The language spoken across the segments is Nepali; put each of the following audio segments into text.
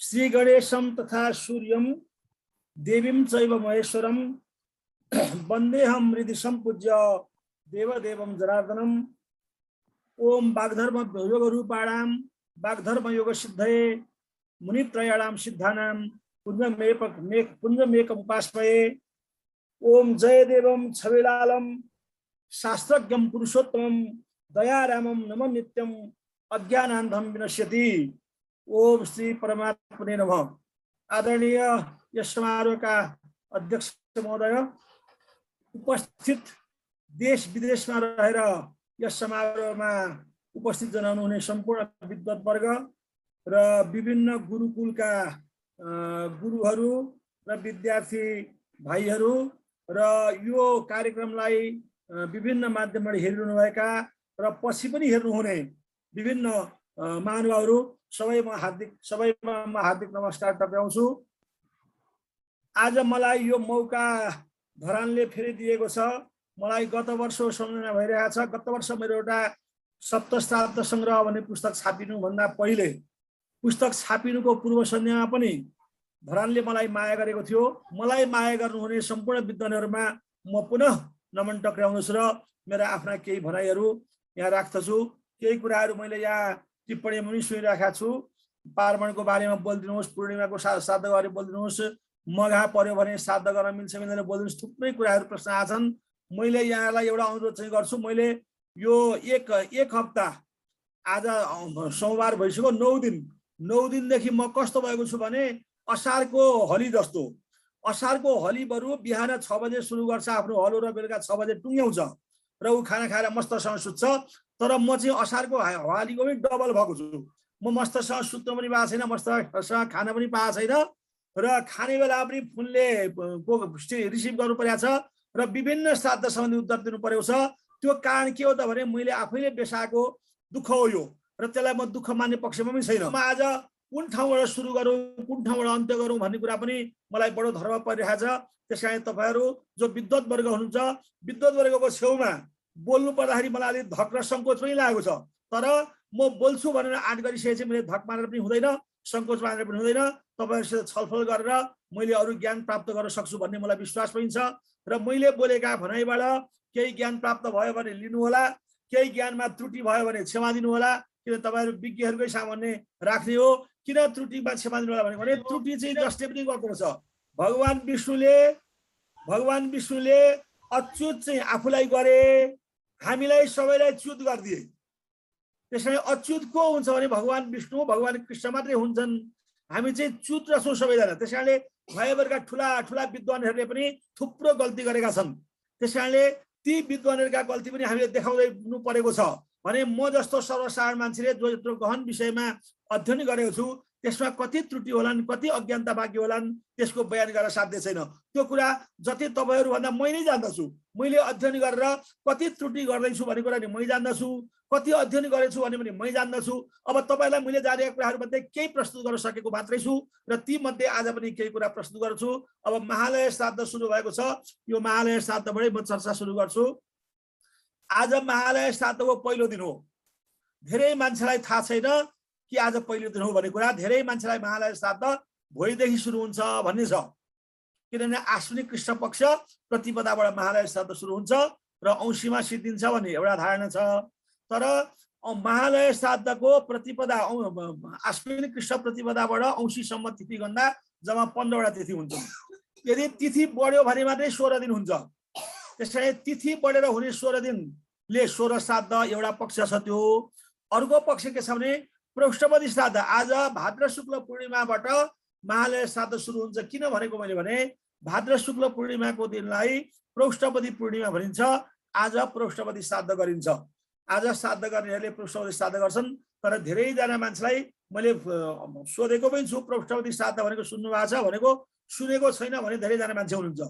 श्री गणेशम तथा सूर्यम देवीं चैव महेश्वरम वन्देहम हृदि संपूज्य देवदेवं जनार्दनम। ओम वाग्धर्म योग रूपाणाम वाग्धर्म योग सिद्धये मुनित्रयाणाम सिद्धानाम पुंजमेकम उपास्मये। ओम जय देवम छविलालम शास्त्रज्ञम पुरुषोत्तमम दयारामम नमः नित्यम अज्ञानांधम विनश्यति। ओम श्री परमात्मने नमः। आदरणीय यस समारोह का अध्यक्ष महोदय, उपस्थित देश विदेशमा रहेर यस समारोहमा उपस्थित जनाउनुहुने सम्पूर्ण विद्वत वर्ग र विभिन्न गुरुकुलका गुरुहरू र विद्यार्थी भाइहरू र यो कार्यक्रमलाई विभिन्न माध्यमबाट हेरिरहनुभएका र पछि पनि हेर्नुहुने विभिन्न महानुभावहरू सबैमा हार्दिक नमस्कार टक्राउँछु। आज मलाई यो मौका धरानले फेरि दिएको छ। मलाई गत वर्ष सम्झना भइरहेको छ। गत वर्ष मेरो एउटा सप्तश्राद्ध संग्रह भन्ने पुस्तक छापिनुभन्दा पहिले पुस्तक छापिनुको पूर्व सन्ध्यामा पनि धरानले मलाई माया गरेको थियो। मलाई माया गर्नुहुने सम्पूर्ण विद्वानहरूमा म पुनः नमन टक्राउँछु र मेरा आफ्ना केही भनाइहरू यहाँ राख्दछु। केही कुराहरू मैले यहाँ टिप्पणीमा पनि सुनिराखेको छु। पार्वणको बारेमा बोलिदिनुहोस्, पूर्णिमाको श्राद्ध गरे बोलिदिनुहोस्, मघा पर्यो भने श्राद्ध गर्न मिल्छ मिल्दैन बोलिदिनुहोस्। थुप्रै कुराहरू प्रश्न आछन्। मैले यहाँलाई एउटा अनुरोध चाहिँ गर्छु। मैले यो एक हप्ता, आज सोमबार भइसक्यो, 9 दिनदेखि म कस्तो भएको छु भने असारको हली जस्तो। असारको हली बरु बिहान 6 बजे सुरु गर्छ आफ्नो हलो र बेलुका 6 बजे टुङ्ग्याउँछ र ऊ खाना खाएर मस्तसँग सुत्छ। तर म चाहिँ असारको हलीको पनि डबल भएको छु। म मस्तसँग सुत्न पनि पाएको छैन, मस्तसँग खाना पनि पाएको छैन र खाने बेला पनि फोनले रिसिभ गर्नु परेको छ र विभिन्न श्राद्ध सम्बन्धी उत्तर दिनु परेको छ। त्यो कारण के हो त भने मैले आफैले बेसाएको दुःख हो यो र त्यसलाई म दुःख मान्ने पक्षमा पनि छैन। म आज कुन ठाउँबाट सुरु गरौँ, कुन ठाउँबाट अन्त्य गरौँ भन्ने कुरा पनि मलाई बडो धर्म परिरहेको छ। त्यसकारण तपाईँहरू जो विद्वत वर्ग हुनुहुन्छ, विद्वत वर्गको छेउमा बोल्नु पर्दाखेरि मलाई अलिक धक र सङ्कोच पनि लागेको छ। तर म बोल्छु भनेर आँट गरिसकेपछि मैले धक मानेर पनि हुँदैन, सङ्कोच मानेर पनि हुँदैन। तपाईँहरूसित छलफल गरेर मैले अरू ज्ञान प्राप्त गर्न सक्छु भन्ने मलाई विश्वास पनि छ र मैले बोलेका भनाइबाट केही ज्ञान प्राप्त भयो भने लिनुहोला, केही ज्ञानमा त्रुटि भयो भने क्षमा दिनुहोला। किन तपाईँहरू विज्ञहरूकै सामान्य राख्ने हो। किन त्रुटिमा क्षमा दिनुहोला भने त्रुटि चाहिँ जसले पनि गर्नु छ। भगवान विष्णुले अच्युत चाहिँ आफूलाई गरे, हामीलाई सबैलाई च्युत गरिदिए। त्यसैले अच्युत को हुन्छ भने भगवान विष्णु, भगवान कृष्ण मात्रै हुन्छन्। हामी चाहिँ च्युत रहेछौँ सबैजना। त्यसैले भयभरका ठुला विद्वानहरूले पनि थुप्रो गल्ती गरेका छन्। त्यसैले ती विद्वानहरूका गल्ती पनि हामीले देखाउँदै परेको छ भने म जस्तो सर्वसाधारण मान्छेले जो यत्रो गहन विषयमा अध्ययन गरेको छु त्यसमा कति त्रुटि होलान्, कति अज्ञानता बाँकी होलान्, त्यसको बयान गर्न साध्य छैन। त्यो कुरा जति तपाईँहरू भन्दा मै नै जान्दछु। मैले अध्ययन गरेर कति त्रुटि गर्दैछु भन्ने कुरा नि मै जान्दछु, कति अध्ययन गरेछु भने पनि मै जान्दछु। अब तपाईँलाई मैले जानेका कुराहरूमध्ये केही प्रस्तुत गर्न सकेको मात्रै छु र ती मध्ये आज पनि केही कुरा प्रस्तुत गर्छु। अब महालय श्राद्ध सुरु भएको छ। यो महालय श्राद्धबाटै म चर्चा सुरु गर्छु। आज महालय श्राद्धको पहिलो दिन हो। धेरै मान्छेलाई थाहा छैन कि आज पहिलो दिन हो भन्ने कुरा। धेरै मान्छेलाई महालय श्राद्ध भोलिदेखि सुरु हुन्छ भन्ने छ। किनभने आश्विनी कृष्ण पक्ष प्रतिपदाबाट महालय श्राद्ध सुरु हुन्छ र औँसीमा सिद्धिन्छ भन्ने एउटा धारणा छ। तर महालय श्राद्धको प्रतिपदा आश्विनी कृष्ण प्रतिपदाबाट औँसीसम्म तिथि गन्दा जम्मा 15वटा तिथि हुन्छ। यदि तिथि बढ्यो भने मात्रै 16 दिन हुन्छ। त्यसैले तिथि बढेर हुने 16 दिनले 16 श्राद्ध एउटा पक्ष छ। त्यो अर्को पक्ष के छ भने प्रौष्ठपदी श्राद्ध। आज भाद्र शुक्ल पूर्णिमाबाट महालय श्राद्ध सुरु हुन्छ। किन भनेको मैले भने भाद्र शुक्ल पूर्णिमाको दिनलाई प्रौष्ठपदी पूर्णिमा भनिन्छ। आज प्रौष्ठपदी श्राद्ध गरिन्छ। आज श्राद्ध गर्नेहरूले प्रौष्ठपदी श्राद्ध गर्छन्। तर धेरैजना मान्छेलाई मैले सोधेको पनि छु, प्रौष्ठपदी श्राद्ध भनेको सुन्नु भएको छ भनेको सुनेको छैन भने धेरैजना मान्छे हुनुहुन्छ।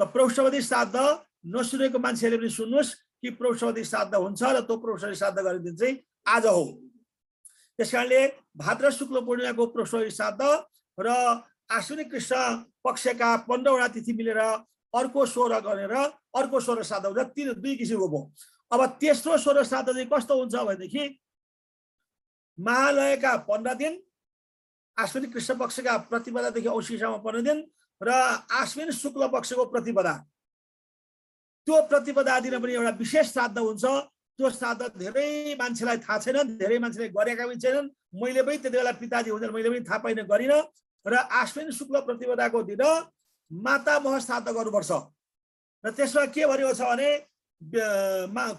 त प्रौष्ठपदी श्राद्ध नसुनेको मान्छेहरूले पनि सुन्नुहोस् कि प्रौष्ठपदी श्राद्ध हुन्छ र त्यो प्रौष्ठपदी श्राद्ध गर्ने दिन चाहिँ आज हो। त्यसकारणले भाद्र शुक्ल पूर्णिमाको प्रौष्ठपदी श्राद्ध र आश्विनी कृष्ण पक्षका 15वटा तिथि मिलेर अर्को 16 गरेर अर्को 16 श्राद्ध हुन्छ। दुई किसिमको भयो। अब तेस्रो 16 श्राद्ध चाहिँ कस्तो हुन्छ भनेदेखि महालयका 15 दिन, आश्विन कृष्ण पक्षका प्रतिपदादेखि औँसीसम्म पर्ने दिन र आश्विन शुक्ल पक्षको प्रतिपदा, त्यो प्रतिपदा दिन पनि एउटा विशेष श्राद्ध हुन्छ। त्यो श्राद्ध धेरै मान्छेलाई थाहा छैन, धेरै मान्छेले गरेका पनि छैनन्। मैले पनि त्यति बेला पिताजी हुँदैन मैले पनि थाहा पाइन गरिन। र आश्विन शुक्ल प्रतिपदाको दिन मातामह श्राद्ध गर्नुपर्छ। र त्यसमा के भनेको छ भने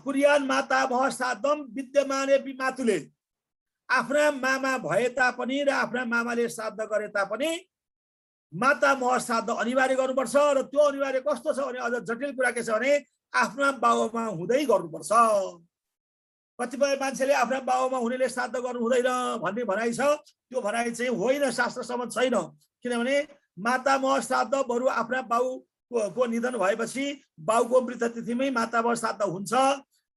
कुर्यान मातामह श्राद्धम विद्यमाने मातुले, आफ्ना मामा भए तापनि र आफ्ना मामाले श्राद्ध गरे तापनि मातामह श्राद्ध अनिवार्य गर्नुपर्छ। र त्यो अनिवार्य कस्तो छ भने अझ जटिल कुरा के छ भने आफ्ना बाबुमा हुँदै गर्नुपर्छ। कतिपय मान्छेले आफ्ना बाबुमा हुनेले श्राद्ध गर्नु हुँदैन भन्ने भनाइ छ। त्यो भनाइ चाहिँ होइन, शास्त्र सम्मत छैन। किनभने मातामह श्राद्ध बरु आफ्ना बाबुको निधन भएपछि बाबुको मृत तिथिमै मातामह श्राद्ध हुन्छ।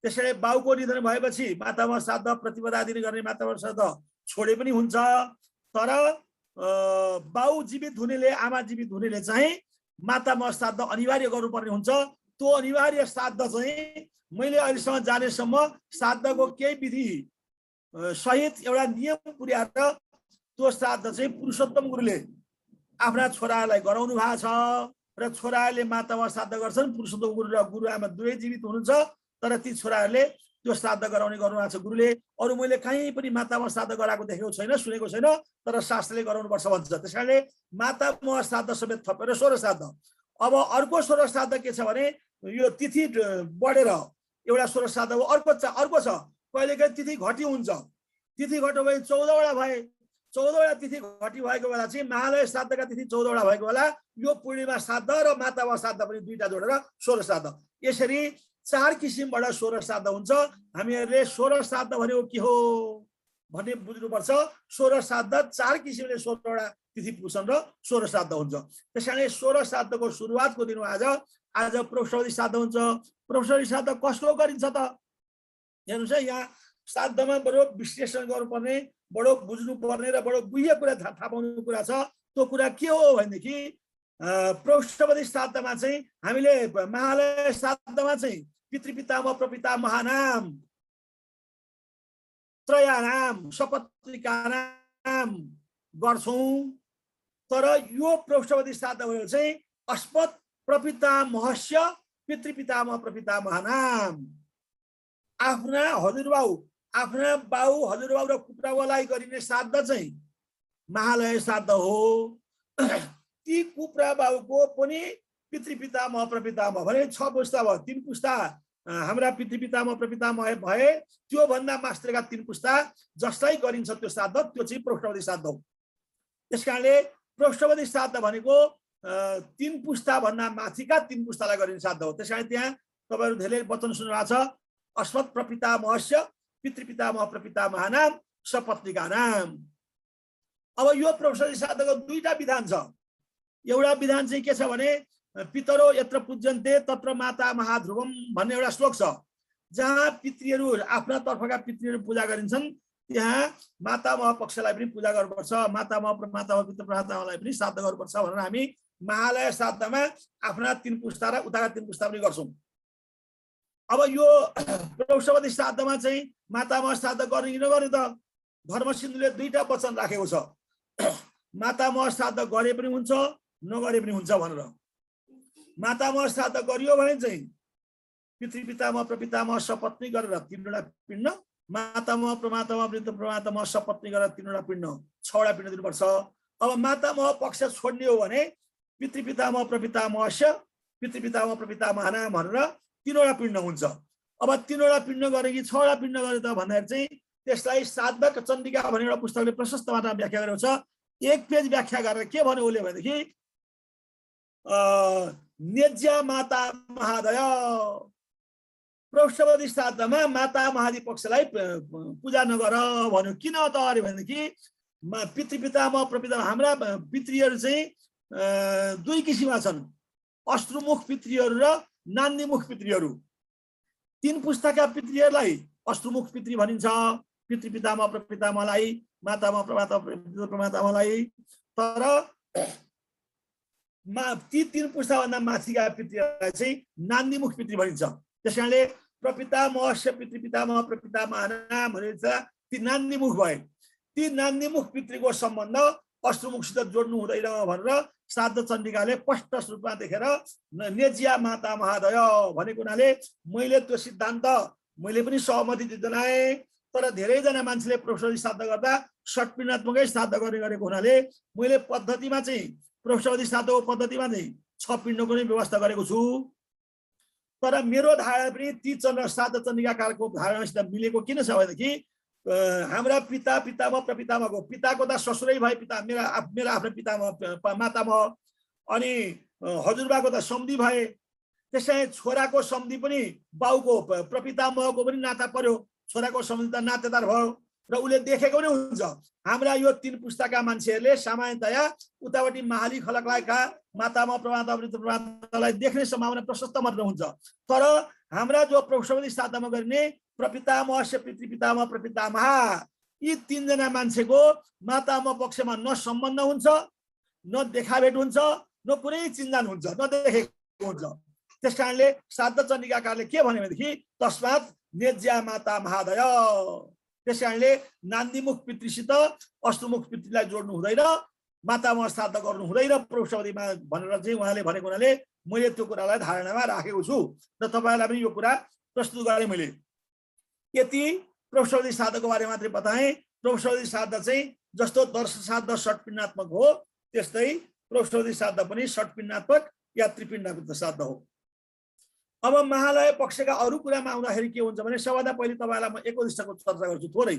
त्यसैले बाबुको निधन भएपछि मातामह श्राद्ध प्रतिपदा दिन गर्ने मातामह श्राद्ध छोडे पनि हुन्छ। तर बाबु जीवित हुनेले आमा जीवित हुनेले चाहिँ मातामह श्राद्ध अनिवार्य गर्नुपर्ने हुन्छ। त्यो अनिवार्य श्राद्ध चाहिँ मैले अहिलेसम्म जानेसम्म श्राद्धको केही विधि सहित एउटा नियम पुर्याएर त्यो श्राद्ध चाहिँ पुरुषोत्तम गुरुले आफ्ना छोरालाई गराउनु भएको छ। र छोराहरूले मातामह श्राद्ध गर्छन्। पुरुषोत्तम गुरु र गुरुआमा दुवै जीवित हुनुहुन्छ, तर ती छोराहरूले त्यो श्राद्ध गराउने गर्नुभएको छ गुरुले। अरू मैले कहीँ पनि मातामह श्राद्ध गराएको देखेको छैन, सुनेको छैन, तर शास्त्रले गराउनुपर्छ भन्छ। त्यस कारणले मातामह श्राद्ध समेत थपेर 16 श्राद्ध। अब अर्को 16 श्राद्ध के छ भने यो तिथि बढेर एउटा 16 श्राद्ध हो। अर्को छ कहिलेकाहीँ तिथि घटी हुन्छ। तिथि घट्यो भने 14 वटा भए, 14 वटा तिथि घटी भएको बेला चाहिँ महालय श्राद्धका तिथि 14 वटा भएको बेला यो पूर्णिमा श्राद्ध र मातामह श्राद्ध पनि दुईटा जोडेर 16 श्राद्ध। यसरी 4 किसिमबाट 16 श्राद्ध हुन्छ। हामीहरूले 16 श्राद्ध भनेको के हो भन्ने बुझ्नुपर्छ। 16 श्राद्ध 4 किसिमले 16 वटा तिथि पुग्छन् र 16 श्राद्ध हुन्छ। त्यसैले 16 श्राद्धको सुरुवातको दिन आज प्रौष्ठवती श्राद्ध हुन्छ। प्रौष्ठवती श्राद्ध कसको गरिन्छ त हेर्नुहोस् है, यहाँ श्राद्धमा बडो विश्लेषण गर्नुपर्ने, बडो बुझ्नुपर्ने र बडो गुह्य कुरा थाहा पाउनु कुरा छ। त्यो कुरा के हो भनेदेखि प्रौष्ठवती श्राद्धमा चाहिँ हामीले महालय श्राद्धमा चाहिँ पितृपितामह प्रपितामहानाम त्रयानाम सपत्निकानाम गर्छौं। तर यो प्रौष्ठवती श्राद्ध भयो चाहिँ अस्मत् प्रपितामहस्य पितृपितामह प्रपितामहानाम, आफ्ना बाउ हजुरबाउ र कुप्रावालाई गरिने श्राद्ध चाहिँ महालय श्राद्ध हो। ती कुप्रा बाउको पनि पितृपितामह प्रपितामह भने 6 पुस्ता भयो, 3 पुस्ता हाम्रा पितृपितामह प्रपितामह भए, त्यो भन्दा मास्टरका 3 पुस्ता जसलाई गरिन्छ त्यो श्राद्ध, त्यो चाहिँ प्रौष्ठवती श्राद्ध हो। त्यसकारणले प्रौष्ठवती श्राद्ध भनेको 3 पुस्ता भन्दा माथिका 3 पुस्तालाई गरिने श्राद्ध हो। त्यसकारण त्यहाँ तपाईहरु धेरै वचन सुन्नुभएको छ, अस्मत् प्रपितामहस्य पितृपितामह प्रपितामहानाम सपत्निकानाम। अब यो प्रौष्ठवती श्राद्धको दुईटा विधान छ। एउटा विधान चाहिँ के छ भने पितरो यत्र पूज्यन्ते तत्र माता महाध्रुवम भन्ने एउटा श्लोक छ, जहाँ पितृहरू आफ्ना तर्फका पितृहरू पूजा गरिन्छन् त्यहाँ मातामह पक्षलाई पनि पूजा गर्नुपर्छ, मातामह पितृ प्रमातामहलाई पनि श्राद्ध गर्नुपर्छ भनेर हामी महालय श्राद्धमा आफ्ना 3 पुस्ता र उताका 3 पुस्ता पनि गर्छौं। अब यो प्रौष्ठवती श्राद्धमा चाहिँ मातामह श्राद्ध गर्ने कि नगर्ने त धर्मसिन्धुले दुईटा वचन राखेको छ, मातामह श्राद्ध गरे पनि हुन्छ नगरे पनि हुन्छ भनेर। मातामह श्राद्ध गरियो भने चाहिँ पितृपितामह प्रपितामह सपत्नी गरेर 3 वटा पिण्ड, मातामह प्रमातामह वृद्ध प्रमातामह सपत्नी गरेर 3 वटा पिण्ड, 6 वटा पिण्ड दिनुपर्छ। अब मातामह पक्ष छोड्ने हो भने पितृपितामह प्रपितामहस्य पितृपितामह प्रपितामहानाम भनेर 3 वटा पिण्ड हुन्छ। अब 3 वटा पिण्ड गरे कि 6 वटा पिण्ड गरे त भन्दाखेरि चाहिँ त्यसलाई श्राद्धक चण्डिका भन्ने एउटा पुस्तकले प्रशस्त मात्रामा व्याख्या गरेको छ। 1 पेज व्याख्या गरेर के भन्यो उसले भनेदेखि नेज्या माता महादय, प्रौष्ठवती श्राद्धमा माता महादी पक्षलाई पूजा नगर भन्यो। किन त अरे भनेदेखि पितृपितामह प्रपितामह हाम्रा पितृहरू चाहिँ 2 किसिमका छन्, अश्रुमुख पितृहरू र नान्दीमुख पितृहरू। 3 पुस्ताका पितृहरूलाई अश्रुमुख पितृ भनिन्छ, पितृपितामह प्रपितामहलाई, मातामह प्रमातामहलाई। तर ती 3 पुस्ता भन्दा माथिका पितृहरूलाई चाहिँ नान्दीमुख पितृ भनिन्छ। त्यसकारणले प्रपितामहस्य पितृपितामह प्रपितामहानाम भनेर ती नान्दीमुख भए। ती नान्दीमुख पितृको सम्बन्ध अष्टमुखसित जोड्नु हुँदैन भनेर श्राद्ध चण्डिकाले स्पष्ट रूपमा देखेर नेजिया माता महादय भनेको हुनाले मैले त्यो सिद्धान्त मैले पनि सहमति जनाएँ। तर धेरैजना मान्छेले प्रोफेसरले श्राद्ध गर्दा षट्पिण्डात्मकै श्राद्ध गर्ने गरेको हुनाले मैले पद्धतिमा चाहिँ प्रोफेसरले श्राद्धको पद्धतिमा चाहिँ 6 पिण्डको नै व्यवस्था गरेको छु। तर मेरो धारणा पनि ती श्राद्ध चण्डिका कालको धारणासित मिलेको किन छ भनेदेखि हाम्रा पिता पितामह प्रपितामहको पिताको त ससुरै भए पिता मेरा आफ्नो पितामह मातामह अनि हजुरबाको त सम्धि भए, त्यसै छोराको सम्धि पनि बाउको प्रपितामहको पनि नाता पर्यो, छोराको सम्धि त नातेदार भयो र उसले देखेको पनि हुन्छ। हाम्रा यो 3 पुस्ताका मान्छेहरूले सामान्यतया उतापट्टि महाली खलकलाका मातामह प्रमातालाई देख्ने सम्भावना प्रशस्त मात्र हुन्छ। तर हाम्रा जो प्रसवती श्राद्धमा गर्ने प्रपितामह पितृपितामह प्रपितामह यी 3 जना मान्छेको मातामह पक्षमा न सम्बन्ध हुन्छ, न देखाभेट हुन्छ, न कुनै चिन्जान हुन्छ, न देखेको हुन्छ। त्यसकारणले श्राद्ध चण्डिकाकारले के भन्यो भनेदेखि तस्मात् नेज्या माता महादय, त्यसकारणले नान्दीमुख पितृसित अष्टमुख पितृलाई जोड्नु हुँदैन, मातामह श्राद्ध गर्नु हुँदैन प्रसवतीमा भनेर चाहिँ उहाँले भनेको हुनाले मैले त्यो कुरालाई धारणामा राखेको छु र तपाईहरुलाई पनि यो कुरा प्रस्तुत गरेँ। मैले यति प्रसवती श्राद्धको बारे मात्रै बताएँ। प्रसवती श्राद्ध चाहिँ जस्तो दर्श श्राद्ध षट्पिण्डात्मक हो त्यस्तै प्रसवती श्राद्ध पनि षट्पिण्डात्मक या त्रिपिण्डात्मक श्राद्ध हो। अब महालय पक्षका अरू कुरामा आउँदाखेरि के हुन्छ भने सबभन्दा पहिले तपाईलाई म एकोदिष्टको चर्चा गर्छु थोरै।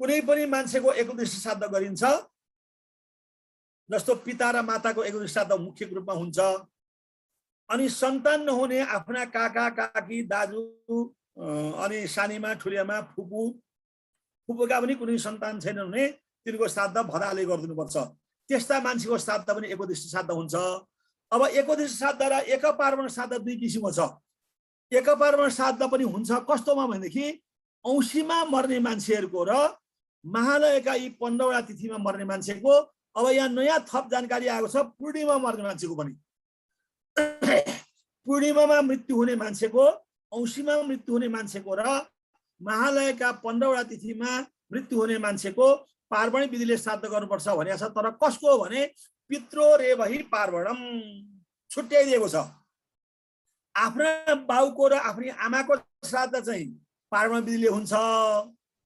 कुनै पनि मान्छेको एकोदिष्ट श्राद्ध गरिन्छ, जस्तो पिता र माताको एकोदिष्ट श्राद्ध मुख्य रूपमा हुन्छ। अनि सन्तान नहुने आफ्ना काका काकी दाजु अनि सानीमा ठुलियामा फुपूका पनि कुनै सन्तान छैन भने तिनको श्राद्ध भदाले गरिदिनुपर्छ। त्यस्ता मान्छेको श्राद्ध पनि एकोदिष्ट श्राद्ध हुन्छ। अब एकोदिष्ट श्राद्ध र एकपार्वण श्राद्ध 2 किसिमको छ। एकपार्वण श्राद्ध पनि हुन्छ कस्तोमा भनेदेखि औँसीमा मर्ने मान्छेहरूको र महालयका यी 15वटा तिथिमा मर्ने मान्छेको। अब यहाँ नयाँ थप जानकारी आएको छ पूर्णिमा मर्ने मान्छेको पनि। पूर्णिमामा मृत्यु हुने मान्छेको, औँसीमा मृत्यु हुने मान्छेको र महालयका 15वटा तिथिमा मृत्यु हुने मान्छेको पार्वणी विधिले श्राद्ध गर्नुपर्छ भनेको छ। तर कसको भने पित्रो रेवहि पार्वणम छुट्याइदिएको छ। आफ्ना बाउको र आफ्नी आमाको श्राद्ध चाहिँ पार्वण विधिले हुन्छ।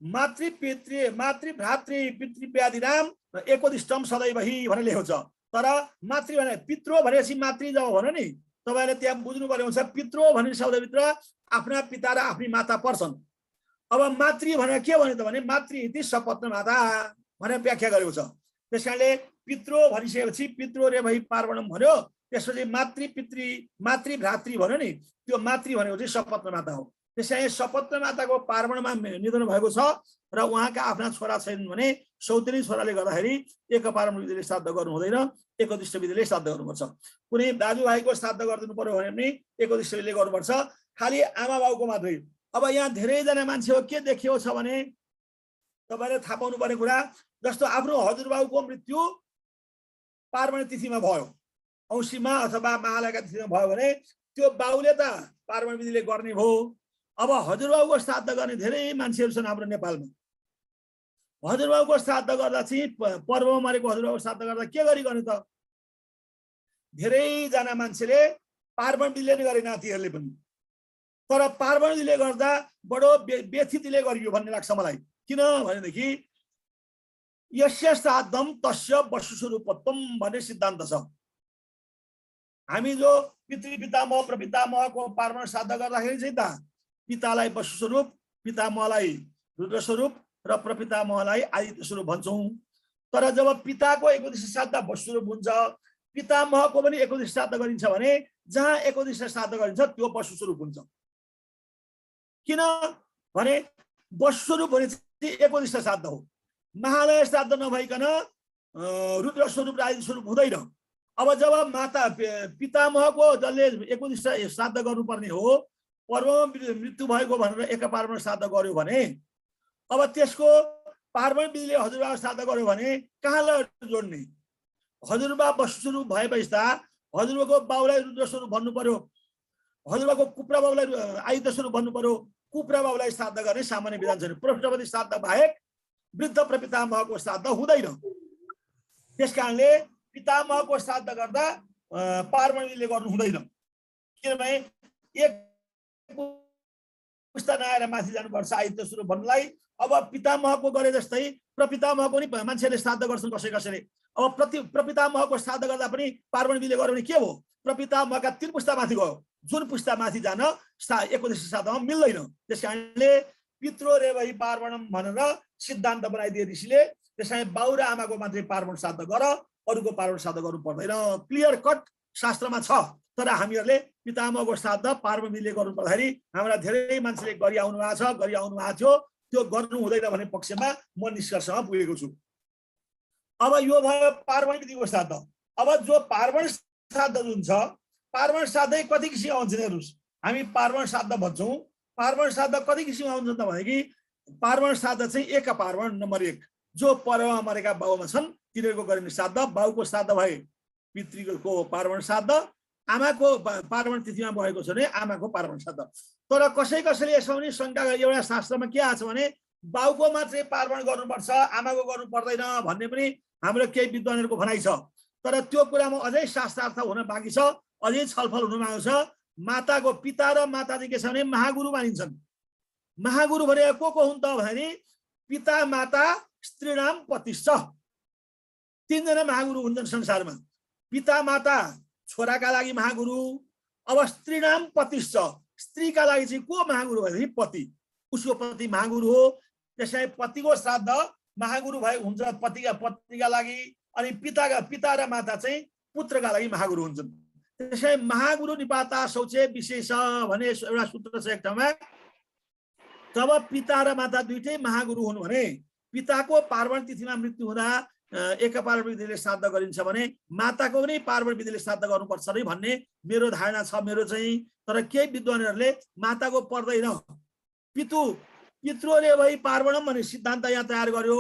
मातृभ्रातृ पितृव्याधिनाम एकोदिष्टम सदैवहि भनेर लेखेको छ। तर मातृ भने पित्रो भनेपछि मातृ जब भन्यो नि तपाईले त्यहाँ बुझ्नु पर्ने हुन्छ पित्रो भन्ने शब्दभित्र आफ्ना पिता र आफ्नी माता पर्छन्। अब मातृ भनेर के भन्यो त भने मातृ इति सपत्न माता भनेर व्याख्या गरेको छ। त्यसकारणले पित्रो भनिसकेपछि पित्रो रेवहि पार्वणम भन्यो, त्यसपछि मातृभ्रातृ भन्यो नि त्यो मातृ भनेको चाहिँ सपत्न माता हो। त्यसैले सपत्न माताको पार्वणमा निधन भएको छ र उहाँका आफ्ना छोरा छैनन् भने सौतेनी छोराले गर्दाखेरि एकपार्वण विधिले श्राद्ध गर्नु हुँदैन, एकोदिष्ट विधिले श्राद्ध गर्नुपर्छ। कुनै दाजुभाइको श्राद्ध गरिदिनु पर्यो भने पनि एकोदिष्ट विधिले गर्नुपर्छ, खालि आमा बाउको मात्रै। अब यहाँ धेरैजना मान्छेको के देखिएको छ भने तपाईले थाहा पाउनु पर्ने कुरा जस्तो आफ्नो हजुरबाउको मृत्यु पार्वण तिथिमा भयो, औँसीमा अथवा महालयका तिथिमा भयो भने त्यो बाउले त पार्वण विधिले गर्ने भयो। अब हजुरबाउको श्राद्ध गर्ने धेरै मान्छेहरू छन् हाम्रो नेपालमा। हजुरबाउको श्राद्ध गर्दा चाहिँ पर्वमा मरेको हजुरबाउको श्राद्ध गर्दा के गरी गर्ने त? धेरैजना मान्छेले पार्वण विधिले नै गरे नातिहरूले पनि। तर पार्वण विधिले गर्दा बडो व्यथितले गरियो भन्ने लाग्छ मलाई। किन भनेदेखि यस्य श्राद्धम तस्य वसुस्वरूपत्वम भन्ने सिद्धान्त छ। हामी जो पितृपितामह प्रपितामहको पार्वण श्राद्ध गर्दाखेरि चाहिँ त पितालाई वसुस्वरूप, पितामहलाई रुद्रस्वरूप र प्रपितामहलाई आदित्य स्वरूप भन्छौं। तर जब पिताको एकोदिष्ट श्राद्ध वसुस्वरूप हुन्छ, पितामहको पनि एकोदिष्ट श्राद्ध गरिन्छ भने जहाँ एकोदिष्ट श्राद्ध गरिन्छ त्यो वसुस्वरूप हुन्छ। किन भने वसुस्वरूप भने एकोदिष्ट श्राद्ध हो। महालय श्राद्ध नभइकन रुद्र स्वरूप र आदित्य स्वरूप हुँदैन। अब जब माता पितामहको जसले एकोदिष्ट श्राद्ध गर्नुपर्ने हो, पर्वमा मृत्यु भएको भनेर एकपार्वण श्राद्ध गर्यो भने अब त्यसको पार्वण विधिले हजुरबा श्राद्ध गर्यो भने कहाँलाई जोड्ने? हजुरबा वसुस्वरूप भएपछि त हजुरबाको बाउलाई रुद्र स्वरूप भन्नु पर्यो, हजुरबाको कुप्रा बाउलाई आदित्य स्वरूप भन्नु पर्यो। कुप्रा बाउलाई श्राद्ध गर्ने सामान्य विधान छैन। प्रसवती श्राद्ध बाहेक वृद्ध प्रपितामहको श्राद्ध हुँदैन। त्यसकारणले पितामहको श्राद्ध गर्दा पार्वण विधिले गर्नु हुँदैन, किनभने एक पुस्ता नआएर माथि जानुपर्छ आयुध सुरु भन्नुलाई। अब पितामहको गरे जस्तै प्रपितामहको नि मान्छेले श्राद्ध गर्छन् कसैले। अब प्रपितामहको श्राद्ध गर्दा पनि पार्वण विधिले गर्यो भने के हो, प्रपितामहका 3 पुस्ता माथि गयो, जुन पुस्ता माथि जान एकोदशी श्राद्धमा मिल्दैन। त्यसकारणले पितृरेवहि पार्वणम भनेर सिद्धान्त बनाइदिए ऋषिले। त्यसकारण बाउ र आमाको मात्रै पार्वण श्राद्ध गर, अरूको पार्वण श्राद्ध गर्नु पर्दैन, क्लियर कट शास्त्रमा छ। तर हामीहरूले पितामहको श्राद्ध पार्वण विधिले गर्नु पर्दाखेरि हाम्रा धेरै मान्छेले गरिआउनु भएको थियो, त्यो गर्नु हुँदैन भन्ने पक्षमा म निष्कर्षमा पुगेको छु। अब यो भयो पार्वण विधिको श्राद्ध। अब जो पार्वण श्राद्ध जुन छ, पार्वण श्राद्ध कति किसिमका हुन्छन् हेर्नुस्। हामी पार्वण श्राद्ध भन्छौँ। पार्वण श्राद्ध कति किसिमका हुन्छन् त भनेदेखि पार्वण श्राद्ध चाहिँ एक पार्वण नम्बर 1 जो परममा मरेका बाउमा छन् तिनीहरूको गरिने श्राद्ध। बाउको श्राद्ध भए पितृको पार्वण श्राद्ध, आमाको पार्वण तिथिमा भएको छ भने आमाको पार्वण श्राद्ध। तर कसैले यसो पनि शङ्का गरे, एउटा शास्त्रमा के आछ भने बाउको मात्रै पार्वण गर्नुपर्छ, आमाको गर्नु पर्दैन भन्ने पनि हाम्रो केही विद्वानहरूको भनाइ छ। तर त्यो कुरामा अझै शास्त्रार्थ हुन बाँकी छ, अझै छलफल हुन बाँकी छ। माताको पिता र माता चाहिँ के छ भने महागुरु मानिन्छन्। महागुरु भनेको को हुन् त भने पिता माता स्त्रीणाम पतिश्च, 3 जना महागुरु हुन्छन् संसारमा। पिता माता छोराका लागि महागुरु, अब स्त्रीणाम पतिश्च, स्त्रीका लागि चाहिँ को महागुरु भनेदेखि पति, उसको पति महागुरु हो। त्यसैले पतिको श्राद्ध महागुरु भए हुन्छ पत्नीका लागि, अनि पिता र माता चाहिँ पुत्रका लागि महागुरु हुन्छन्। त्यसैले महागुरु निपाता शौचे विशेष भने एउटा सूत्र छ एक ठाउँमा। जब पिता र माता दुईटै महागुरु हुन् भने पिताको पार्वण तिथिमा मृत्यु हुँदा एक पार्वण विधिले श्राद्ध गरिन्छ भने माताको पनि पार्वण विधिले श्राद्ध गर्नुपर्छ नै भन्ने मेरो धारणा छ, मेरो चाहिँ। तर केही विद्वानहरूले माताको पर्दैन, पितृले भई पार्वणम भन्ने सिद्धान्त यहाँ तयार गर्यो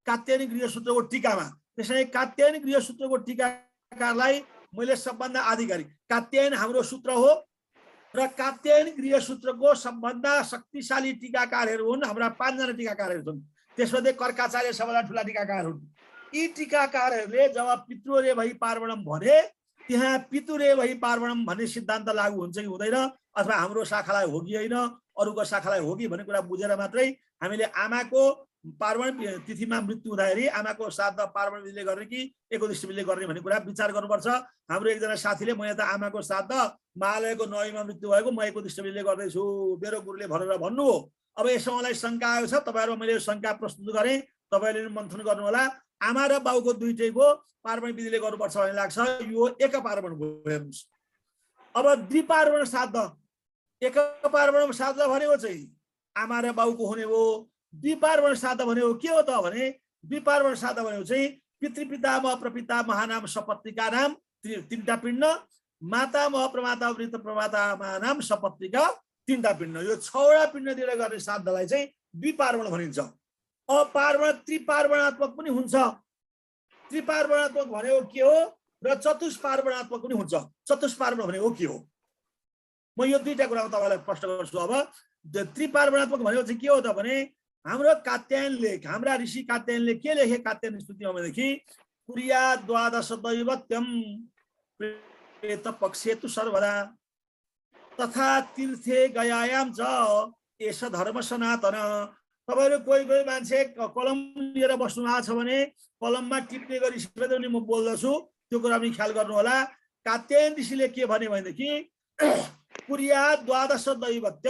कात्यायनी गृहसूत्रको टीकामा। त्यसैले कात्यायनी गृहसूत्रको टीकाकारलाई मैले सबभन्दा आधिकारिक, कात्यायन हाम्रो सूत्र हो र कात्यायन गृहसूत्रको सबभन्दा शक्तिशाली टीकाकारहरू हुन् हाम्रा 5 जना टीकाकारहरू छन्। त्यसमध्ये कर्काचार्य सबभन्दा ठुला टीकाकार हुन्। यी टीकाकारहरूले जब पितृरे भई पार्वणम भने त्यहाँ पितृरे भई पार्वणम भन्ने सिद्धान्त लागू हुन्छ कि हुँदैन, अथवा हाम्रो शाखालाई हो कि होइन, अरूको शाखालाई हो कि भन्ने कुरा बुझेर मात्रै हामीले आमाको पार्वण तिथिमा मृत्यु हुँदाखेरि आमाको श्राद्ध पार्वण विधिले गर्ने कि एकोदशी विधिले गर्ने भन्ने कुरा विचार गर्नुपर्छ। हाम्रो एकजना साथीले म यहाँ त आमाको श्राद्ध महालयको 9मा मृत्यु भएको म एकोदशी विधिले गर्दैछु मेरो गुरुले भनेर भन्नु हो। अब यसमा मलाई शङ्का आएको छ, तपाईँहरू मैले शङ्का प्रस्तुत गरेँ, तपाईँले मन्थन गर्नु होला। आमा र बाउको दुईटैको पार्वण विधिले गर्नुपर्छ भन्ने लाग्छ। यो एक पार्वण भयो हेर्नुहोस्। अब द्विपार्वण श्राद्ध, एक पार्वण श्राद्ध भनेको चाहिँ आमा र बाउको हुने हो। द्विपार्वण श्राद्ध भनेको के हो त भने द्विपार्वण श्राद्ध भनेको चाहिँ पितृपितामह प्रपितामह नाम सपत्नीका नाम 3टा पिण्ड, मातामह प्रमाता वृत्त प्रमातामा नाम सपत्नीका 3टा पिण्ड, यो 6वटा पिण्ड दिएर गर्ने श्राद्धलाई चाहिँ द्विपार्वण भनिन्छ। अब पार्वण त्रिपार्वणात्मक पनि हुन्छ। त्रिपार्वणात्मक भनेको के हो र चतुष्पार्वणात्मक पनि हुन्छ। चतुष्पार्वण भनेको के हो म यो 2टा कुरा तपाईलाई प्रश्न गर्छु। अब त्रिपार्वणात्मक भनेको चाहिँ के हो त भने हाम्रो कात्यायनले, हाम्रा ऋषि कात्यायनले के लेखे कात्यायन स्तुतिमा भनेदेखि कुर्या द्वादश दैवत्यम प्रेत पक्षेतु सर्वदा तथा तीर्थे गयायाम च एष धर्म सनातन। तपाईहरु कोही मान्छे कलम लिएर बस्नु भएको छ भने कलममा टिप्ने गरी सिकाउँदै म बोल्दछु, त्यो कुरा पनि ख्याल गर्नु होला। कात्यायन ऋषिले के भने भनेदेखि कुर्या द्वादश दैवत्य,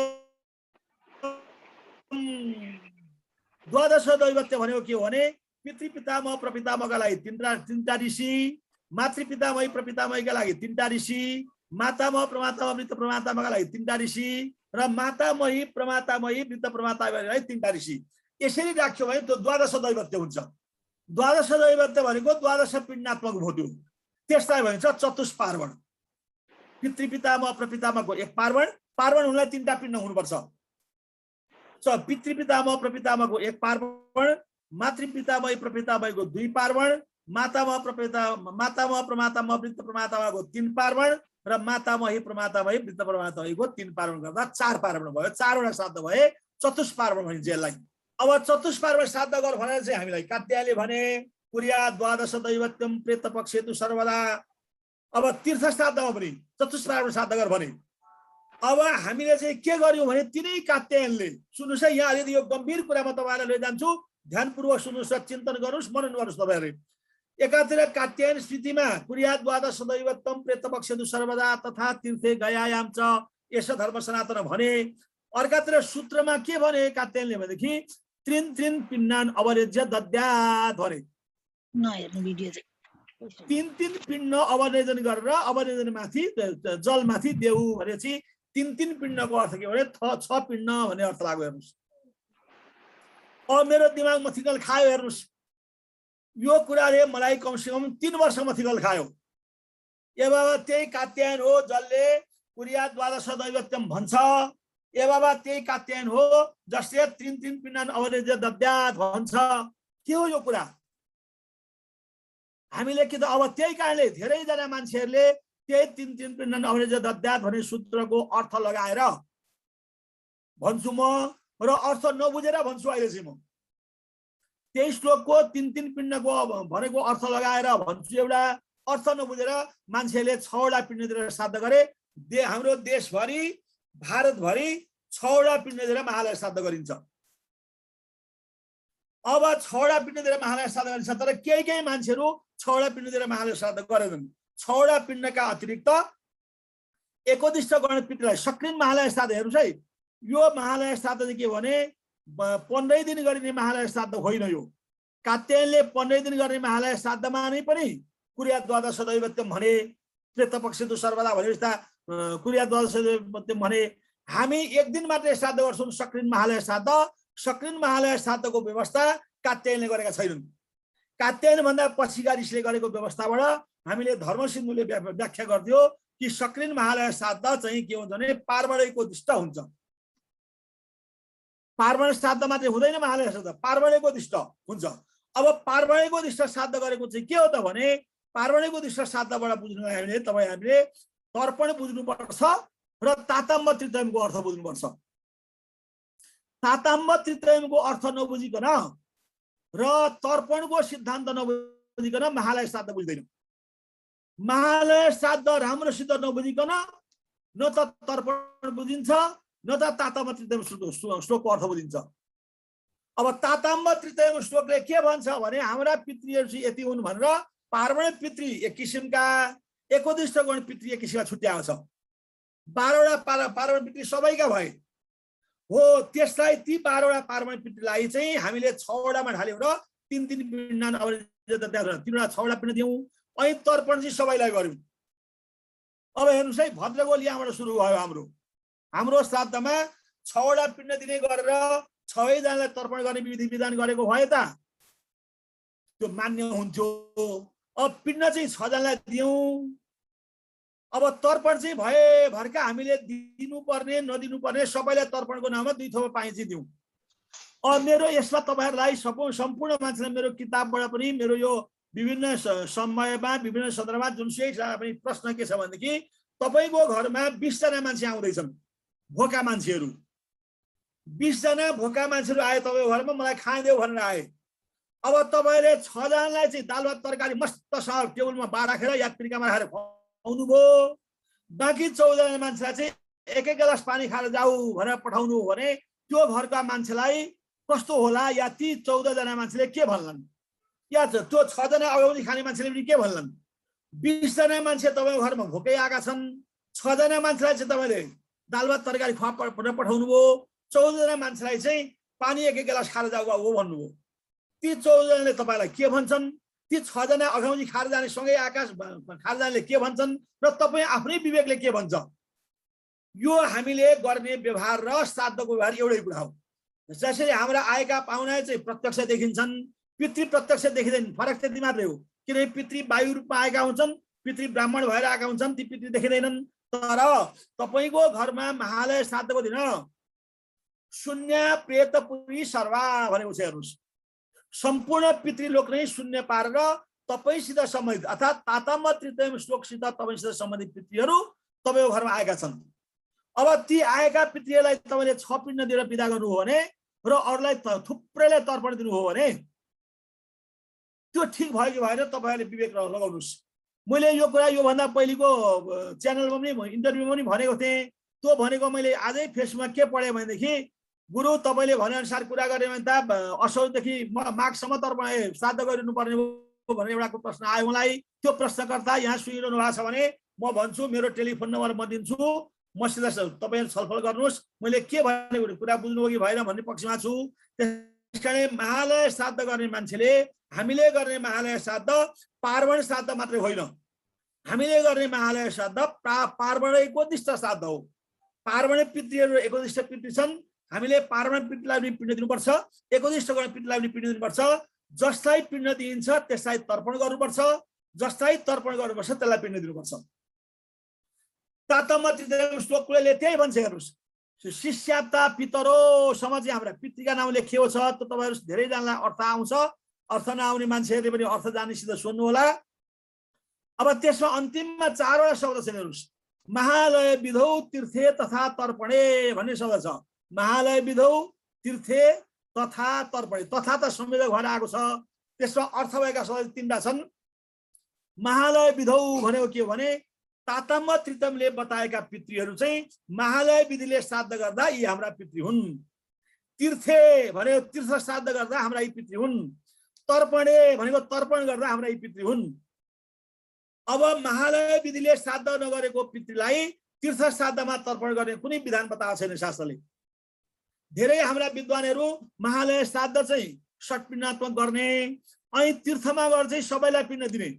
द्वादश दैवत्य भनेको के हो भने पितृपितामह प्रपितामहका लागि 3टा ऋषि, मातृपितामही प्रपितामहीका लागि 3टा ऋषि, मातामह प्रमातामह वृत्त प्रमातामहका लागि 3टा ऋषि र मातामही प्रमातामही वृत्त प्रमातामहका लागि 3टा ऋषि। यसरी राख्यो भने त्यो द्वादश दैवत्य हुन्छ। द्वादश दैवत्य भनेको द्वादश पिण्डात्मक भयो त्यो, त्यसलाई भनिन्छ चतुष्पार्वण। पितृपितामह प्रपितामहको एक पार्वण, पार्वण हुनलाई 3टा पिण्ड हुनुपर्छ। पितृपितामह प्रपितामहको एक पार्वण, मातृपितामही प्रपितामहीको 2 पार्वण, मातामह प्रमातामह वृत्त प्रमातामहको 3 पार्वण र मातामही प्रमातामही वृत्त प्रमातामहीको 3 पार्वण गर्दा 4 पार्वण भयो। 4वटा श्राद्ध भए चतुष्पार्वण भनिन्छ यसलाई। अब चतुष्पार्वण श्राद्ध गर भनेर चाहिँ हामीलाई कात्यायनले भने, कुर्या द्वादश दैवत्यम प्रेत पक्षेतु सर्वदा। अब तीर्थ श्राद्धमा पनि चतुष्पाद श्राद्ध गर भने। अब हामीले चाहिँ के गर्यौं भने तिनै कात्यायनले, सुन्नुस् है, यहाँ अलिकति यो गम्भीर कुरामा तपाईहरुलाई लिएर जान्छु, ध्यानपूर्वक सुन्नुस् र चिन्तन गर्नुस्, मनन गर्नुस् तपाईहरुले। एकातिर कात्यायन स्थितिमा कुर्या द्वादश दैवत्यम प्रेत पक्षेतु सर्वदा तथा तीर्थे गयायाम च यस धर्म सनातन भने। अर्कातिर सूत्रमा के भने कात्यायनले भनेदेखि त्रिन त्रिन पिण्डान अवरेज्य दद्यात् भने। नहेर्नु भिडियो चाहिँ। तीन तीन पिण्ड अवरेजन गरेर अवरेजनमाथि जलमाथि देऊ भनेपछि तीन तीन पिण्डको अर्थ के भने छ पिण्ड भन्ने अर्थ लाग्यो। हेर्नुस्, अब मेरो दिमाग मथिकल खायो। हेर्नुस्, यो कुराले मलाई कमसेकम 3 वर्ष मथिकल खायो। ए बाबा त्यही कात्यायन हो जसले कुर्या द्वादश दैवत्यम भन्छ। ए बाबा त्यही कात्यायन हो जसले त्रिन त्रिन पिण्डान अवरेज्य दद्यात् भन्छ। के हो यो कुरा? हामीले के त अब त्यही कारणले धेरैजना मान्छेहरूले त्यही तीन तीन पिण्डान अवरेज्य दद्यात् भन्ने सूत्रको अर्थ लगाएर भन्छु म, र अर्थ नबुझेर भन्छु। अहिले चाहिँ म त्यही श्लोकको तीन तीन पिण्डको भनेको अर्थ लगाएर भन्छु एउटा, अर्थ नबुझेर मान्छेले 6 वटा पिण्ड दिएर श्राद्ध गरे। हाम्रो देशभरि भारतभरि 6 वटा पिण्ड दिएर महालय श्राद्ध गरिन्छ। अब 6 वटा पिण्ड दिएर महालय श्राद्ध गरिन्छ, तर केही मान्छेहरू 6 वटा पिण्ड दिएर महालय श्राद्ध गरेनन्। 6 वटा पिण्डका अतिरिक्त एकोदिष्ट गणपितृलाई सक्रिन महालय श्राद्ध। हेर्नुस् है, यो महालय श्राद्ध चाहिँ के भने 15 दिन गरिने महालय श्राद्ध होइन। यो कात्यायनले 15 दिन गर्ने महालय श्राद्धमा नै पनि कुर्या द्वादश दैवत्यम भने, प्रेत पक्षेतु सर्वदा भने जस्ता कुर्या द्वादश दैवत्यम भने। हामी 1 दिन मात्रै श्राद्ध गर्छौं सक्रिन महालय श्राद्ध। सक्रिन महालय श्राद्धको व्यवस्था कात्यायनले गरेका छैनन्। कात्यायन भन्दा पछिका ऋषिले गरेको व्यवस्थाबाट हामीले धर्मसिन्धुले व्याख्या गरिदियो कि सक्रिन महालय श्राद्ध चाहिँ के हुन्छ भने पार्वणैको दिष्ट हुन्छ। पार्वण श्राद्ध मात्रै हुँदैन महालय श्राद्ध, पार्वणैको दिष्ट हुन्छ। अब पार्वणैको दिष्ट श्राद्ध गरेको चाहिँ के हो त भने, पार्वणैको दिष्ट श्राद्धबाट बुझ्नुलाई हामीले तर्पण बुझ्नुपर्छ र तातम्ब त्रितयमको अर्थ बुझ्नुपर्छ। तातम्ब त्रितयमको अर्थ नबुझिकन र तर्पणको सिद्धान्त नबुझिकन महालय श्राद्ध बुझ्दैन। महालय श्राद्ध राम्रोसित नबुझिकन न त तर्पण बुझिन्छ न त तातम्ब त्रितयम श्लोकको अर्थ बुझिन्छ। अब तातम्ब त्रितयम श्लोकले के भन्छ भने हाम्रा पितृहरू चाहिँ यति हुन् भनेर पार्वण पितृ एक किसिमका, एकोदिष्ट गण पितृ एक किसिमका छुट्याएको छ। 12 वटा पार्वण पितृ सबैका भए हो। त्यसलाई ती 12 वटा पार्वण पितृलाई चाहिँ हामीले 6 वटामा ढाल्यौं र तीन तीन पिण्डान अवरेज्य दद्यात् 3 वटा 6 वटा पिण्ड दियौं। अनि तर्पण चाहिँ सबैलाई गर्यौं। अब हेर्नुस् है, भद्रगोल यहाँबाट सुरु भयो। हाम्रो श्राद्धमा 6 वटा पिण्ड दिने गरेर 6 जनालाई तर्पण गर्ने विधि विधान गरेको भए त त्यो मान्य हुन्थ्यो। अब पिण्ड चाहिँ 6 जनालाई दियौं। अब तर्पण चाहिँ भए भरका हामीले दिनुपर्ने नदिनुपर्ने सबैलाई तर्पणको नाममा 2 थोपा पानी चाहिँ दिउँ। अब मेरो यसमा तपाईहरुलाई सम्पूर्ण मान्छेलाई मेरो किताबबाट पनि मेरो यो विभिन्न समयमा विभिन्न सन्दर्भमा जुनसुकै पनि प्रश्न के छ भनेदेखि तपाईको घरमा 20 जना मान्छे आउँदैछन्, भोका मान्छेहरू 20 जना भोका मान्छेहरू आए तपाईको घरमा, मलाई खाइदेऊ भनेर आए। अब तपाईले 6 जनालाई चाहिँ दाल भात तरकारी मस्तसँग टेबलमा बाराखेर या पिर्कामा राखेर खुवाउनु भयो। बाँकी 14 जना मान्छेलाई चाहिँ एक गिलास पानी खाएर जाऊ भनेर पठाउनु हो भने त्यो घरका मान्छेलाई कस्तो होला? या ती 14 जना मान्छेले के भन्लान्? या त्यो 6 जना अगाउली खाने मान्छेले पनि के भन्लान्? 20 जना मान्छे तपाईको घरमा भोकै आएका छन्, 6 जना मान्छेलाई चाहिँ तपाईले दाल भात तरकारी खुवाएर पठाउनु भयो। 14 जना मान्छेलाई चाहिँ पानी एक गिलास खाएर जाऊ हो भन्नुभयो। ती 14 जनाले तपाईलाई के भन्छन्? ती 6 जना अगाउली खाएर जाने सँगै आकाश खाएर जानेले के भन्छन् र तपाई आफ्नै विवेकले के भन्छ? यो हामीले गर्ने व्यवहार र श्राद्धको व्यवहार एउटै कुरा हो। जसरी हाम्रा आएका पाहुना चाहिँ प्रत्यक्ष देखिन्छन्, पितृ प्रत्यक्ष देखिँदैन। फरक त्यति मात्रै हो, किनभने पितृ वायु रूपमा आएका हुन्छन्, पितृ ब्राह्मण भएर आएका हुन्छन्, ती पितृ देखिँदैनन्। तर तपाईको घरमा महालय श्राद्धको दिन शून्य प्रेत पुरी सर्वा भनेको छ। हेर्नुस्, सम्पूर्ण पितृलोक नै शून्य पारेर तपाईसित सम्बन्धित अर्थात् तातम्ब त्रितयम श्लोकसित तपाईसित सम्बन्धित पितृहरू तपाईको घरमा आएका छन्। अब ती आएका पितृहरूलाई तपाईले 6 पिण्ड दिएर बिदा गर्नु हो भने र अरूलाई थुप्रैलाई तर्पण दिनु हो भने त्यो ठिक भयो कि भएन तपाईहरुले विवेक लगाउनुस्। मैले यो कुरा यो भन्दा पहिलेको च्यानलमा पनि इन्टरभ्युमा पनि भनेको थिएँ। त्यो भनेको मैले आजै फेसबुकमा के पढे भनेदेखि गुरु तपाईले भने अनुसार कुरा गर्ने भने त असौरदेखि माघसम्म तर्पण श्राद्ध गरिनु पर्ने हो भनेर एउटाको प्रश्न आयो मलाई। त्यो प्रश्नकर्ता यहाँ सुनिरहनु भएको छ भने म भन्छु मेरो टेलिफोन नम्बर म दिन्छु, मसित तपाईहरु छलफल गर्नुस्। मैले के भनेको कुरा बुझ्नु हो कि भएन भन्ने पक्षमा छु। त्यसकारण महालय श्राद्ध गर्ने मान्छेले हामीले गर्ने महालय श्राद्ध पार्वण श्राद्ध मात्रै होइन। हामीले गर्ने महालय श्राद्ध पार्वण एकोदिष्ट श्राद्ध हो। पार्वण पितृहरु एकोदिष्ट पितृ छन्, हामीले पार्वण पितृलाई पनि पिण्ड दिनुपर्छ, एकोदिष्ट गर्ने पितृलाई पनि पिण्ड दिनुपर्छ। जसलाई पिण्ड दिइन्छ त्यसलाई तर्पण गर्नुपर्छ, जसलाई तर्पण गर्नुपर्छ त्यसलाई पिण्ड दिनुपर्छ। तातम तृतीय श्लोकले त्यही भन्छ हेर्नुस्। शिष्याता पितरो समाज हाम्रा पितृका नाम लेखिएको छ। त तपाईहरु धेरै जनालाई अर्थ आउँछ, अर्थ नआउने मान्छेहरुले पनि अर्थ जानेसित सुन्नु होला। अब त्यसमा अन्तिममा 4 वटा शब्द छ हेर्नुस्। महालय विधौ तीर्थे तथा तर्पणे भन्ने शब्द छ। महालय विधौ तीर्थे तथा तर्पणे, तथा त संयोजक भएर आएको छ। त्यसमा अर्थ भएका शब्द 3टा छन्। महालय विधौ भनेको के भने तातम त्रितमले बताएका पितृहरु चाहिँ महालय विधिले श्राद्ध गर्दा यी हाम्रा पितृ हुन्। तीर्थे भनेको तीर्थ श्राद्ध गर्दा हाम्रा यी पितृ हुन्। तर्पणे भनेको तर्पण गर्दा हाम्रा यी पितृ हुन्। अब महालय विधिले श्राद्ध नगरेको पितृलाई तीर्थ श्राद्धमा तर्पण गर्ने कुनै विधान बताएको छैन शास्त्रले। धेरै हाम्रा विद्वानहरु महालय श्राद्ध चाहिँ षट्पिण्डात्मक गर्ने अनि तीर्थमा गएर चाहिँ सबैलाई पिण्ड दिने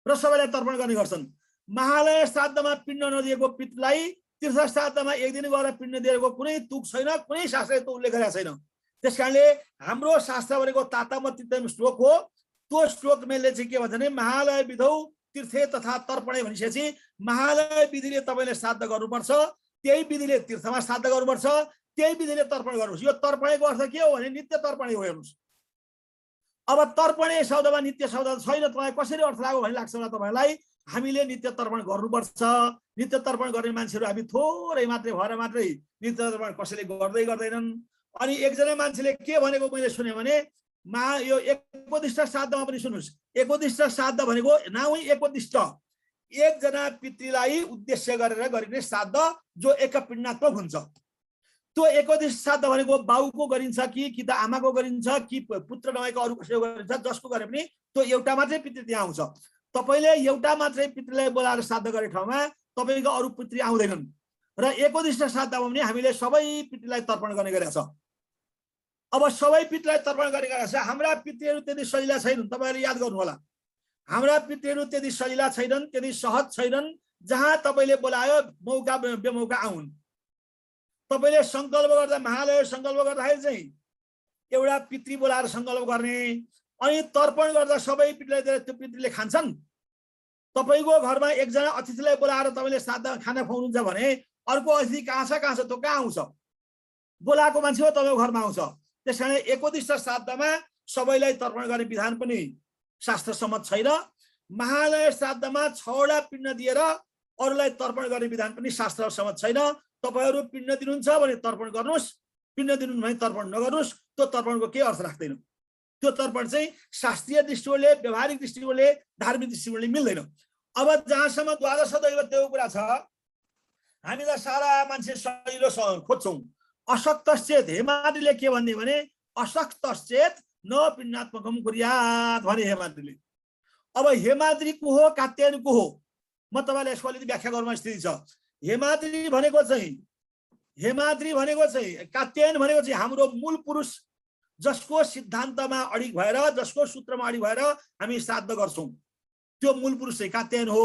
र सबैलाई तर्पण गर्ने गर्छन्। महालय श्राद्धमा पिण्ड नदिएको पितृलाई तीर्थ श्राद्धमा एक दिन गएर पिण्ड दिएको कुनै तुक छैन, कुनै शास्त्रले त्यो उल्लेख गरेको छैन। त्यसकारणले हाम्रो शास्त्र भनेको तातम तृतीय श्लोक हो। त्यो श्लोक मैले चाहिँ के भन्छ भने महालय विधौ तीर्थे तथा तर्पणे भनिसकेपछि महालय विधिले तपाईले श्राद्ध गर्नुपर्छ, त्यही विधिले तीर्थमा श्राद्ध गर्नुपर्छ, त्यही विधिले तर्पण गर्नुस्। यो तर्पणेको अर्थ के हो भने नित्य तर्पणे हो हेर्नुस्। अब तर्पणे शब्दमा नित्य शब्द छैन, तपाईलाई कसरी अर्थ लाग्यो भन्ने लाग्छ होला तपाईलाई। हामीले नित्य तर्पण गर्नुपर्छ। नित्य तर्पण गर्ने मान्छेहरु हामी थोरै मात्रै भएर मात्रै नित्य तर्पण कसैले गर्दैनन्। अनि एकजना मान्छेले के भनेको मैले सुने भने यो एकोदिष्ट श्राद्धमा पनि सुन्नुस्। एकोदिष्ट श्राद्ध भनेको नामै एकोदिष्ट, एकजना पितृलाई उद्देश्य गरेर गरिने श्राद्ध जो एकपिण्डात्मक हुन्छ। त्यो एकोदिष्ट श्राद्ध भनेको बाउको गरिन्छ कि त आमाको गरिन्छ कि पुत्र नभएको अरु कसैको गरिन्छ, जसको गरे पनि त्यो एउटा मात्रै पितृ त्यहाँ आउँछ। तपाईले एउटा मात्रै पितृलाई बोलाएर श्राद्ध गर्ने ठाउँमा तपाईको अरु पितृ आउँदैनन्। र एकोदिष्ट श्राद्धमा पनि हामीले सबै पितृलाई तर्पण गर्ने गरेका छ। अब सबै पितृलाई तर्पण गर्ने गरेका छ। हाम्रा पितृहरु त्यति सजिला छैनन्, तपाईहरुले याद गर्नु होला। हाम्रा पितृहरु त्यति सजिला छैनन्, त्यति सहज छैनन्। जहाँ तपाईले बोलायो मौका बेमौका आउन्। तपाईले संकल्प गर्दा महालय संकल्प गर्दाखेरि चाहिँ एउटा पितृ बोलाएर संकल्प गर्ने, अनि तर्पण गर्दा सबै पितृलाई त्यो पितृले खान्छन्। तपाईको घरमा एकजना अतिथिलाई बोलाएर तपाईले श्राद्ध खाना खुवाउनुहुन्छ भने अर्को अतिथि कहाँ छ त्यो कहाँ आउँछ? बोलाएको मान्छे हो तपाईको घरमा आउँछ। त्यसकारण एकोदिष्ट श्राद्धमा सबैलाई तर्पण गर्ने विधान पनि शास्त्र सम्मत छैन। महालय श्राद्धमा 6 वटा पिण्ड दिएर अरूलाई तर्पण गर्ने विधान पनि शास्त्र सम्मत छैन। तपाईहरु पिण्ड दिनुहुन्छ भने तर्पण गर्नुस्, पिण्ड दिनुहुन्छ भने तर्पण नगर्नुस्। त्यो तर्पणको के अर्थ राख्दैन। त्यो तर्पण चाहिँ शास्त्रीय दृष्टिकोणले, व्यवहारिक दृष्टिकोणले, धार्मिक दृष्टिकोणले मिल्दैन। अब जहाँसम्म द्वादश दैवत्यको कुरा छ, हामी त सारा मान्छे सजिलो खोज्छौँ। अशक्तश्चेत हेमाद्रीले के भन्ने भने अशक्तश्चेत न पिण्डात्मकम कुर्यात् भने हेमाद्रीले। अब हेमाद्री को हो, कात्यायन को हो? म तपाईलाई यसको अलिकति व्याख्या गर्न स्थिति छ। हेमाद्री भनेको चाहिँ कात्यायन भनेको चाहिँ हाम्रो मूल पुरुष, जसको सिद्धान्तमा अडिग भएर, जसको सूत्रमा अडिग भएर हामी श्राद्ध गर्छौं, त्यो मूल पुरुष चाहिँ कात्यायन हो।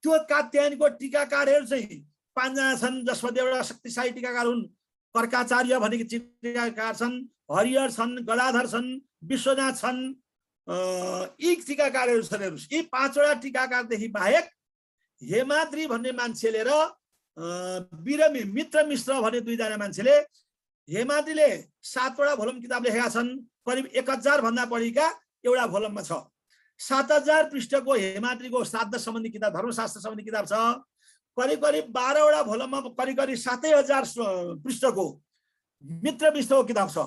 त्यो कात्यायनको टीकाकारहरू चाहिँ 5 जना छन्, जसमध्ये एउटा शक्तिशाली टीकाकार हुन् कर्काचार्य भनेको टीकाकार छन्, हरिहर छन्, गदाधर छन्, विश्वनाथ छन्। यी टीकाकारहरू छन्। यी 5 वटा टीकाकारदेखि बाहेक हेमाद्री भन्ने मान्छेले र मित्र मिश्र भन्ने 2 जना मान्छेले हेमाद्रीले 7 वटा भोलम किताब लेखेका छन्। करिब 1000 भन्दा बढीका एउटा भोलममा छ। 7000 पृष्ठको हेमाद्रीको श्राद्ध सम्बन्धी किताब, धर्मशास्त्र सम्बन्धी किताब छ। करिब 12 वटा भोलममा करिब 7000 पृष्ठको मित्र मिश्रको किताब छ।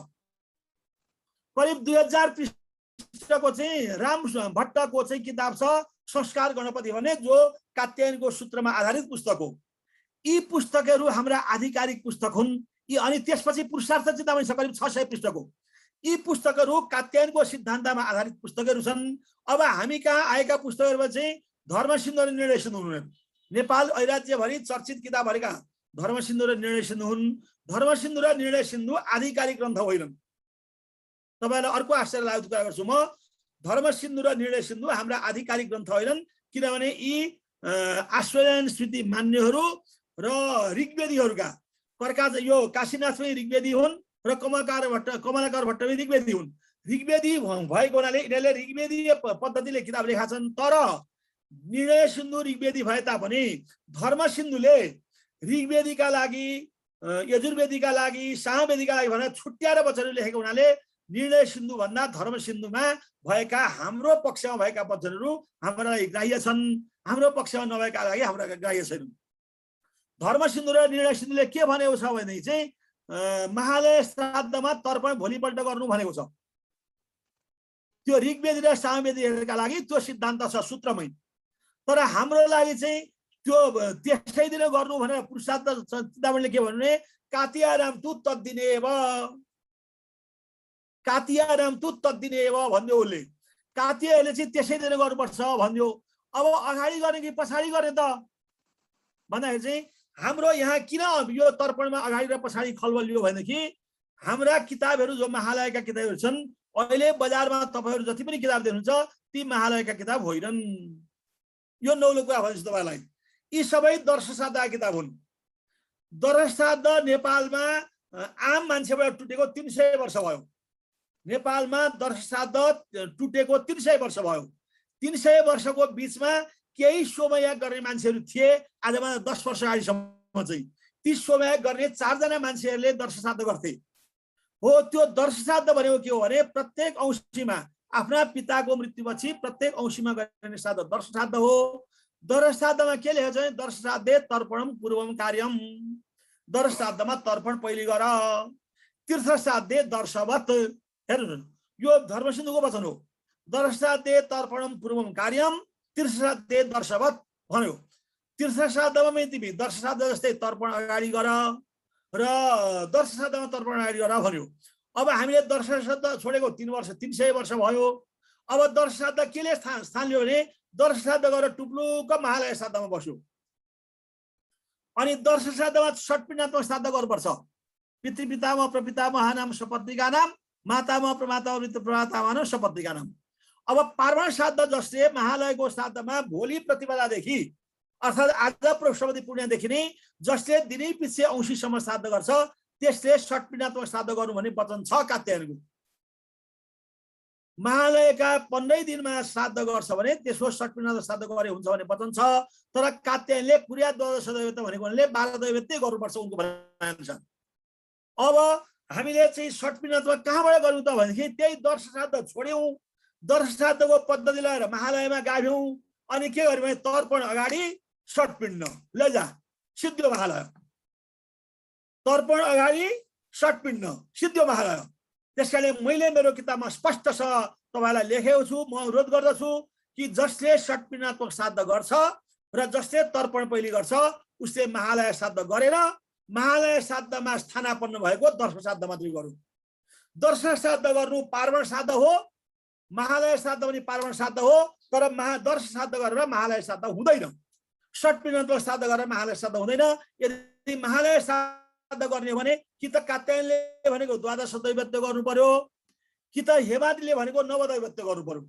करिब 2000 विशिष्टको चाहिँ राम भट्टको चाहिँ किताब छ संस्कार गणपति भने, जो कात्यायनको सूत्रमा आधारित पुस्तक हो। यी पुस्तकहरू हाम्रा आधिकारिक पुस्तक हुन्। यी अनि त्यसपछि पुरुषार्थ चिन्तामणि करिब 600 पुस्तक हो। यी पुस्तकहरू कात्यायनको सिद्धान्तमा आधारित पुस्तकहरू छन्। अब हामी कहाँ आएका पुस्तकहरूमा चाहिँ धर्मसिन्धु र निर्णय सिन्धु हुन्। नेपाल ऐराज्यभरि चर्चित किताबहरूका धर्मसिन्धु र निर्णय सिन्धु हुन्। धर्मसिन्धु र निर्णय सिन्धु आधिकारिक ग्रन्थ होइनन्। तपाईलाई अर्को आश्चर्य लागेको कुरा गर्छु म, धर्मसिन्धु र निर्णय सिन्धु हाम्रा आधिकारिक ग्रन्थ होइनन्, किनभने यी आश्वयन स्मृति मान्नेहरू र ऋग्वेदीहरूका प्रकाश, यो काशीनाथ पनि ऋग्वेदी हुन् र कमलाकर भट्ट पनि ऋग्वेदी हुन्। ऋग्वेदी भएको हुनाले यिनीहरूले ऋग्वेदी पद्धतिले किताब लेखा छन्। तर निर्णय सिन्धु ऋग्वेदी भए तापनि धर्मसिन्धुले ऋग्वेदीका लागि, यजुर्वेदीका लागि, सामवेदीका लागि भनेर छुट्याएर वचनहरू लेखेको हुनाले निर्णय सिन्धु भन्दा धर्मसिन्धुमा भएका हाम्रो पक्षमा भएका वचनहरू हाम्रा लागि ग्राह्य छन्, हाम्रो पक्षमा नभएका लागि हाम्रा ग्राह्य छैनन्। धर्मसिन्धु र निर्णय सिन्धुले के भनेको छ भनेदेखि चाहिँ महालय श्राद्धमा तर्पण भोलिपल्ट गर्नु भनेको छ। त्यो ऋग्वेदी र सामवेदीहरूका लागि त्यो सिद्धान्त छ सूत्रमै। तर हाम्रो लागि चाहिँ त्यो त्यसै दिन गर्नु भनेर पुरुषार्थ चिन्तामणिले के भन्नु भने कातियाराम तु तद्दिनेव, कातियाराम तु तद्दिनेव भन्यो उसले। कातियाहरूले चाहिँ त्यसै दिन गर्नुपर्छ भन्यो। अब अगाडि गर्ने कि पछाडि गर्ने त भन्दाखेरि चाहिँ हाम्रो यहाँ किन यो तर्पणमा अगाडि र पछाडि खलबल लियो भनेदेखि हाम्रा किताबहरू जो महालयका किताबहरू छन्, अहिले बजारमा तपाईहरु जति पनि किताब देख्नुहुन्छ ती महालयका किताब होइनन्। यो नौलो कुरा भन्छ तपाईलाई। यी सबै दर्शश्राद्धका किताब हुन्। दर्शश्राद्ध नेपालमा आम मान्छेबाट टुटेको 300 वर्ष भयो। नेपालमा दर्शश्राद्ध टुटेको 300 वर्ष भयो। 300 वर्षको बीचमा केही सोमयाग गर्ने मान्छेहरू थिए। आजमा 10 वर्ष अगाडिसम्म चाहिँ ती सोमयाग गर्ने 4 जना मान्छेहरूले दर्शश्राद्ध गर्थे। हो, त्यो दर्शश्राद्ध भनेको के हो भने प्रत्येक औँसीमा आफ्ना पिताको मृत्युपछि प्रत्येक औँसीमा गर्ने श्राद्ध दर्शश्राद्ध हो। दर्शश्राद्धमा के लेखेको छ भने दर्शश्राद्धे तर्पणम पूर्वम कार्यम। दर्शश्राद्धमा तर्पण पहिले गर। तीर्थश्राद्धे दर्शवत। हेर्नु, यो धर्मसिन्धुको वचन हो। दर्शश्राद्धे तर्पणम पूर्वम कार्यम, तीर्थश्राद्धे दर्शवत भन्यो। तीर्थश्राद्धमा पनि तिमी दर्शश्राद्ध जस्तै तर्पण अगाडि गर र दर्शश्राद्धमा तर्पण अगाडि गर भन्यो। अब हामीले दर्शश्राद्ध छोडेको 3 वर्ष 300 वर्ष भयो। अब दर्शश्राद्ध केले स्थान लियो भने दर्शश्राद्ध गरेर टुप्लुक महालय श्राद्धमा बस्यो। अनि दर्शश्राद्धमा षट्पिण्डात्मक श्राद्ध गर्नुपर्छ। पितृपितामह प्रपितामहानाम सपत्निकानाम मातामह प्रमातामह प्रमातामहानाम सपत्निकानाम। अब पार्वण श्राद्ध जसले महालयको श्राद्धमा भोलि प्रतिपदादेखि अर्थात् आज प्रसवती पूर्णियादेखि नै जसले दिनै पछि औँसीसम्म श्राद्ध गर्छ त्यसले षट्पिण्डात्मक श्राद्ध गर्नु भन्ने वचन छ कात्यायनको। महालयका 15 दिनमा श्राद्ध गर्छ भने त्यसको षट्पिण्डात्मक श्राद्ध गरे हुन्छ भन्ने वचन छ। तर कात्यायनले कुर्या द्वादश दैवत भनेको हुनाले 12 दैवतै गर्नुपर्छ उनको भनाइअनुसार। अब हामीले चाहिँ षट्पिण्डात्मक कहाँबाट गर्नु त भनेदेखि त्यही दर्शश्राद्ध छोड्यौं। दर्शश्राद्धको पद्धति लगाएर महालयमा गाभ्यौं। अनि के गर्यो भने तर्पण अगाडि षट्पिण्ड लैजा सिद्धियो महालय। तर्पण अगाडि षट्पिण्ड सिद्धियो महालय। त्यसकारणले मैले मेरो किताबमा स्पष्टसँग तपाईलाई लेखेको छु। म अनुरोध गर्दछु कि जसले षट्पिण्डात्मक श्राद्ध गर्छ र जसले तर्पण पहिले गर्छ उसले महालय श्राद्ध गरेर महालय श्राद्धमा स्थानापन्न भएको दर्शश्राद्ध मात्रै गरौँ। दर्शश्राद्ध गर्नु पार्वण श्राद्ध हो। महालय श्राद्ध पनि पार्वण श्राद्ध हो। तर दर्शश्राद्ध गरेर महालय श्राद्ध हुँदैन। षट्पिण्डात्मक श्राद्ध गरेर महालय श्राद्ध हुँदैन। यदि महालय श्राद्ध गर्ने हो भने कि त कात्यायनले भनेको द्वादश दैवत्य गर्नु पर्यो कि त हेमाद्रीले भनेको नवदैवत्य गर्नु पर्यो।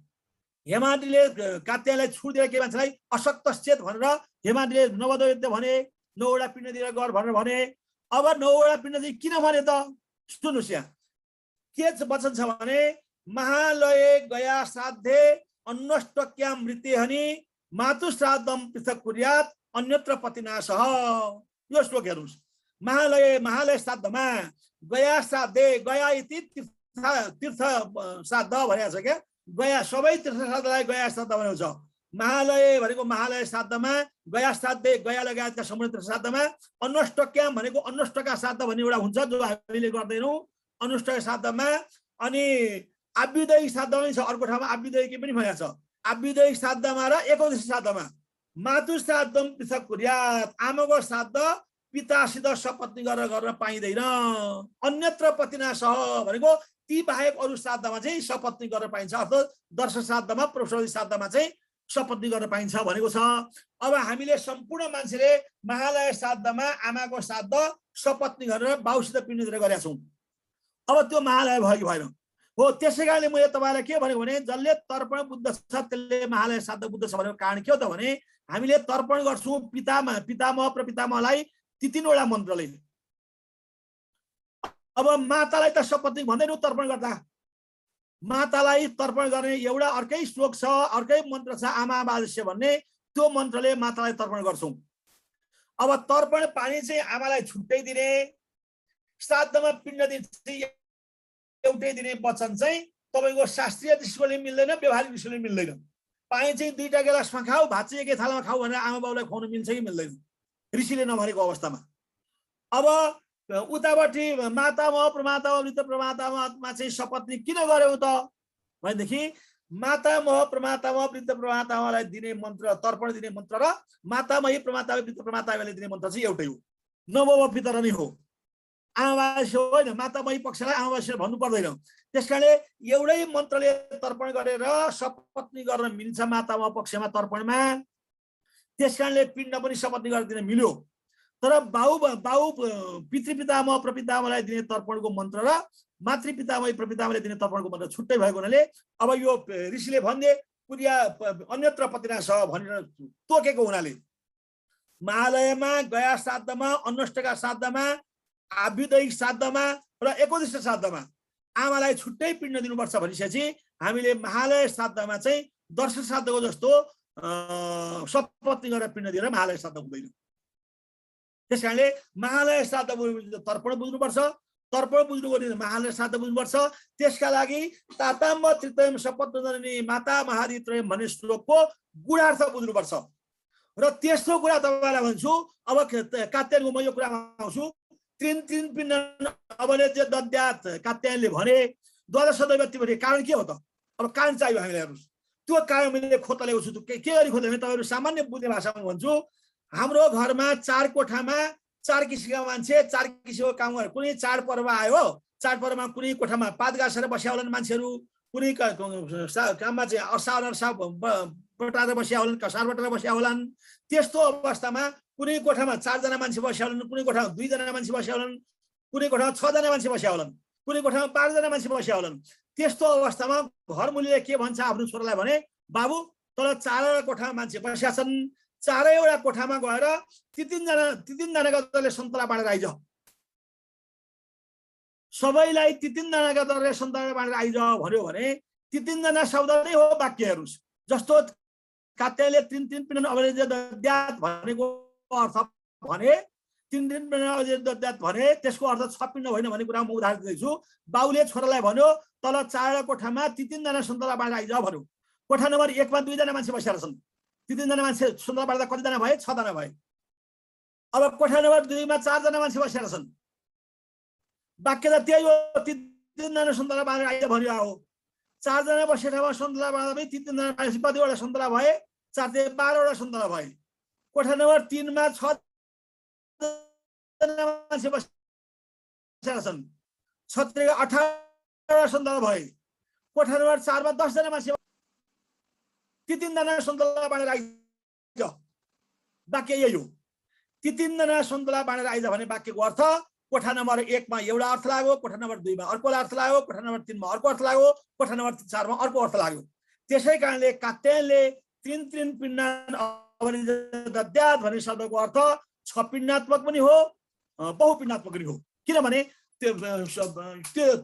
हेमाद्रीले कात्यायनलाई छुट दिएर के मान्छेलाई अशक्तश्चेत भनेर हेमाद्रीले नवदैवत्य भने, 9 वटा पिण्ड दिएर गर भनेर भने। अब 9 वटा पिण्ड चाहिँ किन भने त सुन्नुस्, यहाँ के वचन छ भने महालये गया श्राद्धे अन्नष्टक्यां मृत्यहनि मातु श्राद्धम पृथक कुर्यात् अन्यत्र पतिनाशः। यो श्लोक हेर्नुस्। महालय श्राद्धमा गया श्राद्धे, गया इति तीर्थ श्राद्ध भनेको छ क्या। गया सबै तीर्थ श्राद्धलाई गया श्राद्ध भनेको छ। महालय भनेको महालय श्राद्धमा, गया श्राद्धे गया लगायतका सम्पूर्ण तीर्थ श्राद्धमा, अन्नष्टक्याम भनेको अन्नष्टका श्राद्ध भन्ने एउटा हुन्छ जो हामीले गर्दैनौँ अनुष्टक श्राद्धमा। अनि आभ्युदयिक श्राद्धमा छ, अर्को ठाउँमा आभ्युदयिक पनि भनेको छ। आभ्युदयिक श्राद्धमा र एकादशी श्राद्धमा मातु श्राद्धम पृथक कुर्यात्, आमाको श्राद्ध पितासित सपत्नी गरेर गर्न पाइँदैन। अन्यत्र पतिना सह भनेको ती बाहेक अरू श्राद्धमा चाहिँ सपत्नी गर्न पाइन्छ, अर्थात् दर्श श्राद्धमा प्रसवती श्राद्धमा चाहिँ सपत्नी गर्न पाइन्छ भनेको छ। अब हामीले सम्पूर्ण मान्छेले महालय श्राद्धमा आमाको श्राद्ध सपत्नी गरेर बाउसित पिण्ड दिएर गरेका छौँ। अब त्यो महालय भयो कि भएन? हो, त्यसै कारणले मैले तपाईँलाई के भनेको भने जसले तर्पण बुद्ध छ त्यसले महालय श्राद्ध बुद्ध छ भनेको कारण के हो त भने हामीले तर्पण गर्छौँ पितामह प्रपितामहलाई ती 3वटा मन्त्रले। अब मातालाई त सपत्नी भन्दैनौँ तर्पण गर्दा, मातालाई तर्पण गर्ने एउटा अर्कै श्लोक छ, अर्कै मन्त्र छ, आमा बादश्य भन्ने, त्यो मन्त्रले मातालाई तर्पण गर्छौँ। अब तर्पण पानी चाहिँ आमालाई छुट्टै दिने, श्राद्धमा पिण्ड दिने एउटै दिने वचन चाहिँ तपाईँको शास्त्रीय दृष्टिकोणले मिल्दैन, व्यवहारिक दृष्टिकोणले मिल्दैन। पानी चाहिँ 2टा गिलासमा खाऊ, भात चाहिँ एकै थालामा खाऊ भनेर आमा बाउलाई खुवाउनु मिल्छ कि मिल्दैन ऋषिले नभनेको अवस्थामा? अब उतापट्टि मातामह प्रमातामह वृद्ध प्रमातामहमा चाहिँ सपत्नी किन गर्यौ त भनेदेखि मातामह प्रमातामह वृद्ध प्रमातामहलाई दिने मन्त्र, तर्पण दिने मन्त्र र मातामही प्रमातामह वृद्ध प्रमातामहले दिने मन्त्र चाहिँ एउटै हो, नवव पितर नै हो। आमावास्य होइन, मातामही पक्षलाई आमावास्य भन्नु पर्दैन। त्यसकारणले एउटै मन्त्रले तर्पण गरेर सपत्नी गर्न मिल्छ मातामह पक्षमा तर्पणमा। त्यसकारणले पिण्ड पनि सपत्नी गरेर दिन मिल्यो। तर पितृपितामह प्रपितामहलाई दिने तर्पणको मन्त्र र मातृपितामही प्रपितामहले दिने तर्पणको मन्त्र छुट्टै भएको हुनाले अब यो ऋषिले भन्ने कुर्या अन्यत्र पतिना छ भनेर तोकेको हुनाले महालयमा, गया श्राद्धमा, अन्नष्टका श्राद्धमा, आभ्युदयिक श्राद्धमा र एकादशी श्राद्धमा आमालाई छुट्टै पिण्ड दिनुपर्छ भनिसकेपछि हामीले महालय श्राद्धमा चाहिँ दर्श श्राद्धको जस्तो सपत्नी गरेर पिण्ड दिएर महालय श्राद्ध हुँदैन। त्यस कारणले महालय श्राद्ध तर्पण बुझ्नुपर्छ, तर्पण बुझ्नुको दिन महालय श्राद्ध बुझ्नुपर्छ। त्यसका लागि ताताम्ब त्रितयम शपथ जननी माता महादित्रयम भन्ने श्लोकको गुणार्थ बुझ्नुपर्छ। र तेस्रो कुरा तपाईँलाई भन्छु, अब कात्यायनको म यो कुरामा आउँछु। 3 पिण्ड अबले दद्यात कात्यायनले भने द्वादश दैवती भने कारण के हो त? अब कारण चाहियो हामीलाई, हेर्नुहोस् त्यो कारण मैले खोतलेको छु। के गरी खोतले तपाईँहरू सामान्य बुझ्ने भाषामा भन्छु। हाम्रो घरमा 4 कोठामा 4 किसिमका मान्छे 4 किसिमको काम गरे। कुनै चाडपर्व आयो, चाडपर्वमा कुनै कोठामा पात गाँसेर बस्या होलान् मान्छेहरू, कुनै काममा चाहिँ असार बटाएर बस्या होलान्, कसार बटाएर बस्या होलान्। त्यस्तो अवस्थामा कुनै कोठामा 4 जना मान्छे बस्या होलान्, कुनै कोठामा 2 जना मान्छे बस्या होलान्, कुनै कोठामा 6 जना मान्छे बस्या होलान्, कुनै कोठामा 5 जना मान्छे बस्या होलान्। त्यस्तो अवस्थामा घरमुलीले के भन्छ आफ्नो छोरालाई भने, बाबु तल 4वटा कोठामा मान्छे बस्या छन्, 4वटा कोठामा गएर ती 3 जनाका दरले सन्तला बाँडेर आइज, सबैलाई ती 3 जनाका दरले सन्तला बाँडेर आइज भन्यो भने ती 3 जना शब्द नै हो वाक्य। हेर्नुहोस्, जस्तो कात्यायनले 3 पिण्ड अबले दद्यात भनेको अर्थ भने 3 पिण्ड अबले दद्यात भने त्यसको अर्थ 6 पिण्ड होइन भन्ने कुरा म उदाहरण दिँदैछु। बाउले छोरालाई भन्यो तल 4वटा कोठामा ती 3 जना सन्तला बाँडेर आइज भन्यो। कोठा नम्बर 1 मा 2 जना मान्छे बसेर छन्, ती 3 जना मान्छे सन्तला बाँड्दा कति जना भए? 6 जना भए। अब कोठा नम्बर 2 मा 4 जना मान्छे बसेर छन्, वाक्य त त्यही हो, ती 3 जना सन्तला बाँडेर आइज भन्यो हो। 4 जना बसेर सन्तला बाँड्दा पनि ती 3 जना मान्छे कतिवटा सन्तला भए? 4 ते 12वटा सन्तला भए। कोठा नम्बर 3 मा 6 जना मान्छे बसेर छन्, 6 ते 18वटा सन्तला भए। कोठा नम्बर 4 मा 10 जना मान्छे, ती 3 जना सन्तला बाँडेर आइज, वाक्य यही हो। ती 3 जना सन्तला बाँडेर आइज भने वाक्यको अर्थ कोठा नम्बर 1 मा एउटा अर्थ लाग्यो, कोठा नम्बर 2 मा अर्को अर्थ लाग्यो, कोठा नम्बर 3 मा अर्को अर्थ लाग्यो, कोठा नम्बर 4 मा अर्को अर्थ लाग्यो। त्यसै कारणले कात्यायनले 3 पिण्ड अबले दद्यात भन्ने शब्दको अर्थ 6 पिण्डात्मक पनि हो, बहुपिण्डात्मक पनि हो। किनभने त्यो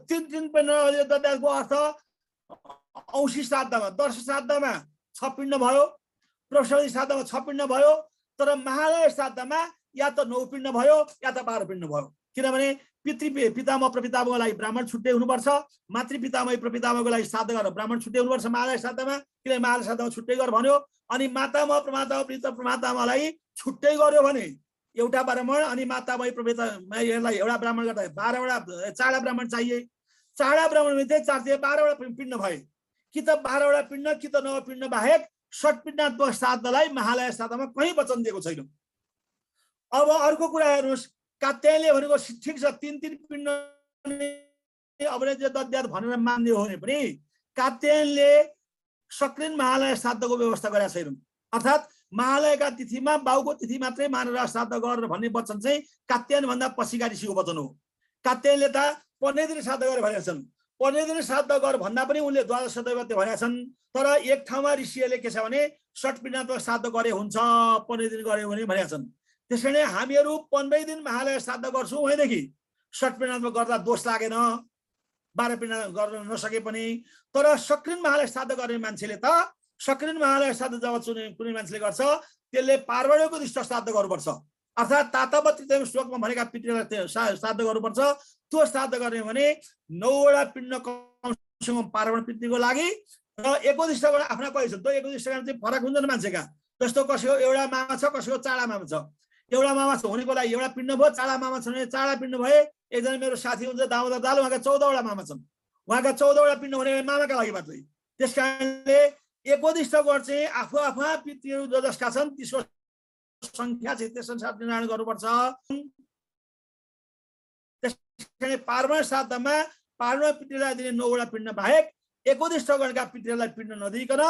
3 पिण्ड अबले दद्यातको अर्थ औँसी श्राद्धमा, दर्श श्राद्धमा 6 पिण्ड भयो, प्रसवती श्राद्धमा 6 पिण्ड भयो। तर महालय श्राद्धमा या त 9 पिण्ड भयो या त 12 पिण्ड भयो। किनभने पितामह प्रपितामहलाई ब्राह्मण छुट्टै हुनुपर्छ, मातृपितामही प्रपितामहको लागि श्राद्ध गरेर ब्राह्मण छुट्टै हुनुपर्छ महालय श्राद्धमा। किनभने महालय श्राद्धमा छुट्टै गर भन्यो। अनि मातामह प्रमातामह वृद्ध प्रमातामहलाई छुट्टै गर्यो भने एउटा ब्राह्मण, अनि मातामही प्रपितामहलाई एउटा ब्राह्मण गर्दा 4वटा ब्राह्मण चाहिए। चाडा ब्राह्मण चाहिँ 412 वटा पिण्ड भए, कि त 12 वटा पिण्ड कि त 9 पिण्ड बाहेक षट्पिण्डात्मक श्राद्धलाई महालय श्राद्धमा कहीँ वचन दिएको छैन। अब अर्को कुरा हेर्नुहोस्, कात्यायनले भनेको ठिक छ 3 पिण्ड अवरेज दद्यात भनेर मान्ने हो भने पनि कात्यायनले सक्रिन महालय श्राद्धको व्यवस्था गरेका छैनन्। अर्थात् महालयका तिथिमा बाउको तिथि मात्रै मानेर श्राद्ध गर भन्ने वचन चाहिँ कात्यायन भन्दा पछिका ऋषिको वचन हो। कात्यायनले त 15 दिन श्राद्ध गर भनेका छन्। 15 दिन श्राद्ध गर भन्दा पनि उनले द्वादश दैवत्य भनेका छन्। तर एक ठाउँमा ऋषिहरूले के छ भने षट्पिण्डात्मक श्राद्ध गरे हुन्छ, 15 दिन गर्यो भने भनेका छन्। त्यसैले हामीहरू 15 दिन महालय श्राद्ध गर्छौँ भनेदेखि षट्पिण्डात्मक गर्दा दोष लागेन, 12 पिण्ड गर्न नसके पनि। तर सक्रिन महालय श्राद्ध गर्ने मान्छेले त सक्रिन महालय श्राद्ध जब कुनै मान्छेले गर्छ त्यसले पार्वणको दिष्ट श्राद्ध गर्नुपर्छ। अर्थात् तातावती श्लोकमा भनेका पितृलाई श्राद्ध गर्नुपर्छ। त्यो श्राद्ध गर्ने भने 9 वटा पिण्ड कमसेकम पार्वण पितृको लागि र एकोदिष्टबाट आफ्ना कहिले छ। त्यो एकोदिष्टमा चाहिँ फरक हुन्छ नि मान्छेका। जस्तो कसैको एउटा मामा छ, कसैको चाडा मामा छ। एउटा मामा छ भनेको लागि एउटा पिण्ड भयो, चाडा मामा छ भने चाडा पिण्ड भए। एकजना मेरो साथी हुन्छ दामोदर दाल, उहाँका 14 वटा मामा छन्। उहाँका 14 वटा पिण्ड भने मामाका लागि मात्रै। त्यस कारणले एकोदिष्ट गण चाहिँ आफू आफा पितृहरू जसका छन् त्यसको संख्या चाहिँ त्यसअनुसार निर्धारण गर्नुपर्छ। त्यसैले पार्वण श्राद्धमा पार्वण पितृलाई दिने 9 वटा पिण्ड बाहेक एकोदिष्ट गणका पितृलाई पिण्ड नदिइकन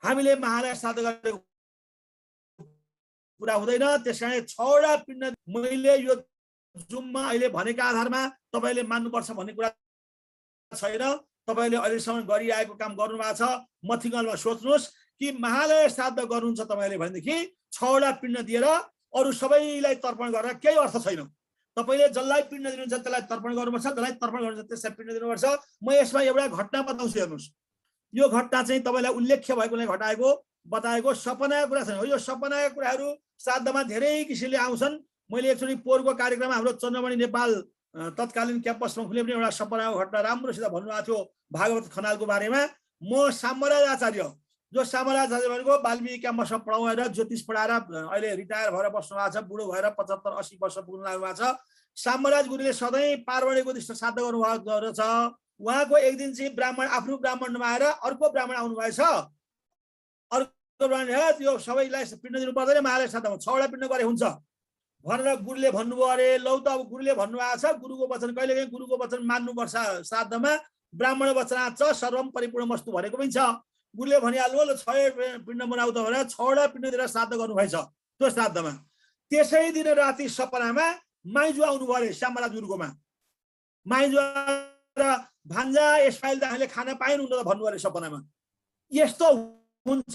हामीले महालय श्राद्ध गरेको कुरा हुँदैन। त्यसकारण 6 वटा पिण्ड मैले यो जुममा अहिले भनेका आधारमा तपाईले मान्नुपर्छ भन्ने कुरा छैन। तपाईले अहिलेसम्म गरिआएको काम गर्नु भएको छ। मथिगलमा सोच्नुहोस् कि महालय श्राद्ध गर्नुहुन्छ तपाईले भनेदेखि 6 वटा पिण्ड दिएर अरु सबैलाई तर्पण गरेर केही अर्थ छैन। तपाईले जसलाई पिण्ड दिनुहुन्छ त्यसलाई तर्पण गर्नुपर्छ, जसलाई तर्पण गर्नुहुन्छ त्यसलाई पिण्ड दिनुपर्छ। म यसमा एउटा घटना बताउँछु हेर्नुहोस्। यो घटना चाहिँ तपाईलाई उल्लेख्य भएकोले बताएको सपनाको कुरा छैन। यो सपनाका कुराहरू श्राद्धमा धेरै किसिमले आउँछन्। मैले एकचोटि पोहोरको कार्यक्रममा हाम्रो चन्द्रमणि नेपाल तत्कालीन क्याम्पसमा खुले पनि एउटा सपनाको घटना राम्रोसित भन्नुभएको थियो भागवत खनालको बारेमा। म सामराज आचार्य, जो सामराज आचार्य भनेको वाल्मीकि क्याम्पसमा पढाएर ज्योतिष पढाएर अहिले रिटायर भएर बस्नु भएको छ, बुढो भएर 75-80 वर्ष पुग्नु लाग्नु भएको छ। सामराज गुरुले सधैँ पार्वणीको दिष्ट श्राद्ध गर्नुभएको रहेछ। उहाँको एक दिन चाहिँ ब्राह्मण आफ्नो ब्राह्मण नआएर अर्को ब्राह्मण आउनु भएछ। अर्को ब्राह्मण यो सबैलाई पिण्ड दिनु पर्दैन, महालय श्राद्धमा 6 वटा पिण्ड गरे हुन्छ भनेर गुरुले भन्नुभयो। अरे लौ त अब गुरुले भन्नुभएको छ, गुरुको वचन कहिलेकाहीँ गुरुको वचन मान्नुपर्छ। श्राद्धमा ब्राह्मण वचनात् च सर्वम परिपूर्ण वस्तु भनेको पनि छ। गुरुले भनिहाल्नु ल 6 पिण्ड बनाऊ त भनेर 6 वटा पिण्ड दिएर श्राद्ध गर्नुभएछ त्यो श्राद्धमा। त्यसै दिन राति सपनामा माइजु आउनुभयो अरे श्यामराज गुरुकोमा। माइजु र भान्जा यसपाइल दाले खाना पाइनुहुन्न त भन्नु अरे सपनामा। यस्तो हुन्छ।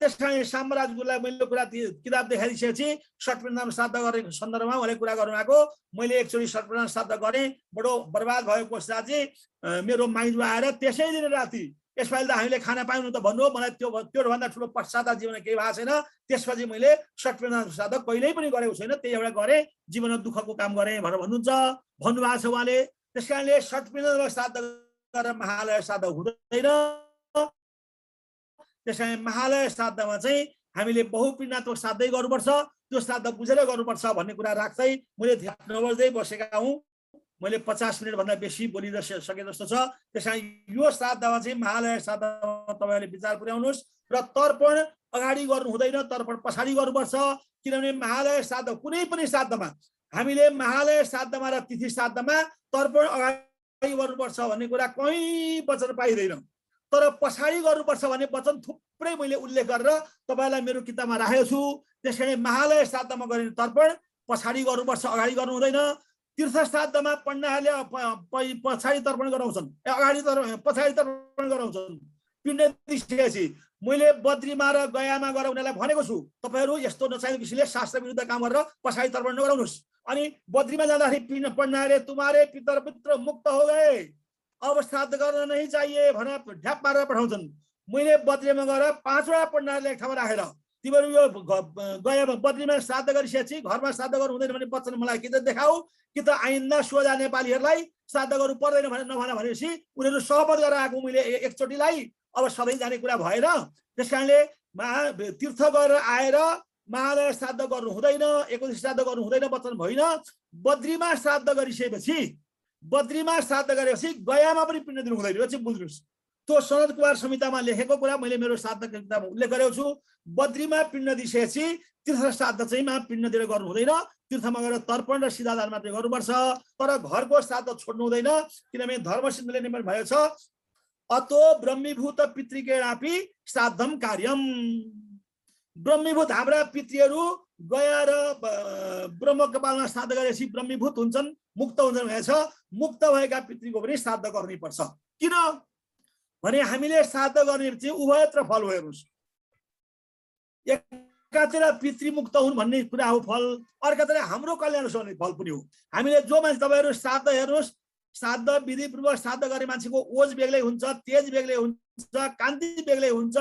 त्यसकारण सामराज गुरुलाई मैले कुरा किताब देखाइसकेपछि षट्पिण्ड श्राद्ध गरेको सन्दर्भमा उहाँले कुरा गर्नुभएको। मैले एकचोटि षट्पिण्ड श्राद्ध गरेँ, बडो बर्बाद भएको पश्चात चाहिँ मेरो माइजमा आएर त्यसै दिन राति यसपालि त हामीले खाना पाउनु त भन्नु हो। मलाई त्योभन्दा ठुलो पश्चाताप जीवनमा केही भएको छैन। त्यसपछि मैले षट्पिण्ड श्राद्ध कहिल्यै पनि गरेको छैन, त्यही एउटा गरेँ, जीवनमा दुःखको काम गरेँ भनेर भन्नुभएको छ उहाँले। त्यस कारणले षट्पिण्ड श्राद्ध गरेर महालय श्राद्ध हुँदैन। त्यसैले महालय श्राद्धमा चाहिँ हामीले बहुपिण्डात्मक श्राद्धै गर्नुपर्छ। त्यो श्राद्ध बुझेर गर्नुपर्छ भन्ने कुरा राख्दै मैले ध्यान नबस्दै बसेका हुँ। मैले 50 मिनटभन्दा बेसी बोलिसके जस्तो छ। त्यसैले यो श्राद्धमा चाहिँ महालय श्राद्धमा तपाईँहरूले विचार पुर्याउनुहोस् र तर्पण अगाडि गर्नु हुँदैन, तर्पण पछाडि गर्नुपर्छ। किनभने महालय श्राद्ध कुनै पनि श्राद्धमा हामीले महालय श्राद्धमा र तिथि श्राद्धमा तर्पण अगाडि गर्नुपर्छ भन्ने कुरा कहीँ वचन पाइँदैन। तर पछाडि गर्नुपर्छ भन्ने वचन थुप्रै मैले उल्लेख गरेर तपाईँलाई मेरो किताबमा राखेको छु। त्यसैले महालय श्राद्धमा गरिने तर्पण पछाडि गर्नुपर्छ, अगाडि गर्नु हुँदैन। तीर्थ श्राद्धमा पण्डाहरूले पछाडि तर्पण गराउँछन्, अगाडि पछाडि तर्पण गराउँछन् पिण्ड दिइसकेपछि। मैले बद्रीमा र गयामा गएर उनीहरूलाई भनेको छु तपाईँहरू यस्तो नचाहिँदो किसिमले शास्त्र विरुद्ध काम गरेर पछाडि तर्पण नगराउनुहोस्। अनि बद्रीमा जाँदाखेरि पण्डाहरूले तुम्हारे पितर पुत्र मुक्त हो गए, अब श्राद्ध गर्न नै चाहिए भनेर ढ्याप मारेर पठाउँछन्। मैले बद्रीमा गएर 5 वटा पण्डाहरूले एक ठाउँमा राखेर तिमीहरू यो गयामा बद्रीमा श्राद्ध गरिसकेपछि घरमा श्राद्ध गर्नु हुँदैन भने वचन मलाई कि त देखाऊ, कि त आइन्दा सोझा नेपालीहरूलाई श्राद्ध गर्नु पर्दैन भनेर नभन भनेपछि उनीहरू सहमत गरेर आएको मैले एकचोटिलाई। अब सधैँ जाने कुरा भएन। त्यस कारणले तीर्थ गरेर आएर महालय श्राद्ध गर्नु हुँदैन, एकादशी श्राद्ध गर्नु हुँदैन वचन होइन। बद्रीमा श्राद्ध गरिसकेपछि बद्रीमा श्राद्ध गरेपछि गयामा पनि पिण्ड दिनु हुँदैन। यो चाहिँ बुझ्नुहोस्। त्यो सनद कुमार संहितामा लेखेको कुरा मैले मेरो श्राद्ध किताबमा उल्लेख गरेको छु। बद्रीमा पिण्ड दिइसकेपछि तीर्थ श्राद्ध चाहिँ पिण्ड दिएर गर्नु हुँदैन। तीर्थमा गएर तर्पण र सिधादान मात्रै गर्नुपर्छ। तर घरको श्राद्ध छोड्नु हुँदैन, किनभने धर्मसिद्धले नियम भएको छ, अतो ब्रह्मीभूत पितृकेणापि श्राद्धम कार्यम। ब्रह्मीभूत हाम्रा पितृहरू गया र ब्रह्म कपालमा श्राद्ध गरेपछि ब्रह्मीभूत हुन्छन्, मुक्त हुन्छन् भनेको छ। मुक्त भएका पितृको पनि श्राद्ध गर्नै पर्छ। किन भने हामीले श्राद्ध गर्ने चाहिँ उभयत्र फल हो। हेर्नुहोस्, एकातिर पितृमुक्त हुन् भन्ने कुरा हो फल, अर्कातिर हाम्रो कल्याण गर्ने फल पनि हो। हामीले जो मान्छे तपाईँहरू श्राद्ध हेर्नुहोस्, श्राद्ध विधिपूर्वक श्राद्ध गर्ने मान्छेको ओज बेग्लै हुन्छ, तेज बेग्लै हुन्छ, कान्ति बेग्लै हुन्छ।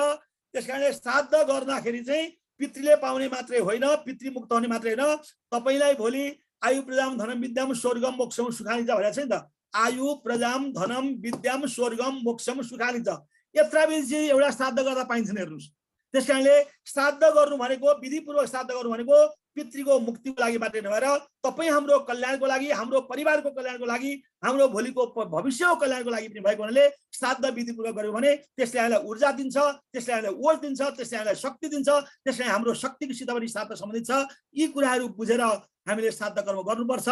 त्यस कारणले श्राद्ध गर्दाखेरि चाहिँ पितृले पाउने मात्रै होइन, पितृमुक्त हुने मात्रै होइन, तपाईँलाई भोलि आयु प्रजाम धनम विद्याम स्वर्गम मोक्षम सुखानी छ भनेको छ नि त। आयु प्रजाम धनम विद्याम स्वर्गम मोक्षम सुखानी छ। यत्रा बिच एउटा श्राद्ध गर्दा पाइन्छन्। हेर्नुहोस्, त्यस कारणले श्राद्ध गर्नु भनेको, विधिपूर्वक श्राद्ध गर्नु भनेको पितृको मुक्तिको लागि मात्रै नभएर तपाईँ हाम्रो कल्याणको लागि, हाम्रो परिवारको कल्याणको लागि, हाम्रो भोलिको भविष्यको कल्याणको लागि पनि भएको हुनाले श्राद्ध विधिपूर्वक गर्यो भने त्यसले हामीलाई ऊर्जा दिन्छ, त्यसले हामीलाई ओज दिन्छ, त्यसले हामीलाई शक्ति दिन्छ, त्यसले हाम्रो शक्तिसित पनि श्राद्ध सम्बन्धित छ। यी कुराहरू बुझेर हामीले श्राद्ध कर्म गर्नुपर्छ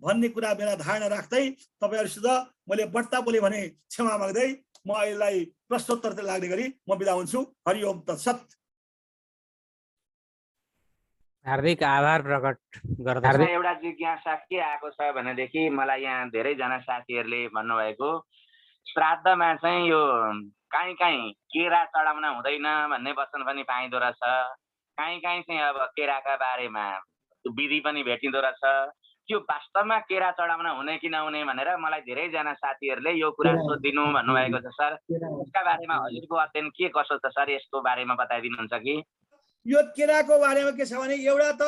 भन्ने कुरा मेरा धारणा राख्दै तपाईँहरूसित मैले बट्टा बोले भने क्षमा माग्दै म यसलाई प्रश्नोत्तरतिर लाग्ने गरी म बिदा हुन्छु। हरिओम तत्सत। हार्दिक आभार प्रकट गर्दा एउटा जिज्ञासा के आएको छ भनेदेखि मलाई यहाँ धेरैजना साथीहरूले भन्नुभएको श्राद्धमा चाहिँ यो काहीँ काहीँ केरा चढाउन हुँदैन भन्ने वचन पनि पाइँदो रहेछ। काहीँ काहीँ चाहिँ अब केराका बारेमा विधि पनि भेटिँदो रहेछ। त्यो वास्तवमा केरा चढाउन हुने कि नहुने भनेर मलाई धेरैजना साथीहरूले यो कुरा सोधिदिनु भन्नुभएको छ सर। यसका बारेमा हजुरको अध्ययन के कसो छ सर, यसको बारेमा बताइदिनुहुन्छ कि? यो केराको बारेमा के छ भने एउटा त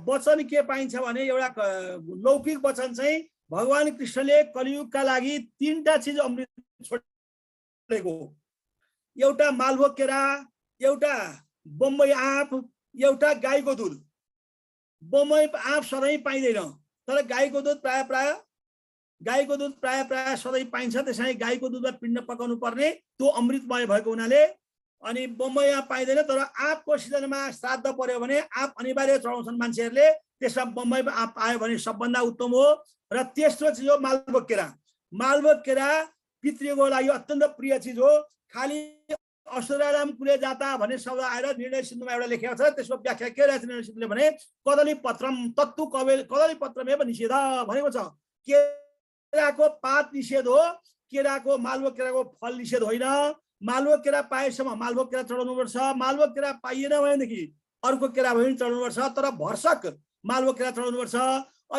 वचन के पाइन्छ भने एउटा लौकिक वचन चाहिँ भगवान कृष्णले कलियुगका लागि 3टा चिज अमृत छोडेको, एउटा मालभोग केरा, एउटा बम्बई आँप, एउटा गाईको दुध। बम्बई आँप सधैँ पाइँदैन, तर गाईको दुध प्राय प्राय सधैँ पाइन्छ। त्यसैले गाईको दुधमा पिण्ड पकाउनु पर्ने, त्यो अमृतमय भएको हुनाले। अनि बम्बई आँप पाइँदैन, तर आँपको सिजनमा श्राद्ध पर्यो भने आँप अनिवार्य चढाउँछन् मान्छेहरूले। त्यसमा बम्बई आँप आयो भने सबभन्दा उत्तम हो। र तेस्रो चिज हो मालभोग केरा। मालभोग केरा पितृको लागि अत्यन्त प्रिय चिज हो। खालि असुराराम कुले जाता भन्ने शब्द आएर निर्णय सिन्धुमा एउटा लेखेको छ। त्यसको व्याख्या के रहेछ निर्णय सिन्धुले भने कदली पत्रम तत्तु कदली पत्रमेव निषेध भनेको छ। केराको पात निषेध हो, केराको मालभोग केराको फल निषेध होइन। मालभोग केरा पाएसम्म मालभोग केरा चढाउनुपर्छ। मालभोग केरा पाइएन भनेदेखि अर्को केरा भयो भने चढाउनुपर्छ, तर भरसक मालभोग केरा चढाउनुपर्छ।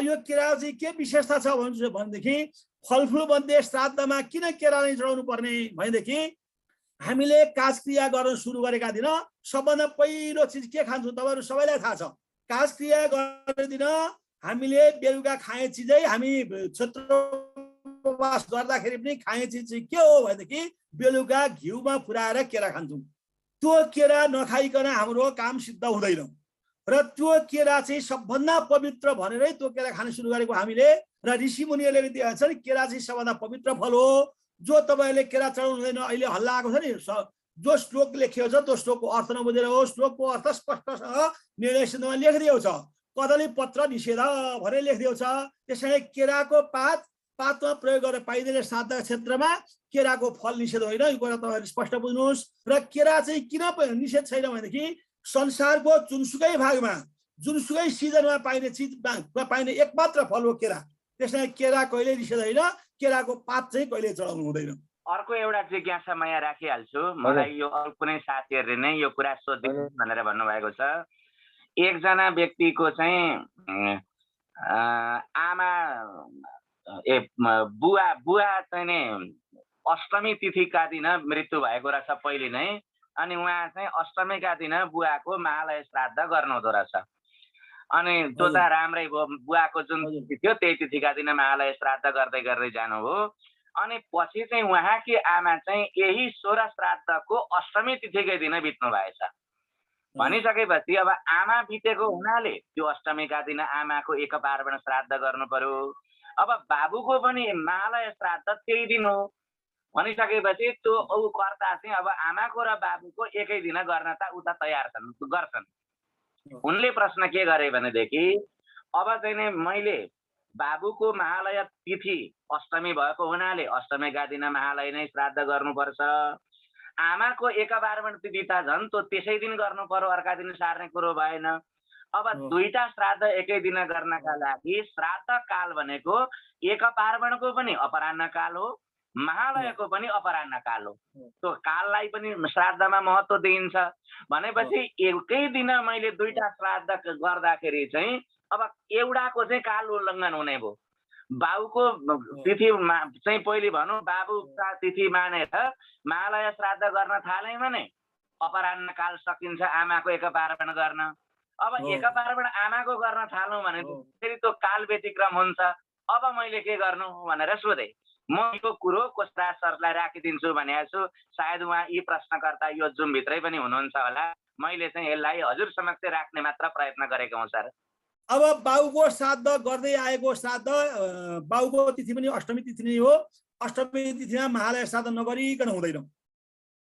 यो केरा चाहिँ के विशेषता छ भनेदेखि फलफुल मध्ये श्राद्धमा किन केरा नै चढाउनु पर्ने भनेदेखि हामीले काजक्रिया गर्न सुरु गरेका दिन सबभन्दा पहिलो चिज के खान्छौँ तपाईँहरू सबैलाई थाहा छ। काजक्रिया गर्ने दिन हामीले बेलुका खाने चिजै हामी क्षेत्रवास गर्दाखेरि पनि खाने चिज चाहिँ के हो भनेदेखि बेलुका घिउमा फुराएर केरा खान्छौँ। त्यो केरा नखाइकन हाम्रो काम सिद्ध हुँदैन। र त्यो केरा चाहिँ सबभन्दा पवित्र भनेरै त्यो केरा खान सुरु गरेको हामीले। र ऋषिमुनिहरूले दिएका छन् केरा चाहिँ सबभन्दा पवित्र फल हो। जो तपाईँहरूले केरा चढाउनु हुँदैन अहिले हल्ला आएको छ नि, जो श्लोक लेखिएको छ त्यो श्लोकको अर्थ नबुझेर हो। श्लोकको अर्थ स्पष्टसँग निर्णय सिन्धुमा लेखिदिएको छ, कदली पत्र निषेध भनेर लेखिदिएको छ। त्यसैले केराको पातमा प्रयोग गरेर पाइँदैन श्राद्ध क्षेत्रमा। केराको फल निषेध होइन, यो कुरा तपाईँहरूले स्पष्ट बुझ्नुहोस्। र केरा चाहिँ किन निषेध छैन भनेदेखि संसारको जुनसुकै भागमा जुनसुकै सिजनमा पाइने चिज पाइने एकमात्र फल हो केरा। त्यसैले केरा कहिले निषेध होइन, केराको पात चाहिँ कहिले चढाउनु हुँदैन। अर्को एउटा जिज्ञासा म यहाँ राखिहाल्छु। मलाई यो अरू कुनै साथीहरूले नै यो कुरा सोधिदिनु भनेर भन्नुभएको छ। एकजना व्यक्तिको चाहिँ आमा बुवा चाहिँ नि अष्टमी तिथिका दिन मृत्यु भएको रहेछ पहिले नै। अनि उहाँ चाहिँ अष्टमीका दिन बुवाको महालय श्राद्ध गर्नुहुँदो रहेछ। अनि त्यो त राम्रै भयो, बुवाको जुन तिथि थियो त्यही तिथिका दिन महालय श्राद्ध गर्दै गर्दै जानुभयो। अनि पछि चाहिँ उहाँकी आमा चाहिँ यही 16 श्राद्धको अष्टमी तिथिकै दिन बित्नु भएछ। भनिसकेपछि अब आमा बितेको हुनाले त्यो अष्टमीका दिन आमाको एक पार्वण श्राद्ध गर्नु पर्यो। अब बाबुको पनि महालय श्राद्ध त्यही दिन हो भनिसकेपछि त्यो ऊ कर्ता चाहिँ अब आमाको र बाबुको एकै दिन गर्न त उता तयार छन् गर्छन्। उनले प्रश्न के गरे भनेदेखि अब चाहिँ नि मैले बाबुको महालय तिथि अष्टमी भएको हुनाले अष्टमीका दिन महालय नै श्राद्ध गर्नुपर्छ। आमाको एकबारमण तिथि त झन् त्यो त्यसै दिन गर्नु पर्यो, अर्का दिन सार्ने कुरो भएन। अब दुईटा श्राद्ध एकै दिन गर्नका लागि श्राद्ध काल भनेको एक पार्वणको पनि अपराह्न काल हो, महालयको पनि अपराह्न काल हो। त्यो काललाई पनि श्राद्धमा महत्त्व दिइन्छ भनेपछि एकै दिन मैले दुईटा श्राद्ध गर्दाखेरि चाहिँ अब एउटाको चाहिँ काल उल्लङ्घन हुने भयो। बाबुको तिथि चाहिँ पहिले भनौँ बाबुका तिथि मानेर महालय श्राद्ध गर्न थाल्यौँ भने अपराह्न काल सकिन्छ आमाको एक पार्वण गर्न। अब एक पार्वण आमाको गर्न थालौँ भने फेरि त्यो काल व्यतिक्रम हुन्छ। अब मैले के गर्नु भनेर सोधेँ। म यो कुरो कोषराज सरलाई राखिदिन्छु भनेको छु। सायद उहाँ यी प्रश्नकर्ता यो जुमभित्रै पनि हुनुहुन्छ होला। मैले चाहिँ यसलाई हजुर समक्ष राख्ने मात्र प्रयत्न गरेको हुँ सर। अब बाबुको श्राद्ध गर्दै आएको श्राद्ध बाबुको तिथि पनि अष्टमी तिथि नै हो। अष्टमी तिथिमा महालय श्राद्ध नगरिकन हुँदैन।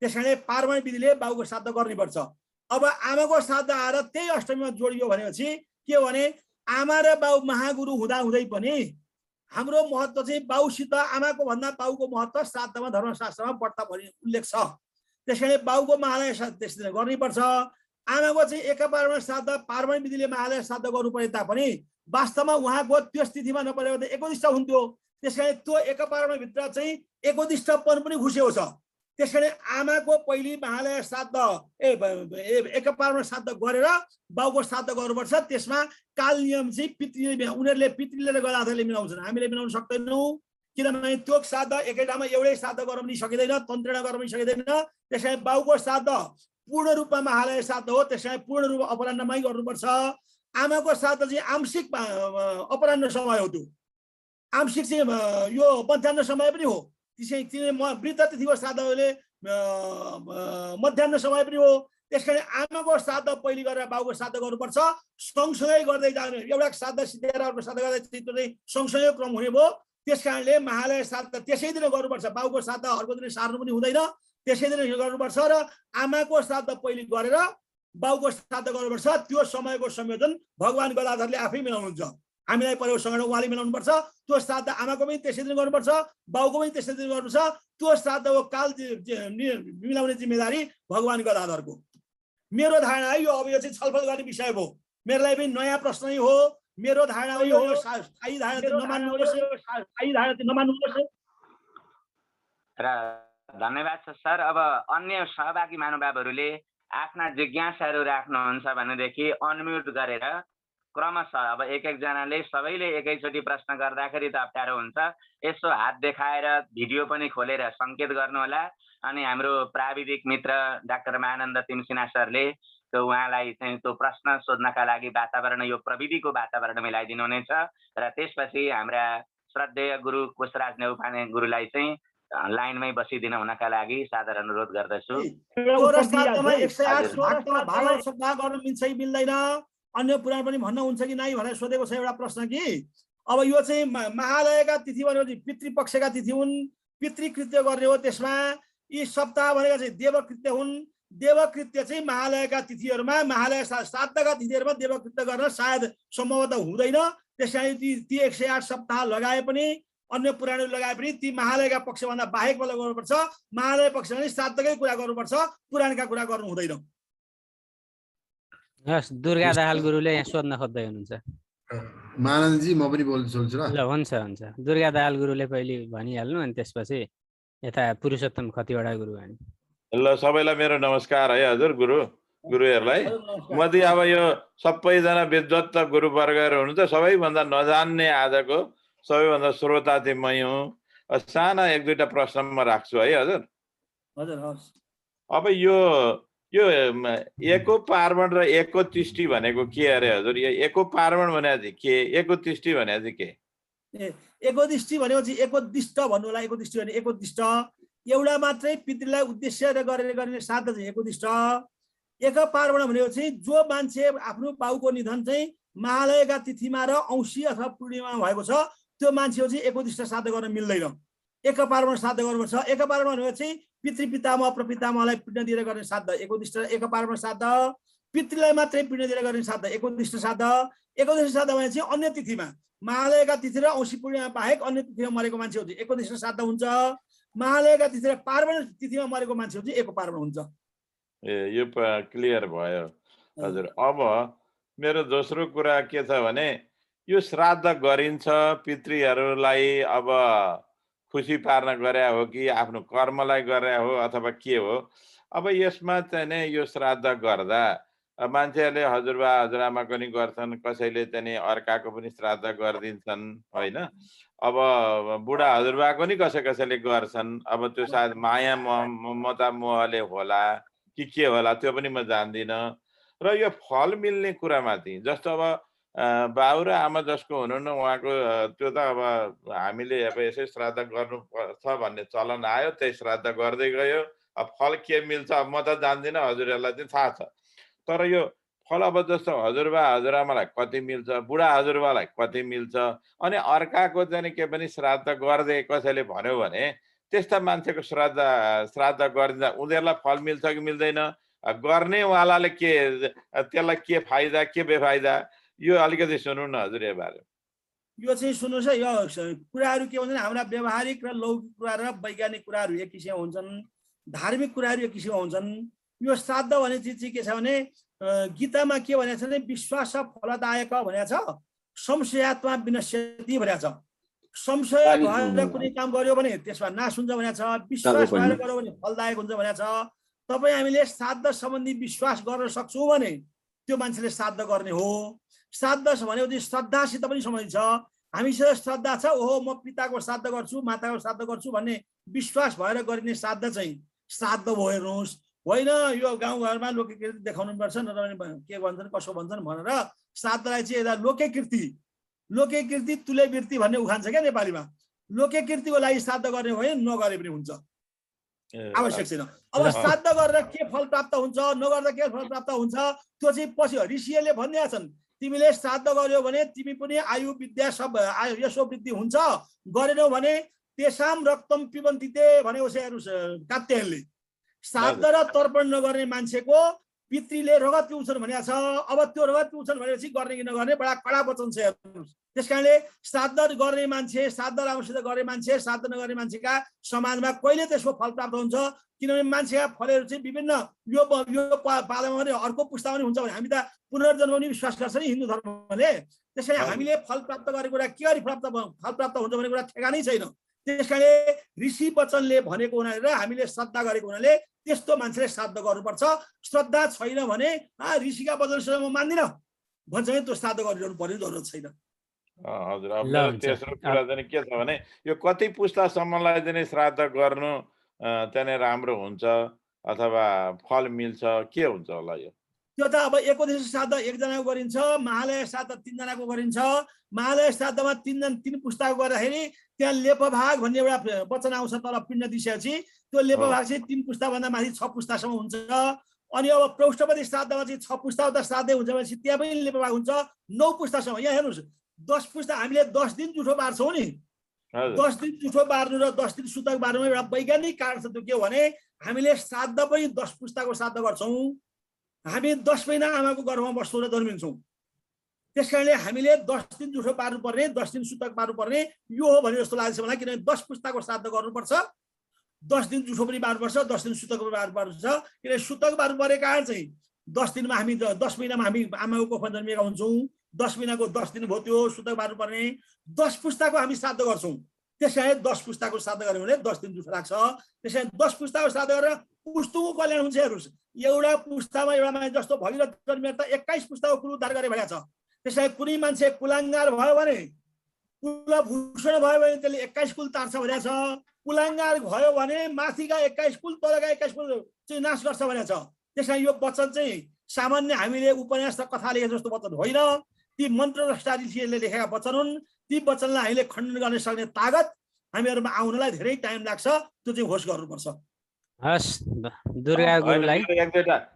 त्यस कारणले पार्वण विधिले बाबुको श्राद्ध गर्नुपर्छ। अब आमाको श्राद्ध आएर त्यही अष्टमीमा जोडियो भनेपछि के हो भने आमा र बाबु महागुरु हुँदा हुँदै पनि हाम्रो महत्त्व चाहिँ बाबुसित आमाको भन्दा बाबुको महत्त्व श्राद्धमा धर्मशास्त्रमा बढ्ता भनी उल्लेख छ। त्यस कारणले बाबुको महालय श्राद्ध त्यस दिन गर्नुपर्छ। आमाको चाहिँ एक पार्वण श्राद्ध पार्वण विधिले महालय श्राद्ध गर्नु परे तापनि वास्तवमा उहाँको त्यस तिथिमा नपरेको त एकोदिष्ट हुन्थ्यो। त्यस कारण त्यो एक पार्वणभित्र चाहिँ एकोदिष्टपन पनि घुसेको छ। त्यस कारण आमाको पहिली महालय श्राद्ध एक पार्वण श्राद्ध गरेर बाबुको श्राद्ध गर्नुपर्छ। त्यसमा काल नियम चाहिँ पितृले उनीहरूले पितृले गर्दाले मिलाउँछन्, हामीले मिलाउन सक्दैनौँ। किनभने त्यो श्राद्ध एकै ठाउँमा एउटै श्राद्ध गर्न पनि सकिँदैन, तन्त्रणा गर्न पनि सकिँदैन। त्यस कारण बाबुको श्राद्ध पूर्ण रूपमा महालय श्राद्ध हो। त्यसलाई पूर्ण रूप अपराह्नमै गर्नुपर्छ। आमाको श्राद्ध चाहिँ आंशिक अपराह्न समय हो। त्यो आंशिक चाहिँ यो मध्याह्न समय पनि हो। त्यसै वृद्ध तिथिको श्राद्धले मध्याह्न समय पनि हो। त्यसकारण आमाको श्राद्ध पहिले गरेर बाबुको श्राद्ध गर्नुपर्छ। सँगसँगै गर्दै जानु, एउटा श्राद्ध सिद्धेर अर्को श्राद्ध गर्दै सँगसँगै क्रम हुने भयो। त्यस कारणले महालय श्राद्ध त्यसै दिन गर्नुपर्छ। बाबुको श्राद्ध अर्को दिन सार्नु पनि हुँदैन, त्यसै दिन गर्नुपर्छ। र आमाको श्राद्ध पहिले गरेर बाबुको श्राद्ध गर्नुपर्छ। त्यो समयको संयोजन भगवान गदाधरले आफै मिलाउनुहुन्छ। हामीलाई परेको सँगै उहाँले मिलाउनुपर्छ। त्यो श्राद्ध आमाको पनि त्यसै दिन गर्नुपर्छ, बाबुको पनि त्यसै दिन गर्नुपर्छ। त्यो श्राद्धको काल मिलाउने जिम्मेदारी भगवान गदाधरको। मेरो धारणा है यो अब यो चाहिँ छलफल गर्ने विषय भयो। मेरो लागि पनि नयाँ प्रश्न हो। मेरो धारणा यो स्थायी धारणा नमान्नुहोस्। र धन्यवाद सर। अब अन्य सहभागी महानुभावहरूले आफ्ना जिज्ञासाहरू राख्नुहुन्छ भनेदेखि अनम्युट गरेर क्रमशः अब एकजनाले सबैले एकैचोटि प्रश्न गर्दाखेरि त अप्ठ्यारो हुन्छ। यसो हात देखाएर भिडियो पनि खोलेर सङ्केत गर्नुहोला। अनि हाम्रो प्राविधिक मित्र डाक्टर महानन्द तिमसिना सरले त्यो उहाँलाई चाहिँ त्यो प्रश्न सोध्नका लागि वातावरण यो प्रविधिको वातावरण मिलाइदिनु हुनेछ। र त्यसपछि हाम्रा श्रद्धेय गुरु कोषराज नेउपाने गुरुलाई चाहिँ लाइनमै बसिदिन हुनका लागि सादर अनुरोध गर्दछु। गर्न मिल्छ कि मिल्दैन, अन्य पुराण पनि भन्न हुन्छ कि नै भनेर सोधेको छ एउटा प्रश्न कि अब यो चाहिँ महालयका तिथि भनेपछि पितृपक्षका तिथि हुन्, पितृकृत्य गर्ने हो। त्यसमा यी सप्ताह भनेका चाहिँ देवकृत्य हुन्। देवकृत्य चाहिँ महालयका तिथिहरूमा महालय श्राद्धका तिथिहरूमा देवकृत्य गर्न सायद सम्भवतः हुँदैन। त्यसकारण ती 108 सप्ताह लगाए पनि अन्य पुराणहरू लगाए पनि ती महालयका पक्षभन्दा बाहेक बेला गर्नुपर्छ। महालय पक्ष भने श्राद्धकै कुरा गर्नुपर्छ, पुराणका कुरा गर्नु हुँदैन। हस्, दुर्गा दाहाल गुरुले यहाँ सोध्न खोज्दै हुनुहुन्छ। महानन्दजी म पनि बोल्छु ल। हुन्छ हुन्छ, दुर्गा दाहाल गुरुले पहिले भनिहाल्नु अनि त्यसपछि यता पुरुषोत्तम खतिवडा गुरु भनी। ल सबैलाई मेरो नमस्कार है हजुर गुरुहरूलाई। म चाहिँ अब यो सबैजना विद्वत गुरुवर्गहरू हुनुहुन्छ, सबैभन्दा नजान्ने आजको सबैभन्दा श्रोता चाहिँ मै हुँ। साना एक दुईटा प्रश्न म राख्छु है हजुर। अब यो एको पार्वण र एको तिष्ठी भनेको के अरे हजुर? यो एको पार्वण भने चाहिँ के, एको तिष्ठी भने चाहिँ के? एकोदिष्टि भनेपछि एकोदिष्ट भन्नु होला। एकोदिष्टि भने एकोदिष्ट एउटा मात्रै पितृलाई उद्देश्य गरेर गर्ने श्राद्ध चाहिँ एकोदिष्ट। एक पार्वण भनेको चाहिँ जो मान्छे आफ्नो बाबुको निधन चाहिँ महालयका तिथिमा र औँसी अथवा पूर्णिमामा भएको छ त्यो मान्छे चाहिँ एकोदिष्ट श्राद्ध गर्न मिल्दैन, एकपारमा श्राद्ध गर्नुपर्छ। एकपारमा भनेपछि पितृ पितामह प्रपितामहलाई पिण्ड दिएर गर्ने श्राद्ध एकोदिष्ट एकपारमा श्राद्ध, पितृलाई मात्रै पिण्ड दिएर गर्ने श्राद्ध एकोदिष्ट श्राद्ध। एकोदिष्ट श्राद्ध भनेपछि अन्य तिथिमा, महालयका तिथि र औँसी पूर्णिमा बाहेक अन्य तिथिमा मरेको मान्छे हुन्छ एकोदिष्ट श्राद्ध हुन्छ। महालयका तिथि र पार्वण तिथिमा मरेको मान्छे चाहिँ एकोपार्वण हुन्छ। यो क्लियर भयो हजुर। अब मेरो दोस्रो कुरा के छ भने यो श्राद्ध गरिन्छ पितृहरूलाई अब खुसी पार्न गरे हो कि आफ्नो कर्मलाई गरे हो अथवा के हो? अब यसमा चाहिँ नि यो श्राद्ध गर्दा मान्छेहरूले हजुरबा हजुरआमा पनि गर्छन्, कसैले चाहिँ अर्काको पनि श्राद्ध गरिदिन्छन् होइन। अब बुढा हजुरबाको नि कसैले गर्छन्। अब त्यो सायद माया ममता मोहले होला कि के होला त्यो पनि म जान्दिनँ। र यो फल मिल्ने कुरामाथि जस्तो अब बाउ र आमा जसको हुनुहुन्न उहाँको त्यो त अब हामीले अब यसै श्राद्ध गर्नुपर्छ भन्ने चलन आयो, त्यही श्राद्ध गर्दै गयो। अब फल के मिल्छ अब म त जान्दिनँ, हजुरहरूलाई चाहिँ थाहा छ। तर यो फल अब जस्तो हजुरबा हजुरआमालाई कति मिल्छ, बुढा हजुरबालाई कति मिल्छ, अनि अर्काको चाहिँ के पनि श्राद्ध गर्दै कसैले भन्यो भने त्यस्ता मान्छेको श्राद्ध गरिदिँदा उनीहरूलाई फल मिल्छ कि मिल्दैन? गर्नेवालाले के त्यसलाई के फाइदा के बेफाइदा यो अलिकति सुनौँ न हजुर। यो बारे यो चाहिँ सुन्नुहोस् है, यो कुराहरू के भन्छन् हाम्रा व्यवहारिक र लौकिक कुरा र वैज्ञानिक कुराहरू एक किसिमका हुन्छन्, धार्मिक कुराहरू एक किसिमका हुन्छन्। यो श्राद्ध भन्ने चिज चाहिँ के छ भने गीतामा के भनेको छ भने विश्वास फलदायक भनेको छ, संशयात्मा विनश्यति भनेको छ। संशय भएर कुनै काम गर्यो भने त्यसमा नाश हुन्छ भनेको छ, विश्वास भएर गर्यो भने फलदायक हुन्छ भनेको छ। तपाईँ हामीले श्राद्ध सम्बन्धी विश्वास गर्न सक्छौँ भने त्यो मान्छेले श्राद्ध गर्ने हो। श्राद्ध भनेपछि श्रद्धासित पनि सम्बन्धित छ। हामीसँग श्रद्धा छ, ओहो म पिताको श्राद्ध गर्छु माताको श्राद्ध गर्छु भन्ने विश्वास भएर गरिने श्राद्ध चाहिँ श्राद्ध भयो हेर्नुहोस्। होइन यो गाउँघरमा लोककृति देखाउनु पर्छ न के भन्छन् कसो भन्छन् भनेर श्राद्धलाई चाहिँ एउटा लोककृति तुल्यवृत्ति भन्ने उखान्छ क्या नेपालीमा। लोककृतिको लागि श्राद्ध गर्ने हो भने नगरे पनि हुन्छ, आवश्यक छैन। अब श्राद्ध गरेर के फल प्राप्त हुन्छ नगर्दा के फल प्राप्त हुन्छ त्यो चाहिँ पछि ऋषिहरूले भनिदिएका छन्। तिमीले श्राद्ध गर्यो भने तिमी पनि आयु विद्या सब यशो वृद्धि हुन्छ, गरेनौ भने तेसाम रक्तम पिबन्तिते भनेको छ कात्यायनले। श्राद्ध र तर्पण नगर्ने मान्छेको पितृले रगत पिउँछन् भनेको छ। अब त्यो रगत पिउँछन् भनेपछि गर्ने कि नगर्ने बडा कडा वचन छ हेर्नुहोस्। त्यस कारणले श्राद्ध गर्ने मान्छे श्राद्ध राम्रोसित गर्ने मान्छे श्राद्ध नगर्ने मान्छेका समाजमा कहिले त्यसको फल प्राप्त हुन्छ? किनभने मान्छेका फलहरू चाहिँ विभिन्न यो पालामा भने अर्को पुस्तामा पनि हुन्छ भने हामी त पुनर्जन्म पनि विश्वास गर्छ नि हिन्दू धर्मले। त्यसैले हामीले फल प्राप्त गरेको कुरा के गरी फल प्राप्त हुन्छ भन्ने कुरा ठेगानै छैन। त्यस कारणले ऋषि वचनले भनेको हुनाले र हामीले श्रद्धा गरेको हुनाले त्यस्तो मान्छेले श्राद्ध गर्नुपर्छ। श्रद्धा छैन भने ऋषिका वचनसँग म मान्दिनँ भन्छ भने त्यो श्राद्ध गरिरहनु पर्ने जरुरत छैन। हजुर। अब मेरो तेस्रो कुरा चाहिँ के छ भने यो कति पुस्तासम्मलाई चाहिँ श्राद्ध गर्नु त्यहाँ राम्रो हुन्छ अथवा फल मिल्छ के हुन्छ होला? यो त्यो त अब एकोदिश श्राद्ध एकजनाको गरिन्छ, महालय श्राद्ध 3 जनाको गरिन्छ। महालय श्राद्धमा 3 पुस्ताको गर्दाखेरि त्यहाँ लेपभाग भन्ने एउटा वचन आउँछ तल पिण्ड दिइसकेपछि त्यो लेपभाग चाहिँ 3 पुस्ताभन्दा माथि 6 पुस्तासम्म हुन्छ। अनि अब प्रौष्ठपति श्राद्धमा चाहिँ 6 पुस्ता त श्राद्धै हुन्छ भनेपछि त्यहाँ पनि लेपभाग हुन्छ 9 पुस्तासम्म। यहाँ हेर्नुहोस् 10 पुस्ता हामीले 10 दिन जुठो बार्छौँ नि, 10 दिन जुठो बार्नु र 10 दिन सुतक बार्नुमा एउटा वैज्ञानिक कारण छ। त्यो के हो भने हामीले श्राद्ध पनि 10 पुस्ताको श्राद्ध गर्छौँ। हामी 10 महिना आमाको गर्भमा बस्छौँ र जन्मिन्छौँ। त्यस कारणले हामीले 10 दिन जुठो बार्नुपर्ने 10 दिन सुतक बार्नुपर्ने यो हो भने जस्तो लाग्छ मलाई। किनभने 10 पुस्ताको श्राद्ध गर्नुपर्छ, 10 दिन जुठो पनि बार्नुपर्छ, 10 दिन सुतक पनि बार्नुपर्छ। किनभने सुतक बार्नु परेको कारण चाहिँ 10 दिनमा हामी 10 महिनामा हामी आमाको कोखमा जन्मिएका हुन्छौँ। 10 महिनाको 10 दिन भयो त्यो सुतक बार्नुपर्ने। 10 पुस्ताको हामी श्राद्ध गर्छौँ। त्यसैले 10 पुस्ताको श्राद्ध गर्यो भने 10 दिन जुठो लाग्छ। त्यसैले 10 पुस्ताको श्राद्ध गरेर पुस्तुको कल्याण हुन्छ। हेर्नुहोस् एउटा पुस्तामा एउटा मान्छे जस्तो भगीरथ जन्मिएर त 21 पुस्ताको कुल उद्धार गरे भनेको छ। त्यसैले कुनै मान्छे कुलाङ्गार भयो भने कुलभूषण भयो भने त्यसले 21 कुल तार्छ भनेको छ। कुलाङ्गार भयो भने माथिका 21 कुल तलका 21 कुल चाहिँ नाश गर्छ भनेको छ। त्यसैले यो वचन चाहिँ सामान्य हामीले उपन्यास र कथा लेखे जस्तो वचन होइन, ती मन्त्र रष्टा ऋषिहरूले लेखेका वचन हुन्। ती वचनलाई हामीले खण्डन गर्न सक्ने तागत हामीहरूमा आउनलाई धेरै टाइम लाग्छ। त्यो चाहिँ होस गर्नुपर्छ। हस् दुर्गा गुरुलाई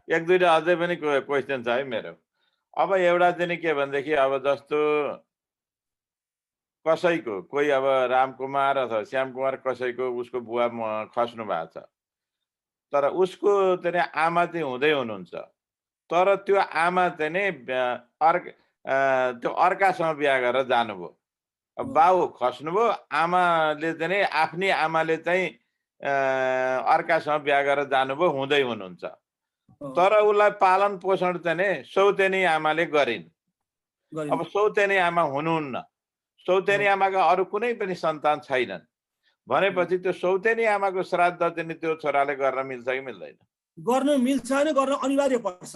एक दुईटा अझै पनि क्वेसन छ है मेरो। अब एउटा चाहिँ के भनेदेखि अब जस्तो कसैको कोही अब रामकुमार अथवा श्यामकुमार कसैको उसको बुवा खस्नु भएको छ, तर उसको चाहिँ आमा चाहिँ हुँदै हुनुहुन्छ, तर त्यो आमा चाहिँ नि त्यो अर्कासँग बिहा गरेर जानुभयो। बाउ खस्नुभयो, आमाले चाहिँ नि आफ्नै आमाले चाहिँ अर्कासँग बिहा गरेर जानुभयो, हुँदै हुनुहुन्छ, तर उसलाई पालन पोषण चाहिँ नि सौतेनी आमाले गरिन्। अब सौतेनी आमा हुनुहुन्न, सौतेनी आमाका अरू कुनै पनि सन्तान छैनन् भनेपछि त्यो सौतेनी आमाको श्राद्ध चाहिँ त्यो छोराले गर्न मिल्छ कि मिल्दैन? गर्न मिल्छ भने गर्न अनिवार्य पर्छ।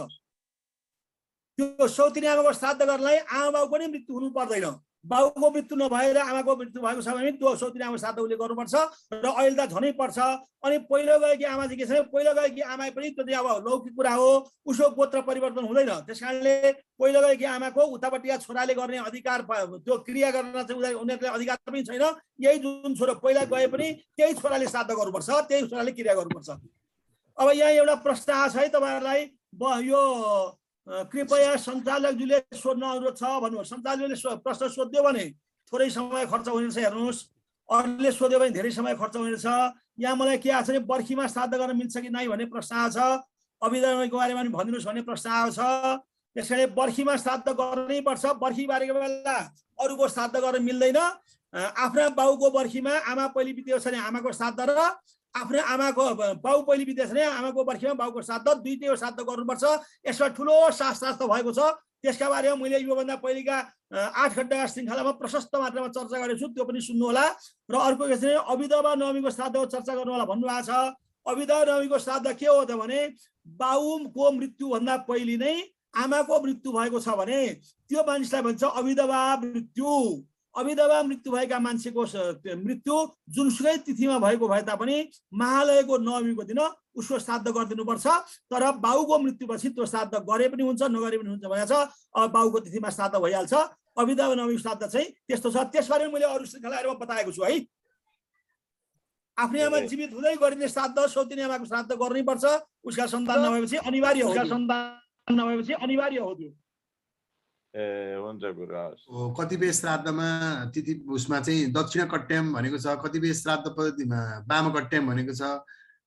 त्यो सौतेनी आमाको श्राद्ध गर्नलाई आमा बाउ पनि मृत्यु हुनु पर्दैन। बाउको मृत्यु नभएर आमाको मृत्यु भएको छ भने त्यो सौतेनी आमाको श्राद्ध उसले गर्नुपर्छ र अहिले त झनै पर्छ। अनि पहिलो गएकी आमा चाहिँ के छ, पहिलो गएकी आमा पनि त्यो चाहिँ अब लौकिक कुरा हो, उसको गोत्र परिवर्तन हुँदैन। त्यस कारणले पहिलो गएकी आमाको उतापट्टि छोराले गर्ने अधिकार, त्यो क्रिया गर्न चाहिँ उनीहरूले अधिकार पनि छैन। यही जुन छोरा पहिला गए पनि त्यही छोराले श्राद्ध गर्नुपर्छ, त्यही छोराले क्रिया गर्नुपर्छ। अब यहाँ एउटा प्रश्न आएको छ है तपाईँहरूलाई, यो कृपया सञ्चालकज्यूले सोध्न अनुरोध छ भन्नुहोस्। सञ्चालकले प्रश्न सोध्यो भने थोरै समय खर्च हुनेछ, हेर्नुहोस्। अरूले सोध्यो भने धेरै समय खर्च हुनेछ। यहाँ मलाई के आएको छ भने बर्खीमा श्राद्ध गर्न मिल्छ कि नै भन्ने प्रश्न आएको छ, अभिधर्मको बारेमा पनि भनिदिनुहोस् भन्ने प्रश्न आएको छ। त्यसैले बर्खीमा श्राद्ध गर्नै पर्छ। बर्खी बारेको बेला अरूको श्राद्ध गर्न मिल्दैन। आफ्ना बाउको बर्खीमा आमा पहिली बितेको छ भने आमाको श्राद्ध र आफ्नो आमाको बाउ पहिली बितेको छ भने आमाको बर्खीमा बाउको श्राद्ध, दुईटैको श्राद्ध गर्नुपर्छ। यसमा ठुलो शास्त्र भएको छ। त्यसका बारेमा मैले योभन्दा पहिलेका 8 घण्टाका श्रृङ्खलामा प्रशस्त मात्रामा चर्चा गरेको छु, त्यो पनि सुन्नु होला। र अर्को के छ भने अभिधवा नवमीको श्राद्धको चर्चा गर्नु होला भन्नुभएको छ। अभिधवा नवमीको श्राद्ध के हो त भने बाउको मृत्युभन्दा पहिले नै आमाको मृत्यु भएको छ भने त्यो मानिसलाई भन्छ अभिधवा मृत्यु। अभिधवा मृत्यु भएका मान्छेको मृत्यु जुनसुकै तिथिमा भएको भए तापनि महालयको नवमीको दिन उसको श्राद्ध गरिदिनुपर्छ। तर बाउको मृत्युपछि त्यो श्राद्ध गरे पनि हुन्छ नगरे पनि हुन्छ भनेको छ। अब बाउको तिथिमा श्राद्ध भइहाल्छ। अभिधवा नवमी श्राद्ध चाहिँ त्यस्तो छ। त्यसबारे मैले अरू श्रृङ्खलाहरूमा बताएको छु है। आफ्नै आमा जीवित हुँदै गरिने श्राद्ध, सौतेनी आमाको श्राद्ध गर्नैपर्छ। उसका सन्तान नभएपछि अनिवार्य हो, त्यो। ए हुन्छ गुरु। कतिपय श्राद्धमा तिथि उसमा चाहिँ दक्षिण कट्याम भनेको छ, कतिपय श्राद्ध पद्धतिमा वाम कट्याम भनेको छ।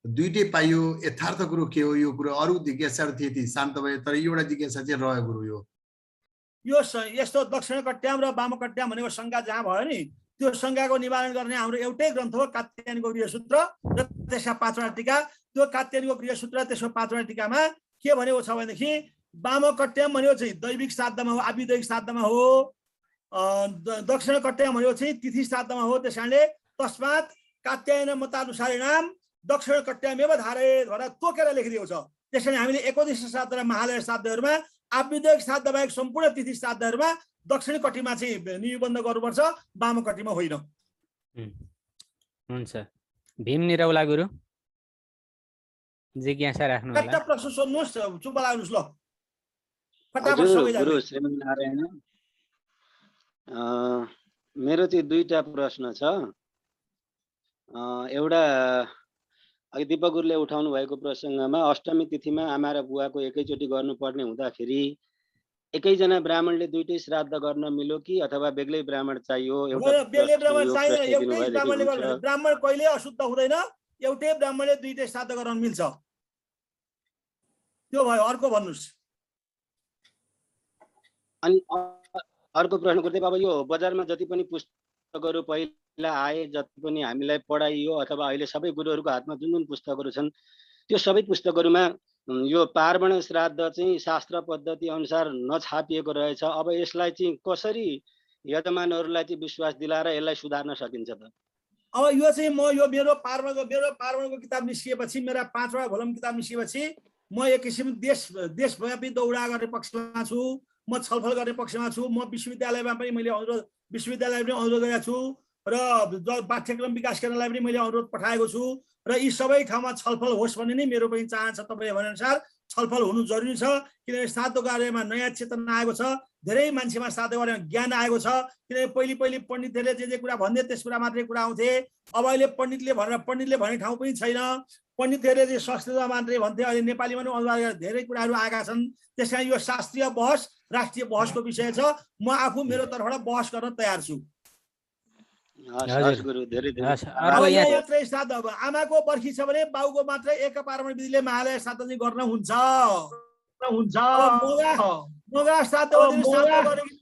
दुईटै पाइयो। यथार्थ कुरो के हो यो कुरो? अरू जिज्ञासाहरू थिए ती शान्त भयो, तर एउटा जिज्ञासा चाहिँ रह्यो गुरु। यो यस्तो दक्षिण कट्याम र वाम कट्याम भनेको शङ्का जहाँ भयो नि, त्यो शङ्काको निवारण गर्ने हाम्रो एउटै ग्रन्थ हो कात्यायनको गृहसूत्र र त्यसका 5वटा टीका। त्यो कात्यायनको गृहसूत्र त्यसको 5वटा टीकामा के भनेको छ भनेदेखि वाम कट्याम भनेको चाहिँ दैविक श्राद्धमा हो, आविदैविक श्राद्धमा हो। दक्षिण कट्याम भनेको चाहिँ तिथि श्राद्धमा हो। त्यस कारणले तस्मात् कात्यायन मतानुसारेणाम दक्षिण कट्यामेव धारयेत् भनेर तोकेर लेखिदिएको छ। त्यस कारण हामीले एकोद्देश्य श्राद्ध र महालय श्राद्धहरूमा आविदैविक श्राद्ध बाहेक सम्पूर्ण तिथि श्राद्धहरूमा दक्षिण कट्टीमा चाहिँ निबन्ध गर्नुपर्छ, वाम कट्टीमा होइन। हुन्छ। भीम निरौला गुरु जिज्ञासा राख्नु होला। कता प्रश्न सोध्नुहोस्, चुप लाग्नुहोस् ल। गुरु श्रीनारायण, मेरो चाहिँ दुईटा प्रश्न छ। एउटा अघि दिपक गुरुले उठाउनु भएको प्रसङ्गमा अष्टमी तिथिमा आमा र बुवाको एकैचोटि गर्नुपर्ने हुँदाखेरि एकैजना ब्राह्मणले दुईटै श्राद्ध गर्न मिल्यो कि अथवा बेग्लै ब्राह्मण चाहियो? बेग्लै ब्राह्मण चाहिदैन, एउटै ब्राह्मणले गर्नु। ब्राह्मण कहिले अशुद्ध हुँदैन, एउटै ब्राह्मणले दुईटै श्राद्ध गर्न मिल्छ। त्यो भयो। अर्को भन्नुहोस्। अनि अर्को प्रश्न गर्दै बाबा, यो बजारमा जति पनि पुस्तकहरू पहिला आए, जति पनि हामीलाई पढाइयो अथवा अहिले सबै गुरुहरूको हातमा जुन जुन पुस्तकहरू छन्, त्यो सबै पुस्तकहरूमा यो पार्वण श्राद्ध चाहिँ शास्त्र पद्धति अनुसार नछापिएको रहेछ। अब यसलाई चाहिँ कसरी यजमानहरूलाई चाहिँ विश्वास दिलाएर यसलाई सुधार्न सकिन्छ त? अब यो चाहिँ म यो मेरो पार्वणको किताब निस्किएपछि, मेरा 5वटा भोलम किताब निस्किएपछि म एक किसिम देशव्यापी दौडा गर्ने पक्षमा छु, म छलफल गर्ने पक्षमा छु। म विश्वविद्यालयमा पनि मैले अनुरोध गरेको छु र पाठ्यक्रम विकास केन्द्रलाई पनि मैले अनुरोध पठाएको छु र यी सबै ठाउँमा छलफल होस् भन्ने नै मेरो पनि चाहना छ। तपाईँले भनेअनुसार छलफल हुनु जरुरी छ, किनभने श्राद्ध कार्यमा नयाँ चेतना आएको छ, धेरै मान्छेमा श्राद्ध कार्यमा ज्ञान आएको छ। किनभने पहिले पण्डितहरूले जे कुरा भन्थे त्यस कुरा मात्रै कुरा आउँथे। अब अहिले पण्डितले भन्ने ठाउँ पनि छैन। पण्डितहरूले चाहिँ संस्कृतमा मात्रै भन्थे, अहिले नेपालीमा पनि अनुवाद गरेर धेरै कुराहरू आएका छन्। त्यस कारण यो शास्त्रीय बहस, राष्ट्रिय बहसको विषय छ। म आफू मेरो तर्फबाट बहस गर्न तयार छु। हस् गुरु, धेरै धेरै हस्, धन्यवाद। अर्को अब यहाँ यहाँ मात्रै श्राद्ध अब आमाको बर्खी छ भने बाउको मात्रै एक पार्वण विधिले महालय श्राद्ध चाहिँ गर्न हुन्छ। अब मगा श्राद्धको दिन श्राद्ध गर्ने कि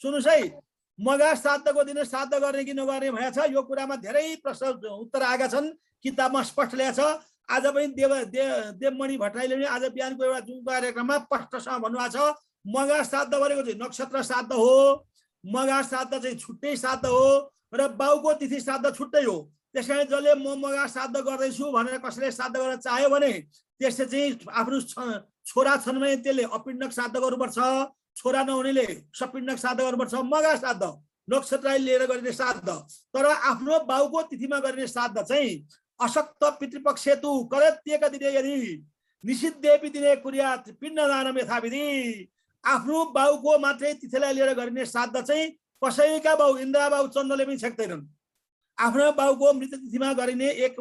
सुन्नुहोस् है, मगा श्राद्धको दिन श्राद्ध गर्ने कि नगर्ने भएको छ। यो कुरामा धेरै प्रश्न उत्तर आएका छन्, किताबमा स्पष्ट ल्याएको छ। आज पनि देवमणि भट्टराईले पनि आज बिहानको एउटा जुन कार्यक्रममा स्पष्टसँग भन्नुभएको छ, मगा श्राद्ध भनेको चाहिँ नक्षत्र श्राद्ध हो, मगा श्राद्ध चाहिँ छुट्टै श्राद्ध हो र बाउको तिथि श्राद्ध छुट्टै हो। त्यस कारण जसले म मगा श्राद्ध गर्दैछु भनेर कसैले श्राद्ध गर्न चाह्यो भने त्यसले चाहिँ आफ्नो छोरा छन् भने त्यसले अपिण्डक श्राद्ध गर्नुपर्छ, छोरा नहुनेले सपिण्डक श्राद्ध गर्नुपर्छ। मगा श्राद्ध नक्षत्रलाई लिएर गरिने श्राद्ध। तर आफ्नो बाउको तिथिमा गरिने श्राद्ध चाहिँ अशक्त पितृपक्षेतु करत्येक दिने यदि निषिद्धेपि दिने कुर्यात् पिण्डदानम यथाविधि। आफ्नो बाउको मात्रै तिथिलाई लिएर गरिने श्राद्ध चाहिँ कसैका बाउ इन्द्रा बाउ चन्द्रले पनि छेक्दैनन्। आफ्नो बाउको मृत तिथिमा गरिने एक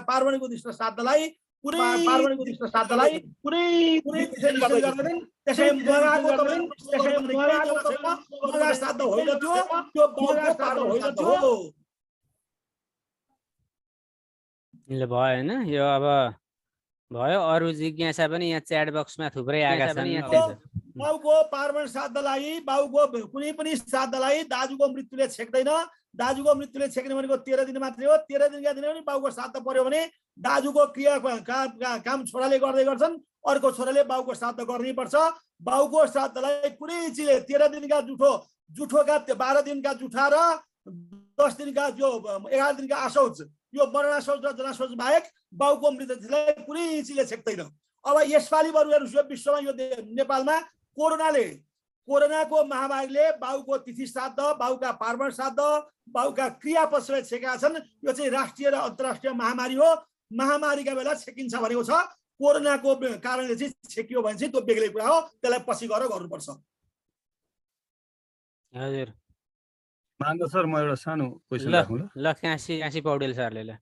पार्वणिक उद्दिष्ट श्राद्धलाई श्राद्ध होइन त्यो भयो होइन? यो अब भयो। अरू जिज्ञासा पनि यहाँ च्याट बक्समा थुप्रै आएका छन्। बाउको पार्वण श्राद्धलाई, बाउको कुनै पनि श्राद्धलाई दाजुको मृत्युले छेक्दैन। दाजुको मृत्युले छेक्ने भनेको 13 दिन मात्रै हो। 13 दिनका दिन पनि बाउको श्राद्ध पर्यो भने दाजुको क्रिया काम छोराले गर्दै गर्छन्, अर्को छोराले बाउको श्राद्ध गर्नै पर्छ। बाउको श्राद्धलाई कुनै चिजले 13 दिनका जुठोका 12 दिनका जुठा र 10 दिनका जो 11 दिनका आशौच, यो मरणाशौच र जनाशौच बाहेक बाउको मृततिथिलाई कुनै चिजले छेक्दैन। अब यसपालि बरु विश्वमा यो नेपालमा कोरोनाको महामारीले बाउको तिथि श्राद्ध, बाउका पार्वण श्राद्ध, बाउका क्रिया पशुलाई छेकेका छन्। यो चाहिँ राष्ट्रिय र अन्तर्राष्ट्रिय महामारी हो। महामारीका बेला छेकिन्छ भनेको छ। कोरोनाको कारणले चाहिँ छेकियो भने चाहिँ त्यो बेग्लै कुरा हो, त्यसलाई पछि गएर गर्नुपर्छ। हजुर मान्द सर, म एउटा सानो क्वेसन ल राखौँ ल। ल काशी पौडेल सरले ल।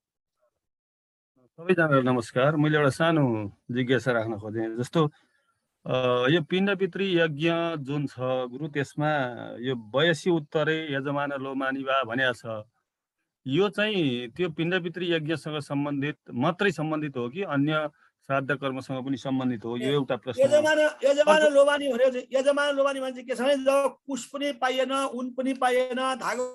सबैजनालाई नमस्कार। मैले एउटा सानो जिज्ञासा राख्न खोजेँ। जस्तो यो पिण्ड पितृ यज्ञ जुन छ गुरु, त्यसमा यो 82 उत्तरे यजमान लोमानी वा भनेको छ, यो चाहिँ त्यो पिण्ड पितृ यज्ञसँग मात्रै सम्बन्धित हो कि अन्य श्राद्ध कर्मसँग पनि सम्बन्धित हो? यो एउटा प्रश्न। यजमान लोबानी भनेको चाहिँ यजमान लोबानी भने के छ भने जब कुश पनि पाइएन, उन पनि पाइएन, धागो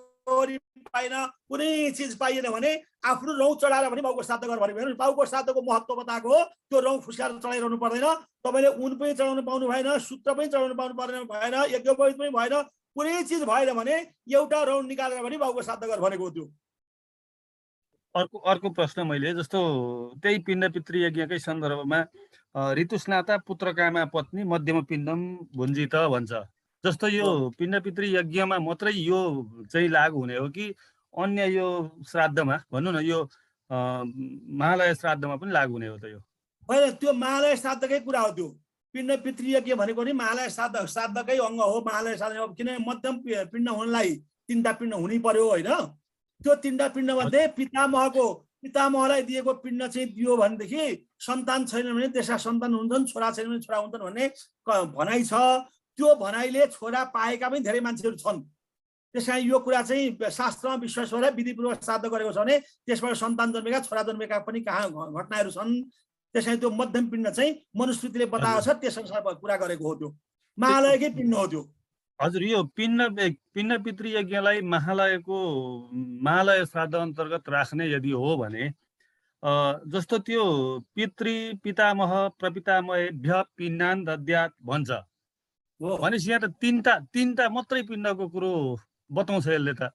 पाइएन, कुनै चिज पाइएन भने आफ्नो रौँ चढाएर पनि बाउको श्राद्ध गर भनेको बाउको श्राद्धको महत्त्व बताएको हो। त्यो रौँ फुस्काएर चढाइरहनु पर्दैन। तपाईँले उन पनि चढाउनु पाउनु भएन, सूत्र पनि चढाउनु पाउनु भएन, यज्ञोपवीत पनि भएन, कुनै चिज भएन भने एउटा रौँ निकालेर पनि बाउको श्राद्ध गर भनेको हो। त्यो अर्को प्रश्न मैले जस्तो त्यही पिण्ड पितृ यज्ञकै सन्दर्भमा ऋतुस्नाता पुत्रकामा पत्नी मध्यम पिण्डम भुञ्जित भन्छ। जस्तो यो पिण्ड पितृ यज्ञमा मात्रै यो चाहिँ लागु हुने हो कि अन्य यो श्राद्धमा भनौँ न, यो महालय श्राद्धमा पनि लागु हुने हो त? यो होइन, त्यो महालय श्राद्धकै कुरा हो। त्यो पिण्ड पितृ यज्ञ भनेको नि महालय श्राद्धकै अङ्ग हो। महालय श्राद्ध किनभने मध्यम पिण्ड हुनलाई 3टा पिण्ड हुनै पर्यो होइन? त्यो 3टा पिण्ड मध्ये पितामहलाई दिएको पिण्ड चाहिँ दियो भनेदेखि सन्तान छैन भने त्यसका सन्तान हुन्छन्, छोरा छैन भने छोरा हुन्छन् भन्ने भनाइ छ। त्यो भनाइले छोरा पाएका पनि धेरै मान्छेहरू छन्। त्यसकारण यो कुरा चाहिँ शास्त्रमा विश्वास गरेर विधिपूर्वक श्राद्ध गरेको छ भने त्यसबाट सन्तान जन्मेका, छोरा जन्मेका पनि कहाँ घटनाहरू छन्। त्यसकारण त्यो मध्यम पिण्ड चाहिँ मनुस्मृतिले बताएको छ, त्यस अनुसार कुरा गरेको हो। त्यो महालयकै पिण्ड हो त्यो। हजुर, यो पिण्ड पितृ यज्ञलाई महालय श्राद्ध अन्तर्गत राख्ने यदि हो भने जस्तो त्यो पितामह प्रपितामहेभ्य पिण्डान् दद्यात् भन्छ भनेपछि यहाँ त तीनटा मात्रै पिण्डको कुरो बताउँछ यसले त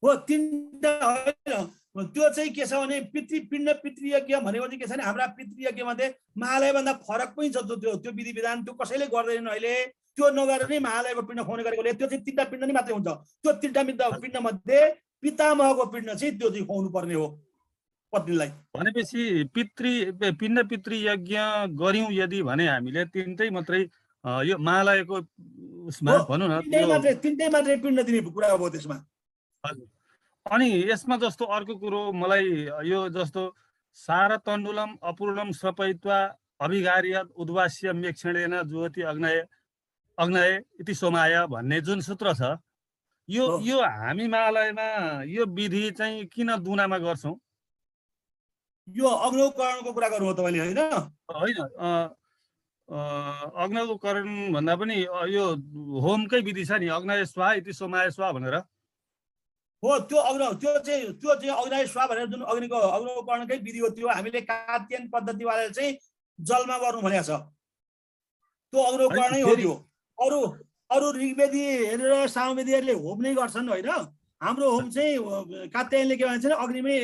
हो। 3टा होइन, त्यो चाहिँ के छ भने पिण्ड पितृ यज्ञ भनेको चाहिँ के छ भने हाम्रा पितृ यज्ञ मध्ये महालयभन्दा फरक पनि छ। त्यो विधि विधान त्यो कसैले गर्दैनन् अहिले। त्यो नगरेर नै महालयको पिण्ड खुवाउने गरेकोले त्यो चाहिँ 3टा पिण्ड नै मात्रै हुन्छ। त्यो 3टा पिण्ड मध्ये पितामहको पिण्ड चाहिँ त्यो चाहिँ खुवाउनु पर्ने हो पत्नीलाई। भनेपछि पिण्ड पितृ यज्ञ गर्यौं यदि भने हामीले 3टै मात्रै यो महालयको उसमा भनौँ न, 3टै मात्रै पिण्ड दिने कुरा हो त्यसमा। अनि यसमा जस्तो अर्को कुरो मलाई यो जस्तो सारतण्डुलम अपूर्णम सपयित्वा अभिगार्यत् उद्वास्य मेक्षणेन जुहति अग्नय इति सोमाय भन्ने जुन सूत्र छ, यो हो। यो हामी महालयमा यो विधि चाहिँ किन दुनामा गर्छौँ? यो अग्नौकरणको कुरा गर्नु हो तपाईँले होइन? होइन अग्नौकरण भन्दा पनि यो होमकै विधि छ नि, अग्नय स्वाहा इति सोमाय स्वाहा भनेर। हो त्यो चाहिँ अग्नाय स्वाहा भनेर जुन अग्नौकरणकै विधि हो, त्यो हामीले कात्यायन पद्धतिवाले चाहिँ जलमा गर्नु भनेको छ। त्यो अग्नौकरणै हो त्यो। अरू ऋग्वेदी र सामवेदीहरूले होम नै गर्छन् होइन। हाम्रो होम चाहिँ कात्यायनले के भन्छ भने अग्निमै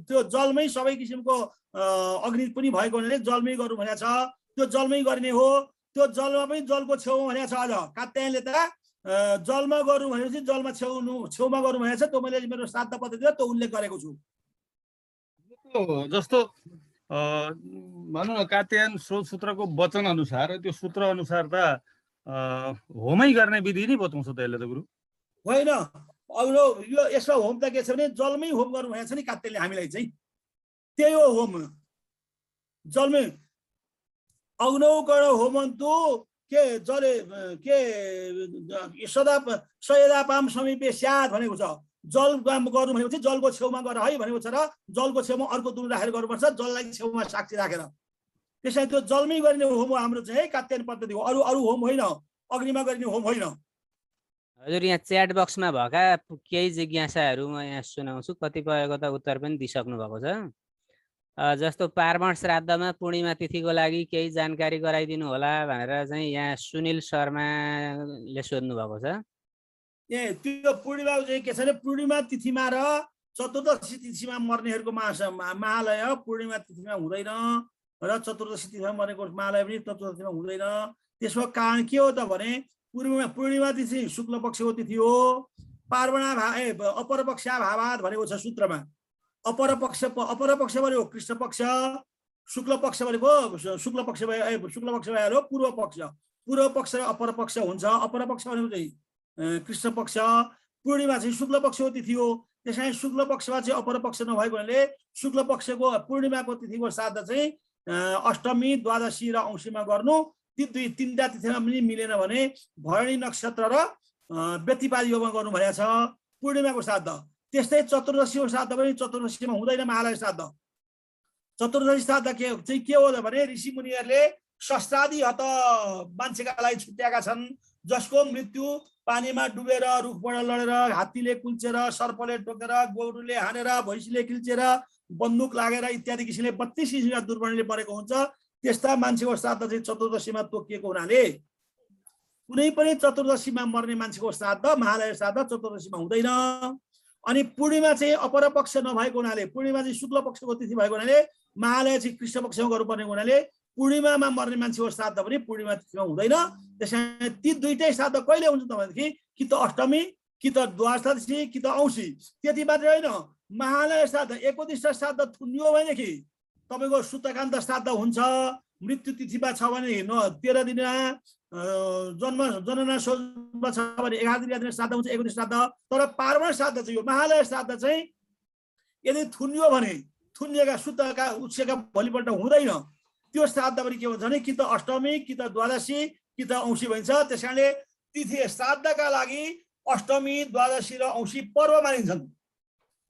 त्यो जलमै सबै किसिमको अग्नि पनि भएको हुनाले जलमै गर्नु भनेको छ। त्यो जलमै गर्ने हो। त्यो जलमा पनि जलको छेउमा भनेको छ। अझ कात्यायनले त जलमा गर्नु भनेपछि जलमा छेउमा गर्नु भनेको छ। त्यो मैले मेरो श्राद्ध पद्धतिमा त्यो उल्लेख गरेको छु। जस्तो भनौँ न कात्यायन स्रोत सूत्रको वचन अनुसार त्यो सूत्र अनुसार त होमै गर्ने विधि नै बताउँछ त यसले त गुरु होइन। अग्लो यो यसमा होम त के छ भने जलमै होम गर्नु भनेको छ नि कात्यायनले हामीलाई चाहिँ। त्यही हो होम जलमै। अग्नौकरण होमन्तु के जले के सयदापाम समीपे स्यात् भनेको छ। जल गर्नु भनेको चाहिँ जलको छेउमा गर है भनेको छ। र जलको छेउमा अर्को दुलो राखेर गर्नुपर्छ, जललाई छेउमा साक्षी राखेर। त्यसैले त्यो जलमै गरिने होम हो हाम्रो चाहिँ कात्यायन पद्धति हो। अरू होम होइन, अग्निमा गरिने होम होइन। हजुर यहाँ च्याट बक्समा भएका केही जिज्ञासाहरू म यहाँ सुनाउँछु। कतिपयको त उत्तर पनि दिइसक्नु भएको छ। जस्तो पार्वण श्राद्धमा पूर्णिमा तिथिको लागि केही जानकारी गराइदिनु होला भनेर चाहिँ यहाँ सुनिल शर्माले सोध्नु भएको छ। त्यो पूर्णिमा चाहिँ के छ भने पूर्णिमा तिथिमा र चतुर्दशी तिथिमा मर्नेहरूको महालय पूर्णिमा तिथिमा हुँदैन र चतुर्दशी तिथिमा मरेको महालय पनि चतुर्दशीमा हुँदैन। त्यसको कारण के हो त भने पूर्णिमा तिथि शुक्ल पक्षको तिथि हो। अपर पक्षा भावाद भनेको छ सूत्रमा। अपर पक्ष भनेको कृष्ण पक्ष, शुक्ल पक्ष भनेको शुक्ल पक्ष भयो पूर्व पक्ष। पूर्व पक्ष र अपर पक्ष हुन्छ। अपर पक्ष भनेको चाहिँ कृष्ण पक्ष, पूर्णिमा चाहिँ शुक्ल पक्षको तिथि हो। त्यसैले शुक्ल पक्षमा चाहिँ अपर पक्ष नभएको हुनाले शुक्ल पक्षको पूर्णिमाको तिथिको श्राद्ध चाहिँ अष्टमी, द्वादशी र औँसीमा गर्नु। तीनटा तिथिमा पनि मिलेन भने भरणी नक्षत्र र व्यतिपात योगमा गर्नु भनेको छ पूर्णिमाको श्राद्ध। त्यस्तै चतुर्दशीको श्राद्ध पनि चतुर्दशीमा हुँदैन महालय श्राद्ध। चतुर्दशी श्राद्ध चाहिँ के हो भने ऋषि मुनिहरूले शस्त्रादि हत मान्छेका लागि छुट्याएका छन्, जसको मृत्यु पानीमा डुबेर, रुखबाट लडेर, हात्तीले कुल्चेर, सर्पले टोकेर, गोरुले हानेर, भैँसीले किल्चेर, बन्दुक लागेर इत्यादि किसिमले 32 किसिमका दुर्मरणले परेको हुन्छ। त्यस्ता मान्छेको श्राद्ध चाहिँ चतुर्दशीमा तोकिएको हुनाले कुनै पनि चतुर्दशीमा मर्ने मान्छेको श्राद्ध महालय श्राद्ध चतुर्दशीमा हुँदैन। अनि पूर्णिमा चाहिँ अपर पक्ष नभएको हुनाले, पूर्णिमा चाहिँ शुक्ल पक्षको तिथि भएको हुनाले महालय चाहिँ कृष्ण पक्षमा गर्नुपर्ने हुनाले पूर्णिमामा मर्ने मान्छेको श्राद्ध पनि पूर्णिमा तिथिमा हुँदैन। त्यसैले ती दुईटै श्राद्ध कहिले हुन्छ त भनेदेखि कि त अष्टमी, कि त द्वादशी, कि त औँसी। त्यति मात्रै होइन, महालय श्राद्ध एकोदिष्ट श्राद्ध थुनियो भनेदेखि तपाईँको सूतकान्त श्राद्ध हुन्छ। मृत्यु तिथिमा छ भने 13 दिनमा, जनना सोचमा छ भने 11 दिन श्राद्ध हुन्छ, एकोदिष्ट श्राद्ध। तर पार्वण श्राद्ध चाहिँ यो महालय श्राद्ध चाहिँ यदि थुनियो भने थुनिएका सूतका उछेका भोलिपल्ट हुँदैन। त्यो श्राद्ध पनि के भन्छ भने कि त अष्टमी, कि त द्वादशी, कि त औँसी भन्छ। त्यस कारणले तिथि श्राद्धका लागि अष्टमी, द्वादशी र औँसी पर्व मानिन्छन्।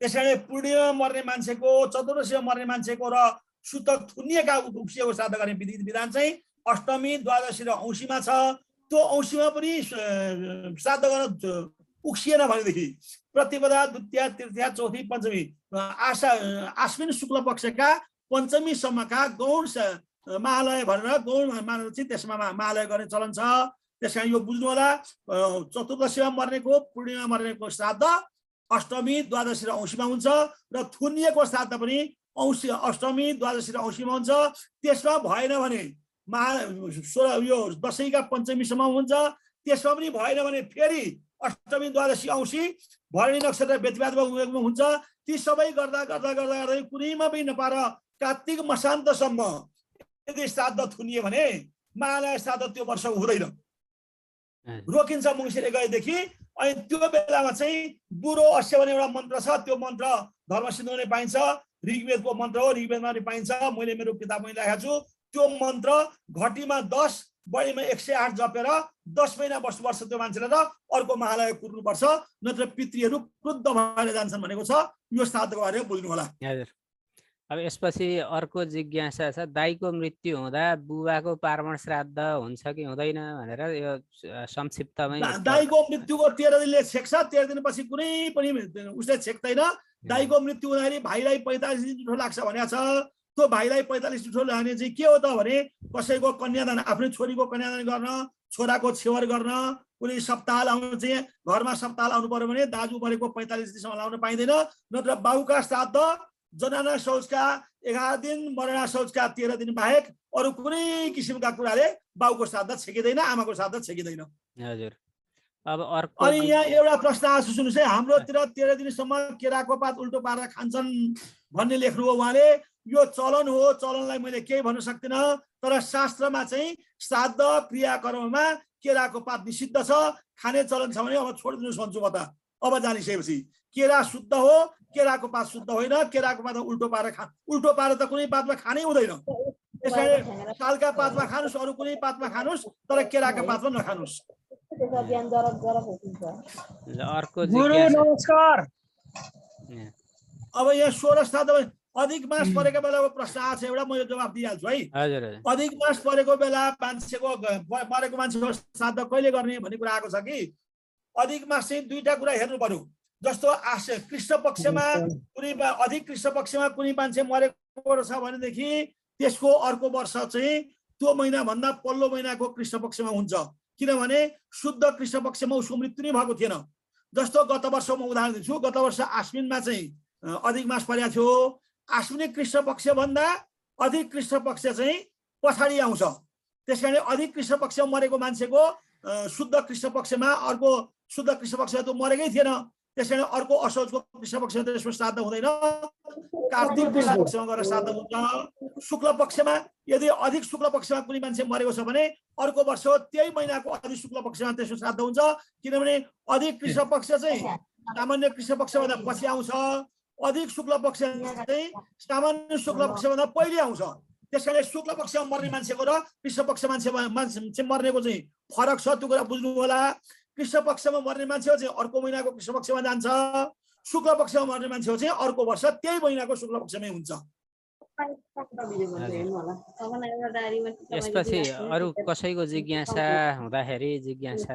त्यस कारणले पूर्णिमा मर्ने मान्छेको, चतुर्दशीमा मर्ने मान्छेको र सूतक थुनिएका उक्सिएको श्राद्ध गर्ने विधान चाहिँ अष्टमी, द्वादशी र औँसीमा छ। त्यो औँसीमा पनि श्राद्ध गर्न उक्सिएन भनेदेखि प्रतिपदा, द्वितीया, तृतीया, चौथी, पञ्चमी आश्विन शुक्ल पक्षका पञ्चमीसम्मका गौण महालय भनेर गौण मानेर चाहिँ त्यसमा महालय गर्ने चलन छ। त्यस कारण यो बुझ्नु होला, चतुर्दशीमा मर्नेको, पूर्णिमा मर्नेको श्राद्ध अष्टमी, द्वादशी र औँसीमा हुन्छ र थुनिएको श्राद्ध पनि अष्टमी, द्वादशी र औँसीमा हुन्छ। त्यसमा भएन भने यो दशैंका पञ्चमीसम्म हुन्छ। त्यसमा पनि भएन भने फेरि अष्टमी, द्वादशी, औँसी, भरणी नक्षत्र व्यतिपातमा हुन्छ। ती सबै गर्दा गर्दा गर्दा गर्दै कुनैमा पनि नपाएर कार्तिक मसान्तसम्म यदि श्राद्ध थुनिए भने महालय श्राद्ध त्यो वर्ष हुँदैन, रोकिन्छ मङ्सिर गएदेखि। अनि त्यो बेलामा चाहिँ बुरो अस्य भन्ने एउटा मन्त्र छ। त्यो मन्त्र धर्मसिन्धुमा नै पाइन्छ, ऋग्वेदको मन्त्र हो, ऋग्वेदमा पनि पाइन्छ। मैले मेरो किताबमा लेखेको छु। त्यो मन्त्र घटीमा 10 बढीमा 108 जपेर 10 महिना बस्नुपर्छ त्यो मान्छेले र अर्को महालय कुर्नुपर्छ, नत्र पितृहरू क्रुद्ध भएर जान्छन् भनेको छ। यो श्राद्धको बारेमा बुझ्नु होला। हजुर। अब यसपछि अर्को जिज्ञासा छ, दाइको मृत्यु हुँदा बुबाको पार्वण श्राद्ध हुन्छ कि हुँदैन भनेर यो संक्षिप्तमै। दाइको मृत्युको 13 दिनले छेक्छ, 13 दिनपछि कुनै पनि उसले छेक्दैन। दाइको मृत्यु हुँदाखेरि भाइलाई 45 दिन जुठो लाग्छ भनेको छ। त्यो भाइलाई 45 जुठो लाग्ने चाहिँ के हो त भने कसैको कन्यादान, आफ्नै छोरीको कन्यादान गर्न, छोराको छेवर गर्न, कुनै सप्ताह लाउनु चाहिँ घरमा सप्ताह लाउनु पर्यो भने दाजु मरेको 45 दिनसम्म लाउन पाइँदैन। नत्र बाउका श्राद्ध जनाना शौचका 11 दिन, मरणा शौचका 13 दिन बाहेक अरू कुनै किसिमका कुराले बाउको श्राद्ध छेकिँदैन, आमाको श्राद्ध छेकिँदैन। हजुर। अब अर्को अनि यहाँ एउटा प्रश्न आएको छ, सुन्नुहोस् है। हाम्रोतिर 13 दिनसम्म केराको पात उल्टो पारेर खान्छन् भन्ने लेख्नुभयो उहाँले। यो चलन हो, चलनलाई मैले केही भन्न सक्दिनँ, तर शास्त्रमा चाहिँ श्राद्ध क्रियाकर्ममा केराको पात निषिद्ध छ। खाने चलन छ भने अब छोडिदिनुहोस् भन्छु म त। अब जानिसकेपछि केरा शुद्ध हो, केराको पात शुद्ध होइन। केराको पात उल्टो पारेर त कुनै पातमा खानै हुँदैन। त्यसैले सालका पातमा खानुहोस्, अरू कुनै पातमा खानुहोस्, तर केराका पातमा नखानुहोस्। अर्को गुरु नमस्कार। अब यहाँ 16 श्राद्ध अधिक मास परेको बेलाको प्रश्न आएको छ एउटा, म यो जवाब दिइहाल्छु है। हजुर। अधिक मास परेको बेला मान्छेको मरेको मान्छेको श्राद्ध कहिले गर्ने भन्ने कुरा आएको छ कि अधिक मास चाहिँ दुईटा कुरा हेर्नु पर्यो। जस्तो कृष्ण पक्षमा कुनै अधिक कृष्ण पक्षमा कुनै मान्छे मरेको छ भनेदेखि त्यसको अर्को वर्ष चाहिँ त्यो महिनाभन्दा पल्लो महिनाको कृष्ण पक्षमा हुन्छ, किनभने शुद्ध कृष्ण पक्षमा उसको मृत्यु नै भएको थिएन। जस्तो गत वर्ष म उदाहरण दिन्छु, गत वर्ष आश्विनमा चाहिँ अधिक मास परेको थियो। आश्विनी कृष्ण पक्षभन्दा अधिक कृष्ण पक्ष चाहिँ पछाडि आउँछ। त्यस कारणले अधिक कृष्ण पक्षमा मरेको मान्छेको शुद्ध कृष्ण पक्षमा अर्को शुद्ध कृष्ण पक्षमा त्यो मरेकै थिएन। त्यस कारण अर्को असोजको कृष्ण पक्षमा त्यसको श्राद्ध हुँदैन। कार्तिक कृष्ण पक्षमा गएर श्राद्ध हुन्छ। शुक्ल पक्षमा यदि अधिक शुक्ल पक्षमा कुनै मान्छे मरेको छ भने अर्को वर्ष त्यही महिनाको अधिक शुक्ल पक्षमा त्यसको श्राद्ध हुन्छ, किनभने अधिक कृष्ण पक्ष चाहिँ सामान्य कृष्ण पक्षभन्दा पछि आउँछ, अधिक शुक्ल पक्ष चाहिँ सामान्य शुक्ल पक्षभन्दा पहिले आउँछ। त्यस कारणले शुक्ल पक्षमा मर्ने मान्छेको र कृष्ण पक्ष मान्छे मर्नेको चाहिँ फरक छ, त्यो कुरा बुझ्नु होला। कृष्ण पक्षमा मर्ने मान्छे चाहिँ अर्को महिनाको कृष्ण पक्षमा जान्छ, शुक्ल पक्षमा मर्ने मान्छे चाहिँ अर्को वर्ष त्यही महिनाको शुक्ल पक्षमै हुन्छ। यसपछि अरू कसैको जिज्ञासा हुँदाखेरि जिज्ञासा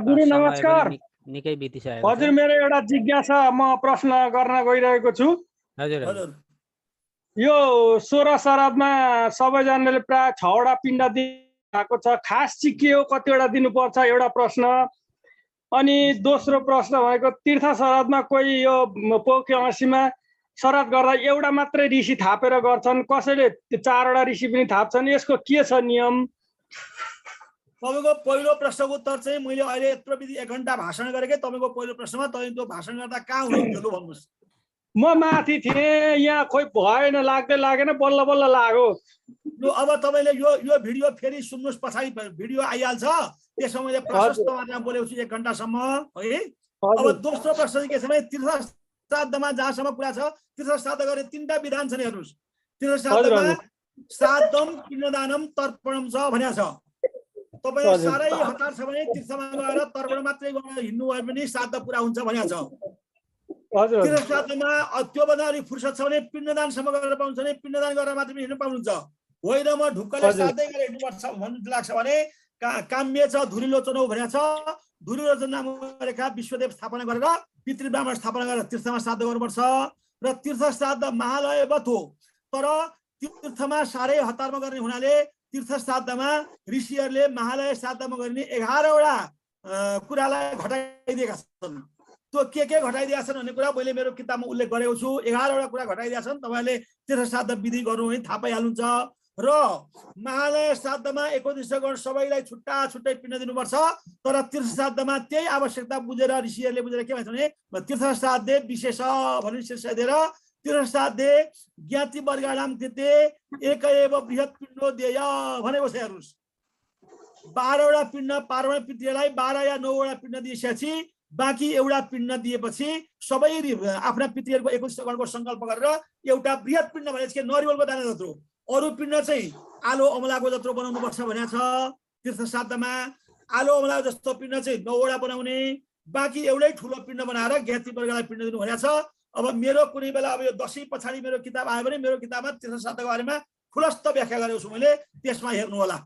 गुरु नमस्कार। निकै बितिसकेको। हजुर, मेरो एउटा जिज्ञासा म प्रश्न गर्न गइरहेको छु। हजुर। यो 16 श्राद्धमा सबैजनाले प्राय 6 वटा पिण्ड दिएको छ, खास चाहिँ के हो, कतिवटा दिनुपर्छ, एउटा प्रश्न। अनि दोस्रो प्रश्न भनेको तीर्थ श्राद्धमा कोही यो पौखे औँसीमा श्राद्ध गर्दा एउटा मात्रै ऋषि थापेर गर्छन्, कसैले 4 वटा ऋषि पनि थाप्छन्, यसको के छ नियम? तपाईँको पहिलो प्रश्नको उत्तर चाहिँ मैले अहिले यत्रो विधि 1 घण्टा भाषण गरेकै। तपाईँको पहिलो प्रश्नमा तपाईँ त्यो भाषण गर्दा कहाँ हुनुहुन्थ्यो भन्नुहोस्? म माथि थिएँ, यहाँ खोइ भएन, लागेन, बल्ल बल्ल लाग्यो। अब तपाईँले यो भिडियो फेरि सुन्नुहोस्, पछाडि भिडियो आइहाल्छ, त्यसमा मैले प्रशस्त मात्रामा बोलेको छु 1 घण्टासम्म है। अब दोस्रो प्रश्न चाहिँ के छ भने तीर्थ श्राद्धमा जहाँसम्म कुरा छ, तीर्थ श्राद्ध गर्ने 3टा विधान छन् हेर्नुहोस्। तीर्थ श्राद्धमा श्राद्धम पिण्डदानम तर्पणम छ भनेको छ। तपाईँ साह्रै हतार छ भने तीर्थमा गएर तर्पण मात्रै गरेर हिँड्नु भयो भने श्राद्ध पुरा हुन्छ भनेको छ। तीर्थ श्राद्धमा त्योभन्दा अलिक फुर्सद छ भने पिण्डदानसम्म गरेर पाउँछ भने पिण्डदान गरेर मात्रै हिँड्नु पाउनुहुन्छ। होइन म ढुक्कले श्राद्धै गरेर हिँड्नुपर्छ भन्नु लाग्छ भने काम्य छ, धुरीलोचन हो भनेको छ। धुरीलोचन नाम गरेका विश्वदेव स्थापना गरेर पितृ ब्राह्मण स्थापना गरेर तीर्थमा श्राद्ध गर्नुपर्छ। र तीर्थ श्राद्ध महालयवत हो, तर तीर्थमा साह्रै हतारमा गर्ने हुनाले तीर्थ श्राद्धमा ऋषिहरूले महालय श्राद्धमा गरिने 11 वटा कुरालाई घटाइदिएका छन्। त्यो के घटाइदिएका छन् भन्ने कुरा मैले मेरो किताबमा उल्लेख गरेको छु। 11 वटा कुरा घटाइदिएका छन्। तपाईँले तीर्थ श्राद्ध विधि गर्नु भने थाहा पाइहाल्नुहुन्छ। र महालय श्राद्धमा एकोदिष्ट सबैलाई छुट्टै पिण्ड दिनुपर्छ, तर तीर्थ श्राद्धमा त्यही आवश्यकता बुझेर ऋषिहरूले बुझेर के भन्छ भने तीर्थ श्राद्धे विशेष भन्ने शीर्षक दिएर तीर्थ श्राद्धे ज्ञाति वर्गाणाम कृते एकैव बृहत पिण्डो देय भनेको छ। हेर्नुहोस्, 12 वटा पिण्ड पार्वण पितृलाई 12 या 9 वटा पिण्ड दिएपछि बाँकी एउटा पिण्ड दिएपछि सबै आफ्ना पितृहरूको एकोदिष्टगणको सङ्कल्प गरेर एउटा बृहत पिण्ड भनेपछि नरिवलको दाना जत्रो, अरू पिण्ड चाहिँ आलो अमलाको जत्रो बनाउनु पर्छ भनेको छ तीर्थ श्राद्धमा। आलो अमला जस्तो पिण्ड चाहिँ 9 वटा बनाउने, बाँकी एउटै ठुलो पिण्ड बनाएर ज्ञाति वर्गलाई पिण्ड दिनु भनेको छ। अब मेरो कुनै बेला अब यो दशैं पछाडि मेरो किताब आयो भने मेरो किताबमा तीर्थ श्राद्धको बारेमा खुलस्त व्याख्या गरेको छु मैले, त्यसमा हेर्नु होला।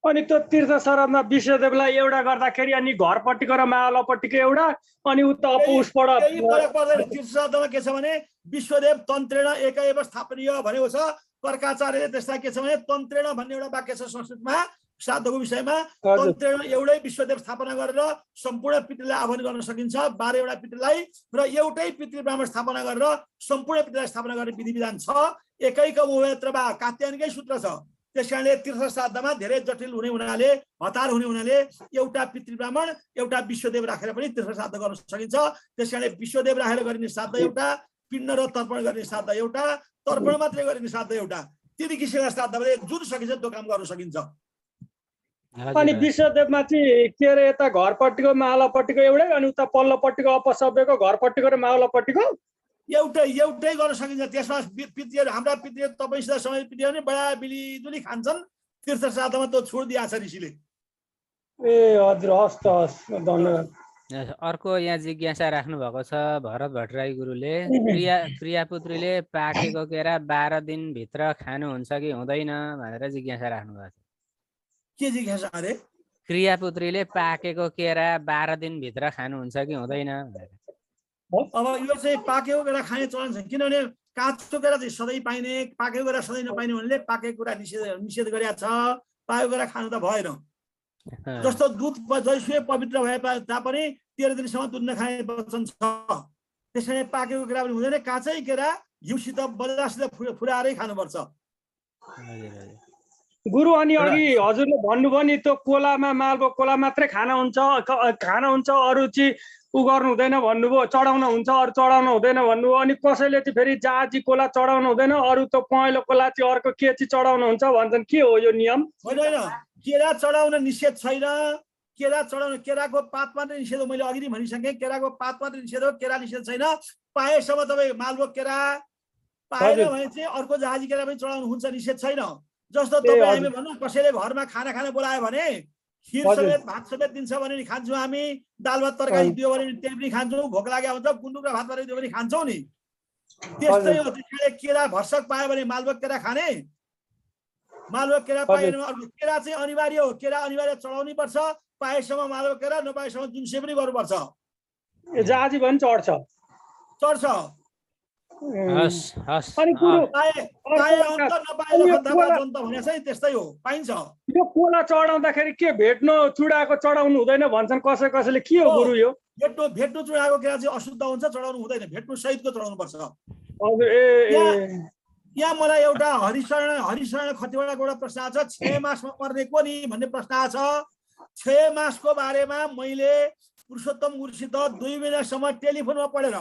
अनि त्यो तीर्थ श्राद्धमा विश्वदेवलाई एउटा गर्दाखेरि अनि घरपट्टिको र मावलपट्टिको एउटा अनि उता उसबाट केही फरक पर्दैन। तीर्थ श्राद्धमा के छ भने विश्वदेव तन्त्रेण एकैव स्थापनीय भनेको छ। कर्काचार्यले त्यसलाई के छ भने तन्त्रेण भन्ने एउटा वाक्य छ संस्कृतमा श्राद्धको विषयमा। तन्त्रेण एउटै विश्वदेव स्थापना गरेर सम्पूर्ण पितृलाई आह्वान गर्न सकिन्छ, 12 वटा पितृलाई, र एउटै पितृ ब्राह्मण स्थापना गरेर सम्पूर्ण पितृलाई स्थापना गर्ने विधि विधान छ। एकैको मुहत्रवा कात्यायनकै सूत्र छ। त्यसकारणले तीर्थ श्राद्धमा धेरै जटिल हुने हुनाले, हतार हुने हुनाले एउटा पितृ ब्राह्मण एउटा विश्वदेव राखेर पनि तीर्थ श्राद्ध गर्न सकिन्छ। त्यसकारणले विश्वदेव राखेर गरिने श्राद्ध एउटा, पिण्ड र तर्पण गर्ने श्राद्ध एउटा, तर्पण मात्रै गरिने श्राद्ध एउटा, त्यति किसिमका श्राद्धले जुन सकिन्छ त्यो काम गर्न सकिन्छ। अनि विश्वदेवमा चाहिँ के अरे यता घरपट्टिको मावलपट्टिको एउटै अनि उता पल्लोपट्टिको अपसभ्यको घरपट्टिको र मावलपट्टिको एउटै गर्न सकिन्छ। त्यसमा पितृहरू हाम्रा पितृहरू तपाईँसित समय पितृहरू पनि बडा मिलिजुली खान्छन्। तीर्थ श्राद्धमा त्यो छोडिदिएको छ ऋषिले। ए हजुर, हस् त हस्, धन्यवाद। अर्को यहाँ जिज्ञासा राख्नु भएको छ भरत भट्टराई गुरुले, क्रियापुत्रीले पाकेको केरा 12 दिनभित्र खानुहुन्छ कि हुँदैन भनेर जिज्ञासा राख्नु भएको छ। के जिज्ञासा अरे? क्रियापुत्रीले पाकेको केरा 12 दिनभित्र खानुहुन्छ कि हुँदैन भनेर। अब यो चाहिँ पाकेको केरा खाने चलन छ, किनभने काँचो केरा चाहिँ सधैँ पाइने, पाकेको केरा सधैँ नपाइने भन्नाले पाकेको कुरा निषेध गरेका छ। पाकेको केरा खानु त भएन। जस्तो दुध जैसुकै पवित्र भए तापनि 13 दिनसम्म दुध नखाने वचन छ। त्यसैले पाकेको केरा पनि हुँदैन, काँचै केरा घिउसित बजारसित फुराएरै खानुपर्छ। गुरु अनि अघि हजुरले भन्नुभयो नि त्यो कोलामा मालको कोला मात्रै खाना हुन्छ अरू चाहिँ उ गर्नु हुँदैन भन्नुभयो, चढाउन हुन्छ अरू चढाउन हुँदैन भन्नुभयो। अनि कसैले चाहिँ फेरि जहाजी कोला चढाउन हुँदैन, अरू त पहेँलो कोला चाहिँ अर्को के चाहिँ चढाउन हुन्छ भन्छन्। के हो यो नियम? होइन, केरा चढाउन निषेध छैन। केरा चढाउन, केराको पात मात्रै निषेध हो। मैले अघि नै भनिसकेँ, केराको पात मात्रै निषेध हो, केरा निषेध छैन। पाएसम्म तपाईँ मालभोग केरा पाएन भने चाहिँ अर्को जहाजी केरा पनि चढाउनु हुन्छ, निषेध छैन। जस्तो तपाईँ हामी भनौँ कसैले घरमा खाना खान बोलायो भने खिर समेत भात समेत दिन्छ भने नि खान्छौँ हामी, दाल भात तरकारी दियो भने त्यही पनि खान्छौँ, भोक लाग्यो हुन्छ गुन्द्रुक र भात तरकारी दियो भने खान्छौँ नि। त्यस्तै हो। त्यसैले केरा भर्सक पायो भने मालभोग केरा खाने, मालभोग केरा पाएन अर्को केरा चाहिँ अनिवार्य हो। केरा अनिवार्य चढाउनै पर्छ। पाएसम्म मालभोग केरा, नपाएसम्म जुनसे पनि गर्नुपर्छ। जहाजी पनि चढ्छ। अनि गुरु त्यस्तै हो, पाइन्छ। यो कोला चढाउँदाखेरि के भेट्नु चुडाको चढाउनु हुँदैन भन्छन् कसैले, के हो गुरु यो? भेट्नु चुडाको केरा चाहिँ अशुद्ध हुन्छ, चढाउनु हुँदैन, भेट्नु सहितको चढाउनु पर्छ। यहाँ मलाई एउटा हरिशरण खतिवडाको एउटा प्रश्न आएको छ, 6 मासमा मर्ने को नि भन्ने प्रश्न आएको छ। 6 मासको बारेमा मैले पुरुषोत्तम गुरुसित 2 महिनासम्म टेलिफोनमा पढेर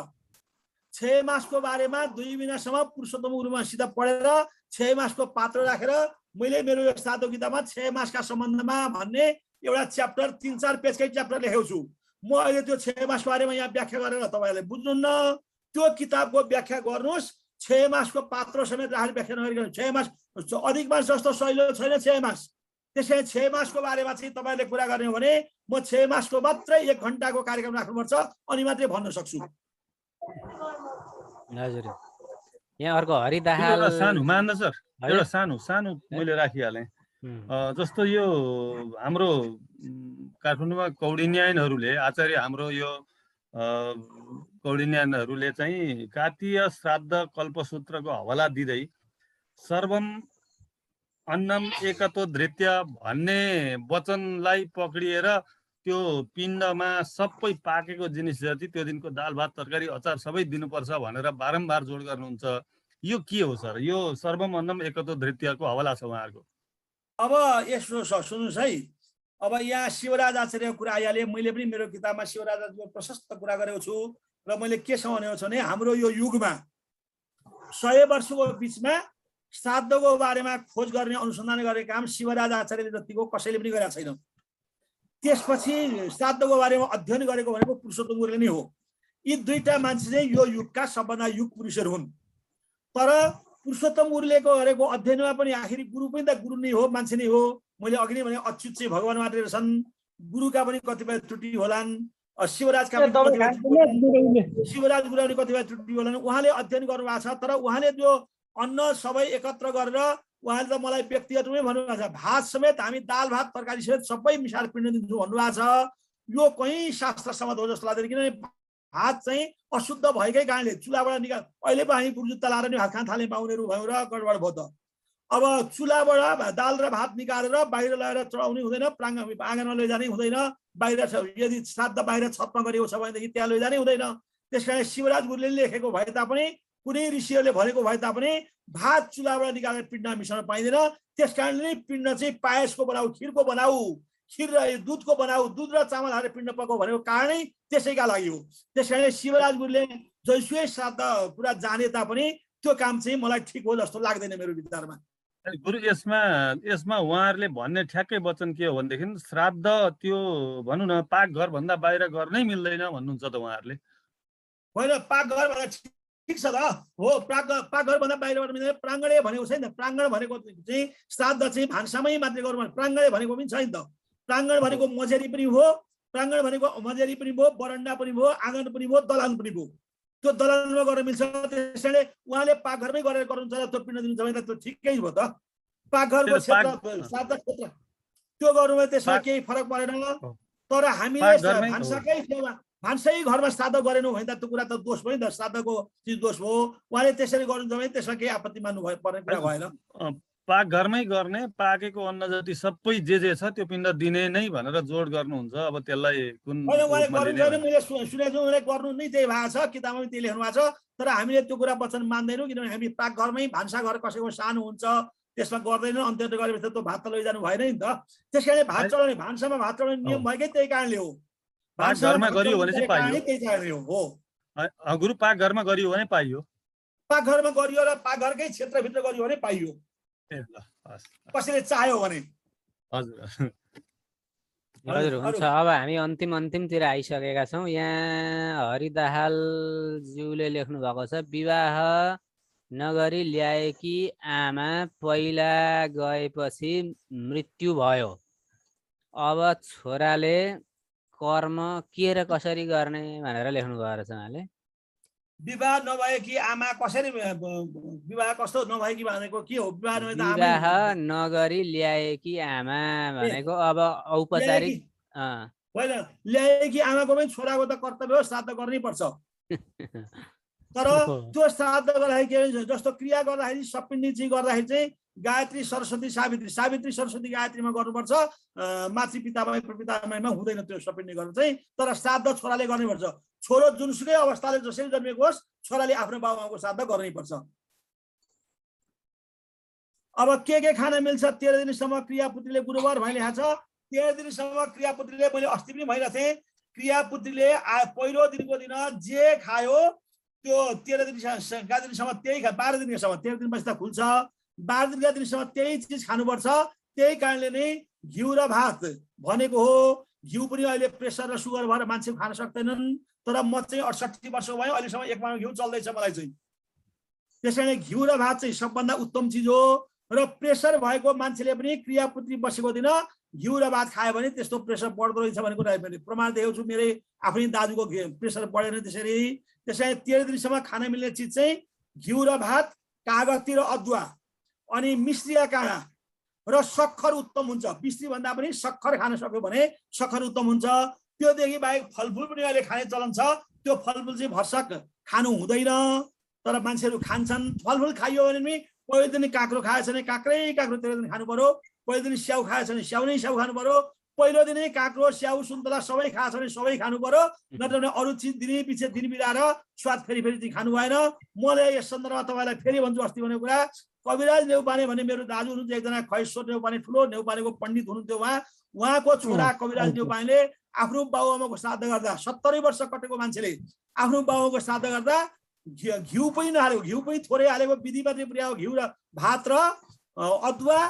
6 मासको बारेमा 2 महिनासम्म पुरुषोत्तम गुरुमासित पढेर 6 मासको पात्र राखेर मैले मेरो यो साधो गीतामा 6 मासका सम्बन्धमा भन्ने एउटा च्याप्टर 3-4 पेजकै च्याप्टर लेखेको छु। म अहिले त्यो 6 मासको बारेमा यहाँ व्याख्या गरेर तपाईँहरूले बुझ्नुहुन्न। त्यो किताबको व्याख्या गर्नुहोस्। 6 मासको पात्र समेत राखेर व्याख्या नगरिकन 6 मास अधिक मास जस्तो सहिलो छैन 6 मास। त्यसैले 6 मासको बारेमा चाहिँ तपाईँहरूले कुरा गर्ने हो भने म 6 मासको मात्रै 1 घण्टाको कार्यक्रम राख्नुपर्छ, अनि मात्रै भन्न सक्छु। हजुर, यहाँ अर्को हरि दाहाल सानो मान्दा सर, एउटा सानो मैले राखिहालेँ। जस्तो यो हाम्रो काठमाडौँमा कौडिन्यायनहरूले आचार्य हाम्रो यो कौडिन्यायनहरूले चाहिँ कातीय श्राद्ध कल्पसूत्रको हवाला दिँदै सर्वम अन्नम एकतो धृत्य भन्ने वचनलाई पक्रिएर त्यो पिण्डमा सबै पाकेको जिनिस जति त्यो दिनको दाल भात तरकारी अचार सबै दिनुपर्छ भनेर बारम्बार जोड गर्नुहुन्छ। यो के हो सर? यो सर्वम अन्नम एकतो धृत्यको हवाला छ उहाँहरूको। अब यसो सुन्नुहोस् है, अब यहाँ शिवराज आचार्यको कुरा आइहाले। मैले पनि मेरो किताबमा शिवराज आचार्यको प्रशस्त कुरा गरेको छु र मैले के भनेको छु भने हाम्रो यो युगमा 100 वर्षको बिचमा श्राद्धको बारेमा खोज गर्ने अनुसन्धान गर्ने काम शिवराज आचार्यले जतिको कसैले पनि गरेका छैन। त्यसपछि श्राद्धको बारेमा अध्ययन गरेको भनेको पुरुषोत्तम गुरुले नै हो। यी दुईटा मान्छे चाहिँ यो युगका सबभन्दा युग पुरुषहरू हुन्। तर पुरुषोत्तम गुरुले गरेको अध्ययनमा पनि आखिरी गुरु पनि त गुरु नै हो, मान्छे नै हो। मैले अघि नै भने अच्युत चाहिँ भगवान मात्र छन्, गुरुका पनि कतिपय त्रुटि होलान्, शिवराजका पनि कतिपय शिवराज गुरुले कतिपय त्रुटि होलान्। उहाँले अध्ययन गर्नुभएको छ, तर उहाँले त्यो अन्न सबै एकत्र गरेर उहाँले त मलाई व्यक्तिगत रूपमै भन्नुभएको छ, भात समेत हामी दाल भात तरकारी समेत सबै मिसाएर पिण्ड दिन्छौँ भन्नुभएको छ। यो कहीँ शास्त्र सम्मत हो जस्तो लाग्दैन, किनभने भात चाहिँ अशुद्ध भएकै कारणले चुलाबाट निकाल, अहिले पो हामी बुर्जुत्ता लाएर नि भात खान थाल्ने पाउनेहरू भयौँ र गडबड भयो त। अब चुलाबाट दाल र भात निकालेर बाहिर लगाएर चढाउने हुँदैन, आँगनमा लैजाने हुँदैन, बाहिर यदि श्राद्ध बाहिर छतमा गरिएको छ भनेदेखि त्यहाँ लैजाने हुँदैन। त्यस कारण शिवराज गुरुले लेखेको भए तापनि, कुनै ऋषिहरूले भनेको भए तापनि भात चुलाबाट निकालेर पिण्डमा मिसाउन पाइँदैन। त्यस कारणले नै पिण्ड चाहिँ पायसको बनाऊ, खिरको बनाऊ, खिर र दुधको बनाऊ, दुध र चामल हालेर पिण्ड पकाऊ भनेको कारणै त्यसैका लागि हो। त्यस कारणले शिवराज गुरुले जैसुकै श्राद्ध पुरा जाने तापनि त्यो काम चाहिँ मलाई ठिक हो जस्तो लाग्दैन मेरो विचारमा। गुरु यसमा उहाँहरूले भन्ने ठ्याक्कै वचन के हो भनेदेखि श्राद्ध त्यो भनौँ न पाकघर भन्दा बाहिर गर्नै मिल्दैन भन्नुहुन्छ त उहाँहरूले? होइन, पाकघर भन्दा ठिक छ त हो, पाकघर भन्दा बाहिरबाट मिल्दैन। प्राङ्गणै भनेको छैन, प्राङ्गण भनेको चाहिँ श्राद्ध चाहिँ भान्सामै मात्रै गर्नु, प्राङ्गणै भनेको पनि छैन त। प्राङ्गण भनेको मजेरी पनि हो, प्राङ्गण भनेको मजेरी पनि भयो, बरन्डा पनि भयो, आँगन पनि भयो, दलान पनि भयो। त्यो दलानमा गर्न मिल्छ। त्यसैले उहाँले पाकघरमै गरेर गर्नुहुन्छ र त्यो पिण्ड दिनुहुन्छ भने त त्यो ठिकै भयो त। पाकघरको क्षेत्र श्राद्ध क्षेत्र त्यो गर्नुमा त्यसमा केही फरक परेन। तर हामीले भान्सै घरमा श्राद्ध गरेनौँ भने त त्यो कुरा त दोष भयो नि त, श्राद्धको चिज दोष हो। उहाँले त्यसरी गर्नुहुन्छ भने त्यसमा केही आपत्ति मान्नु पर्ने कुरा भएन। पाकघरमै गर्ने, पाकेको अन्न जति सबै जे छ त्यो पिण्ड दिने नै भनेर जोड गर्नुहुन्छ। अब त्यसलाई कुन उहाँले गर्नुहुन्छ, मैले सुनेको छु उहाँले गर्नु नै त्यही भएको छ, किताबमा पनि त्यही लेख्नु भएको छ। तर हामीले त्यो कुरा वचन मान्दैनौँ, किनभने हामी पाकघरमै भान्साघर कसैको सानो हुन्छ त्यसमा गर्दैनौँ। अन्त्य गरेपछि त्यो भात त लैजानु भएन नि त। त्यस कारणले भात चढाउने, भान्सामा भात चढाउने नियम भएकै त्यही कारणले हो। पाकघरमा गरियो भने चाहिँ पाइयो। त्यही कारणले हो। गुरु पाकघरमा गरियो भने पाइयो, पाकघरमा गरियो र पाकघरकै क्षेत्रभित्र गरियो भने पाइयो, कसैले चाह्यो भने। हजुर हुन्छ। अब हामी अन्तिमतिर आइसकेका छौँ। यहाँ हरि दाहालज्यूले लेख्नु भएको छ, विवाह नगरी ल्याएकी आमा पहिला गएपछि मृत्यु भयो, अब छोराले कर्म के र कसरी गर्ने भनेर लेख्नु भएको रहेछ उहाँले। विवाह नभएकी आमा कसरी, विवाह कस्तो नभएकी भनेको के हो? विवाह नगरी ल्याएकी आमा भनेको अब औपचारिक होइन, ल्याएकी आमाको पनि छोराको त कर्तव्य हो, श्राद्ध गर्नै पर्छ। तर त्यो श्राद्ध गर्दाखेरि जस्तो क्रिया गर्दाखेरि सपिण्डी चाहिँ गर्दाखेरि चाहिँ गायत्री सरस्वती सावित्री, सावित्री सरस्वती गायत्रीमा गर्नुपर्छ, मातृ पितामय प्रपितामयमा हुँदैन त्यो सपिण्डी गर्नु चाहिँ। तर श्राद्ध छोराले गर्नुपर्छ। छोरो जुनसुकै अवस्थाले जसरी जन्मेको होस्, छोराले आफ्नो बाबुआमाको श्राद्ध गर्नै पर्छ। अब के खान मिल्छ? 13 दिनसम्म क्रियापुत्रीले गुरुबार भइरहेको छ। 13 दिनसम्म क्रियापुत्रीले, मैले अस्ति पनि भइरहेको थिएँ, क्रियापुत्रीले पहिलो दिनको दिन जे खायो त्यो 13 दिनसम्म त्यही 12 दिनसम्म, 13 दिनपछि त खुल्छ, 12 दिनका दिनसम्म त्यही चिज खानुपर्छ। त्यही कारणले नै घिउ र भात भनेको हो। घिउ पनि अहिले प्रेसर र सुगर भएर मान्छे खान सक्दैनन्, तर म चाहिँ 68 वर्ष भयो, अहिलेसम्म एक मानो घिउ चल्दैछ मलाई चाहिँ। त्यस कारणले घिउ र भात चाहिँ सबभन्दा उत्तम चिज हो। र प्रेसर भएको मान्छेले पनि क्रियापुत्री बसेको दिन घिउ र भात खायो भने त्यस्तो प्रेसर बढ्दो रहेछ भनेको मैले प्रमाण देखेको छु। मेरै आफ्नै दाजुको प्रेसर बढेन त्यसरी। त्यसैले 13 दिनसम्म खान मिल्ने चिज चाहिँ घिउ र भात, कागती र अदुवा, अनि मिश्रीका काँडा र सक्खर उत्तम हुन्छ। मिश्री भन्दा पनि सक्खर खान सक्यो भने सक्खर उत्तम हुन्छ। त्योदेखि बाहेक फलफुल पनि अहिले खाने चलन छ। त्यो फलफुल चाहिँ भरसक खानु हुँदैन, तर मान्छेहरू खान्छन्। फलफुल खाइयो भने पनि पहिलो दिन काँक्रो खाएछ भने काँक्रै 13 दिन खानु पर्यो। पहिलो दिन स्याउ खाएछ भने स्याउ नै स्याउ खानु पर्यो। पहिलो दिनै काँक्रो, स्याउ, सुन्तला सबै खाएछ भने सबै खानु पर्यो। नत्र भने अरू चिज दिनै पछि दिन बिराएर स्वाद फेरि चाहिँ खानु भएन। मैले यस सन्दर्भमा तपाईँलाई फेरि भन्छु, अस्ति भनेको कुरा, कविराज नेउपाने भन्ने मेरो दाजु हुनुहुन्छ, एकजना खैश्वर नेउपाने ठुलो नेउपानेको पण्डित हुनुहुन्थ्यो। उहाँको छोरा कविराज नेउपानेले आफ्नो बाबुआमाको श्राद्ध गर्दा 70 वर्ष कटेको मान्छेले आफ्नो बाबुआमाको श्राद्ध गर्दा घिउ पनि नहालेको, घिउ पनि थोरै हालेको, विधि मात्रै पुर्याएको घिउ र भात र अदुवा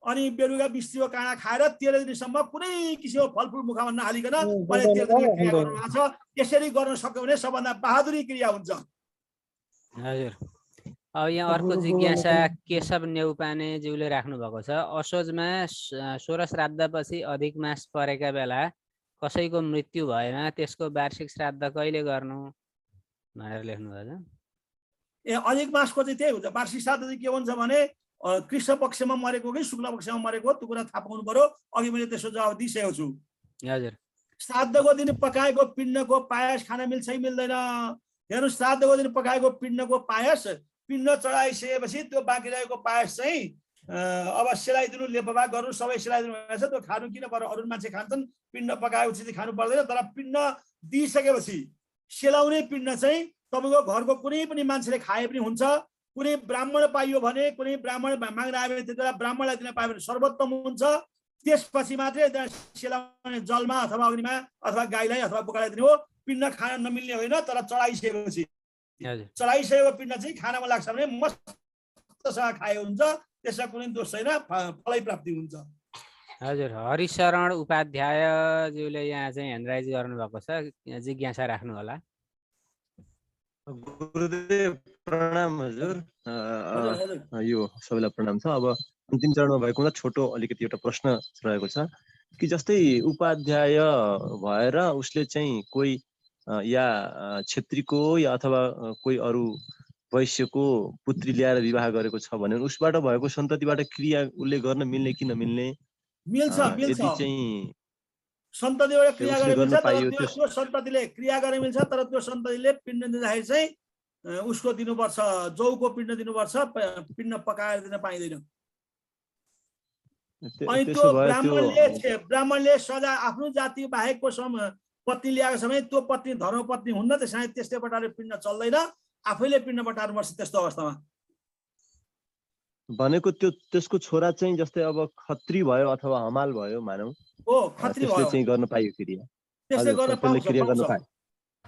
अनि बेलुका मिश्रीको काँडा खाएर 13 दिनसम्म कुनै किसिमको फलफुल मुखमा नहालिकन मैले 13 दिन क्रिया गर्नुभएको छ। यसरी गर्न सक्यो भने सबभन्दा बहादुरी क्रिया हुन्छ। हजुर, अब यहाँ अर्को जिज्ञासा केशव नेउपानेज्यूले राख्नु भएको छ, असोजमा 16 श्राद्धपछि अधिक मास परेका बेला कसैको मृत्यु भएमा त्यसको वार्षिक श्राद्ध कहिले गर्नु भनेर लेख्नु भएको छ। अधिक मासको चाहिँ त्यही हुन्छ। वार्षिक श्राद्ध चाहिँ के हुन्छ भने कृष्ण पक्षमा मरेको कि शुक्ल पक्षमा मरेको त्यो कुरा थाहा पाउनु पर्यो। अघि मैले त्यसो जवाब दिइसकेको छु। हजुर। श्राद्धको दिन पकाएको पिण्डको पायस खान मिल्छ कि मिल्दैन? हेर्नु, श्राद्धको दिन पकाएको पिण्डको पायस पिण्ड चढाइसकेपछि त्यो बाँकी रहेको पायस चाहिँ अब सेलाइदिनु, लेपबा गर्नु, सबै सेलाइदिनु भएछ। त्यो खानु किन पर्यो? अरू मान्छे खान्छन्, पिण्ड पकाएपछि चाहिँ खानु पर्दैन। तर पिण्ड दिइसकेपछि सेलाउने पिण्ड चाहिँ तपाईँको घरको कुनै पनि मान्छेले खाए पनि हुन्छ। कुनै ब्राह्मण पाइयो भने, कुनै ब्राह्मण माग्न आयो भने त्यति बेला ब्राह्मणलाई दिन पायो भने सर्वोत्तम हुन्छ। त्यसपछि मात्रै सेलाउने जलमा अथवा अग्निमा अथवा गाईलाई अथवा बोकालाई दिने हो। पिण्ड खान नमिल्ने होइन, तर चढाइसकेपछि चढाइसकेको पिण्ड चाहिँ खानामा लाग्छ भने मस्तसँग खाए हुन्छ। त्यसमा कुनै दोष छैन, फलै प्राप्ति हुन्छ। हजुर। हरिशरण उपाध्यायज्यूले यहाँ चाहिँ ह्यान्डराइज गर्नुभएको छ, जिज्ञासा राख्नु होला। गुरुदेव प्रणाम हजुर। यो सबैलाई प्रणाम छ। अब अन्तिम चरणमा भएको हुँदा छोटो अलिकति एउटा प्रश्न रहेको छ कि जस्तै उपाध्याय भएर उसले चाहिँ कोही या क्षेत्रीको या अथवा कोही अरू वैश्यको पुत्री ल्याएर विवाह गरेको छ भने उसबाट भएको सन्ततिबाट क्रिया उसले गर्न मिल्ने कि नमिल्ने? मिल्छ, मिल्छ। यदि चाहिँ सन्ततिबाट क्रिया गर्ने मिल्छ, तर त्यो सन्ततिले क्रिया गर्ने मिल्छ, तर त्यो सन्ततिले पिण्ड दिँदाखेरि चाहिँ उसको दिनुपर्छ, जौको पिण्ड दिनुपर्छ, पिण्ड पकाएर दिन पाइँदैन। अनि त्यो ब्राह्मणले सदा आफ्नो जाति बाहेकको पत्नी ल्याएको छ भने त्यो पत्नी धर्मपत्नी हुन्न, त्यसैले त्यस्तै प्रकारले पिण्ड चल्दैन, आफैले पिण्ड बटार्नुपर्छ त्यस्तो अवस्थामा। भनेको त्यो त्यसको छोरा चाहिँ जस्तै अब खत्री भयो अथवा हमाल भयो मानौ, खत्री भयो चाहिँ गर्न पाइयो क्रिया? त्यसले गर्न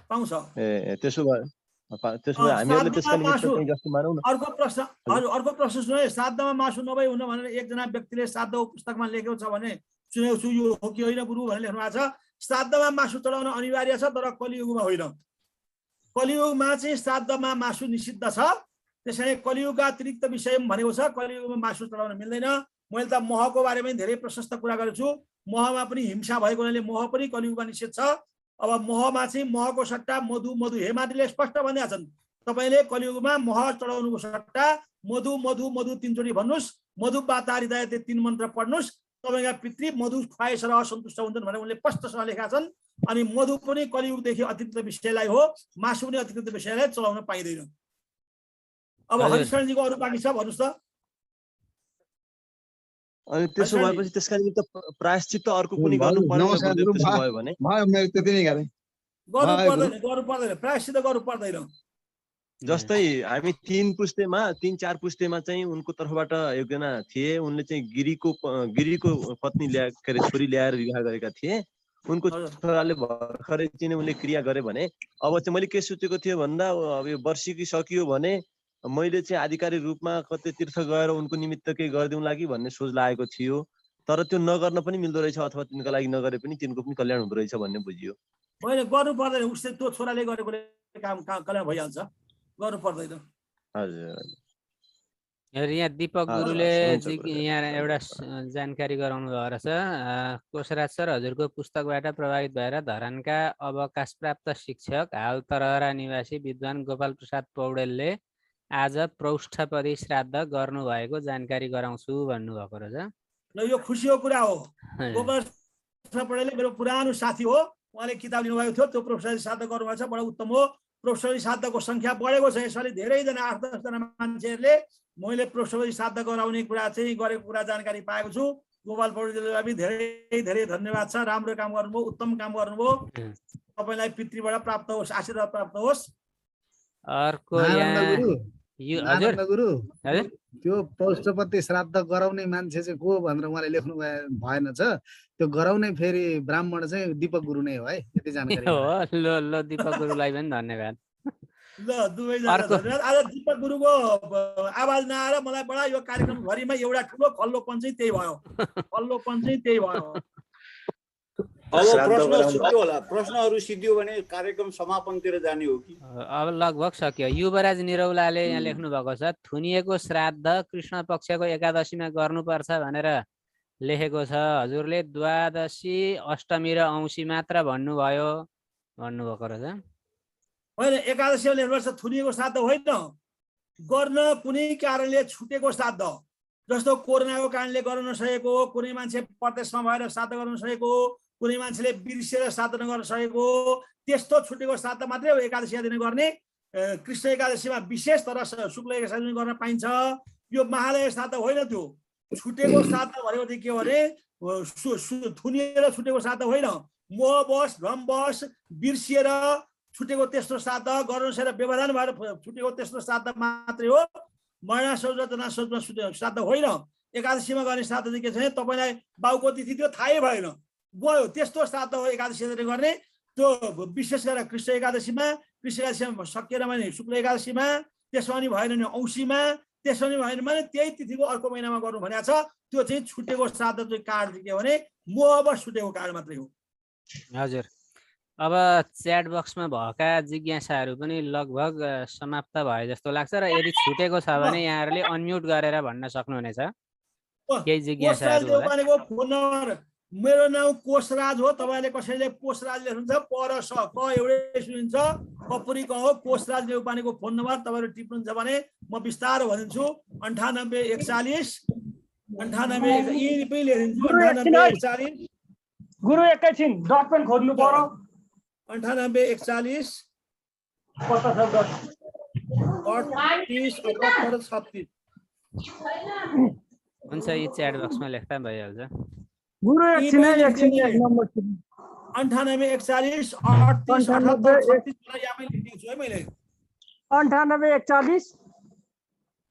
पाउँछ। त्यसो भए हामीहरूले त्यसका निमित्त चाहिँ जस्तो मानौ न। अर्को प्रश्न सुने, श्राद्धमा मासु नभई हुन भनेर एकजना व्यक्तिले श्राद्ध पुस्तकमा लेखेको छ भने सुनेको छु, यो हो कि होइन गुरु भनेर लेख्नु भएको छ। श्राद्धमा मासु चढाउन अनिवार्य छ, तर कलियुगमा होइन। कलियुगमा चाहिँ श्राद्धमा मासु निषिद्ध छ। त्यसैले कलियुगका अतिरिक्त विषय भनेको छ, कलियुगमा मासु चढाउन मिल्दैन। मैले त महको बारेमा धेरै प्रशस्त कुरा गरेको छु। महमा पनि हिंसा भएको हुनाले मह पनि कलियुगमा निषेध छ। अब महमा चाहिँ महको सट्टा मधु मधु, हेमादीले स्पष्ट भनिदिएका छन्, तपाईँले कलियुगमा मह चढाउनुको सट्टा मधु मधु मधु 3 चोटि भन्नुहोस्, मधु बातारिदाय 3 मन्त्र पढ्नुहोस्, तपाईँका पितृ मधु खुवाएसर असन्तुष्ट हुन्छन् भनेर उनले स्पष्टसँग लेखेका छन्। अनि मधु पनि कलियुगदेखि अतिरिक्त विषयलाई हो, मासु पनि अतिरिक्त विषयलाई चलाउन पाइँदैन। अब हरिशरणजीको अरू बाँकी छ भन्नुहोस् त। अनि त्यसो भएपछि त्यसका निमित्त प्रायश्चित्त अर्को कुनै गर्नु पर्दैन भने? त्यति नै गर्नु पर्दैन, प्रायश्चित्त गर्नु पर्दैन। जस्तै हामी 3-4 पुस्तेमा चाहिँ उनको तर्फबाट एकजना थिए, उनले चाहिँ गिरीको पत्नी के अरे छोरी ल्याएर विवाह गरेका थिए। उनको छोराले भर्खरै चाहिँ उनले क्रिया गरे भने अब चाहिँ मैले के सोचेको थिएँ भन्दा अब यो वर्षिकी सकियो भने मैले चाहिँ आधिकारिक रूपमा कतै तीर्थ गएर उनको निमित्त केही गरिदिउँला कि भन्ने सोच लागेको थियो। तर त्यो नगर्न पनि मिल्दो रहेछ, अथवा तिनको लागि नगरे पनि तिनको पनि कल्याण हुँदो रहेछ भन्ने बुझियो। मैले गर्नु पर्दैन, उसले त्यो छोराले गरेको काम कल्याण भइहाल्छ, गर्नु पर्दैन। हजुर। यहाँ दीपक गुरुले यहाँ एउटा जानकारी गराउनु भएको रहेछ। कोशराज सर, हजुरको पुस्तकबाट प्रभावित भएर धरानका अवकाशप्राप्त शिक्षक हाल तरहरा निवासी विद्वान गोपाल प्रसाद पौडेलले आज प्रौष्ठपदी श्राद्ध गर्नु भएको जानकारी गराउँछु भन्नुभएको रहेछ। ल यो खुसीको कुरा हो। गोपाल प्रसाद पौडेलले मेरो पुरानो साथी हो, उहाँले किताब लिनुभएको थियो, त्यो प्रौष्ठपदी श्राद्ध गर्नुभएको छ, बडा उत्तम हो। प्रौष्ठपदी श्राद्धको संख्या बढेको छ यसपालि, धेरैजना 8-10 जना मान्छेहरूले मैले प्रौष्ठपदी श्राद्ध गराउने कुरा चाहिँ गरेको कुरा जानकारी पाएको छु। गोपाल पौडेललाई पनि धेरै धेरै धन्यवाद छ, राम्रो काम गर्नुभयो, उत्तम काम गर्नुभयो। तपाईँलाई पितृबाट प्राप्त होस्, आशीर्वाद प्राप्त होस्। अर्को गुरु त्यो प्रौष्ठपदी श्राद्ध गराउने मान्छे चाहिँ को भनेर उहाँले लेख्नु भएन छ, त्यो गराउने फेरि ब्राह्मण चाहिँ दीपक गुरु नै हो है, यति जानकारी हो। ल दीपक गुरुलाई पनि धन्यवाद। ल दुवैजना धन्यवाद। आज दीपक गुरुको आवाज नआएर मलाई बडा यो कार्यक्रम भरिमा एउटा ठुलो खल्लोपन चाहिँ त्यही भयो, खल्लोपन चाहिँ त्यही भयो। अब श्राद्ध प्रश्न गराउनु सिद्धियो होला, प्रश्नहरू सिद्धियो भने कार्यक्रम समापनतिर जाने हो कि? अब लगभग सक्यो। युवराज निरौलाले यहाँ लेख्नु भएको छ, थुनिएको श्राद्ध कृष्ण पक्षको एकादशीमा गर्नुपर्छ भनेर लेखेको छ। हजुरले द्वादशी, अष्टमी र औँसी मात्र भन्नुभयो भन्नुभएको रहेछ। होइन, एकादशीमा लेख्नुपर्छ, थुनिएको श्राद्ध होइन, गर्न कुनै कारणले छुटेको श्राद्ध, जस्तो कोरोनाको कारणले गर्न नसकेको, कुनै मान्छे प्रदेशमा भएर श्राद्ध गर्न नसकेको, कुनै मान्छेले बिर्सेर श्राद्ध नगर्न सकेको, त्यस्तो छुटेको श्राद्ध मात्रै हो एकादशीका दिन गर्ने। कृष्ण एकादशीमा विशेष तर शुक्ल एकादशी गर्न पाइन्छ। यो महालय श्राद्ध होइन, त्यो छुटेको श्राद्ध भनेको चाहिँ के भने थुनिएर छुटेको श्राद्ध होइन, मोहवश भ्रमवश बिर्सिएर छुटेको त्यस्तो श्राद्ध, गर्न नसकेर व्यवधान भएर छुटेको त्यस्तो श्राद्ध मात्रै हो। मरणा शौच जना शौचमा श्राद्ध होइन। एकादशीमा गर्ने श्राद्ध चाहिँ के छ, तपाईँलाई बाउको तिथि त्यो थाहै भएन, गयो, त्यस्तो श्राद्ध हो एकादशी गर्ने। त्यो विशेष गरेर कृष्ण एकादशीमा, कृष्ण एकादशीमा सकिएन भने शुक्ल एकादशीमा, त्यसमा पनि भएन भने औँसीमा, त्यसमा पनि भएन भने त्यही तिथिको अर्को महिनामा गर्नु भनेको छ। त्यो चाहिँ छुटेको श्राद्ध चाहिँ कार्ड के भने मोहवश छुटेको कार्ड मात्रै हो। हजुर, अब च्याट बक्समा भएका जिज्ञासाहरू पनि लगभग समाप्त भए जस्तो लाग्छ र यदि छुटेको छ भने यहाँहरूले अनम्युट गरेर भन्न सक्नुहुनेछ। केही जिज्ञासाहरू देउपानेको फोन नम्बर, मेरो नाम कोशराज हो। तपाईँले कसैले कोशराज लेख्नुहुन्छ, पर स क एउटै सुनिन्छ, कपुरी क हो। कोशराज देउपानेको फोन नम्बर तपाईँहरू टिप्नुहुन्छ भने म बिस्तारो भनिदिन्छु, 9841 98 यी पनि लेखिदिन्छु, 9841। गुरु एकैछिन डट पेन खोज्नु पर्यो। 9841 38 78 36। हुन्छ, यी च्याट बक्समा लेख्दा भइहाल्छ। गुरु एकछिन एक नम्बर 9841 38 78 36 यामै लेखेको छु है मैले। 9841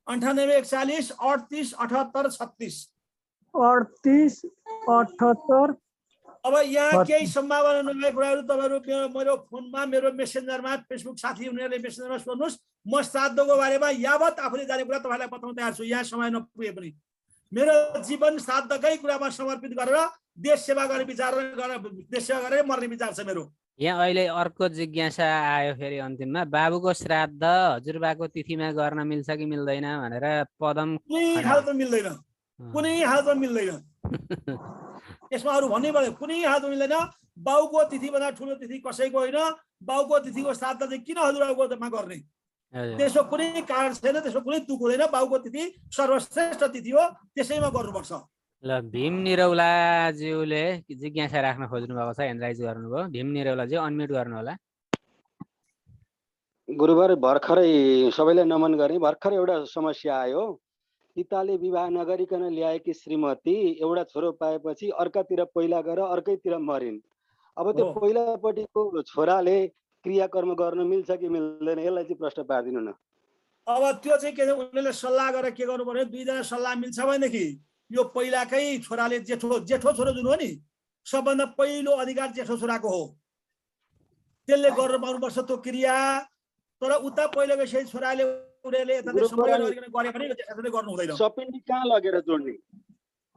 9841 38 78 36 38 78। अब यहाँ केही सम्भावना नभएको कुराहरू तपाईँहरू मेरो फोनमा, मेरो मेसेन्जरमा, फेसबुक साथी उनीहरूले मेसेन्जरमा सोध्नुहोस्। म श्राद्धको बारेमा यावत आफूले जाने कुरा तपाईँलाई बताउन तयार छु, यहाँ समय नपुगे पनि। मेरो जीवन श्राद्धकै कुरामा समर्पित गरेर देश सेवा गर्ने विचार देश सेवा गरेर मर्ने विचार छ मेरो। यहाँ अहिले अर्को जिज्ञासा आयो फेरि अन्तिममा, बाबुको श्राद्ध हजुरबाको तिथिमा गर्न मिल्छ कि मिल्दैन भनेर पदम। कुनै हालतमा मिल्दैन, कुनै हालतमा मिल्दैन। यसमा अरू भन्नै पर्यो, कुनै हालतमा मिल्दैन। बाउको तिथिभन्दा ठुलो तिथि कसैको होइन। बाउको तिथिको श्राद्ध चाहिँ किन हजुरबाबुकोमा गर्ने, त्यसको कुनै कारण छैन, त्यसको कुनै तुक हुँदैन। बाउको तिथि सर्वश्रेष्ठ तिथि हो, त्यसैमा गर्नुपर्छ। ल, भीम निरौलाज्यूले जिज्ञासा राख्न खोज्नु भएको छ, ह्यान्ड राइज गर्नुभयो। भीम निरौलाज्यू अनम्युट गर्नु होला। गुरुबार भर्खरै सबैलाई नमन गर्ने। भर्खर एउटा समस्या आयो, पिताले विवाह नगरिकन ल्याएकी श्रीमती एउटा छोरो पाएपछि अर्कातिर पहिला गएर अर्कैतिर मरिन्। अब त्यो पहिलापट्टिको छोराले क्रियाकर्म गर्न मिल्छ कि मिल्दैन, यसलाई चाहिँ प्रश्न पारिदिनु न। अब त्यो चाहिँ के छ, उनीहरूले सल्लाह गरेर के गर्नु पर्यो, दुईजना सल्लाह मिल्छ भनेदेखि यो पहिलाकै छोराले जेठो छोरो जुन हो नि, सबभन्दा पहिलो अधिकार जेठो छोराको हो, त्यसले गर्न पाउनुपर्छ त्यो क्रिया। तर उता पहिला गएपछि छोराले उनीहरूले यतातिर सम्पर्क गरिकन गरे पनि जेठाले गर्नु हुँदैन। सपिन्डी कहाँ लगेर जोड्ने?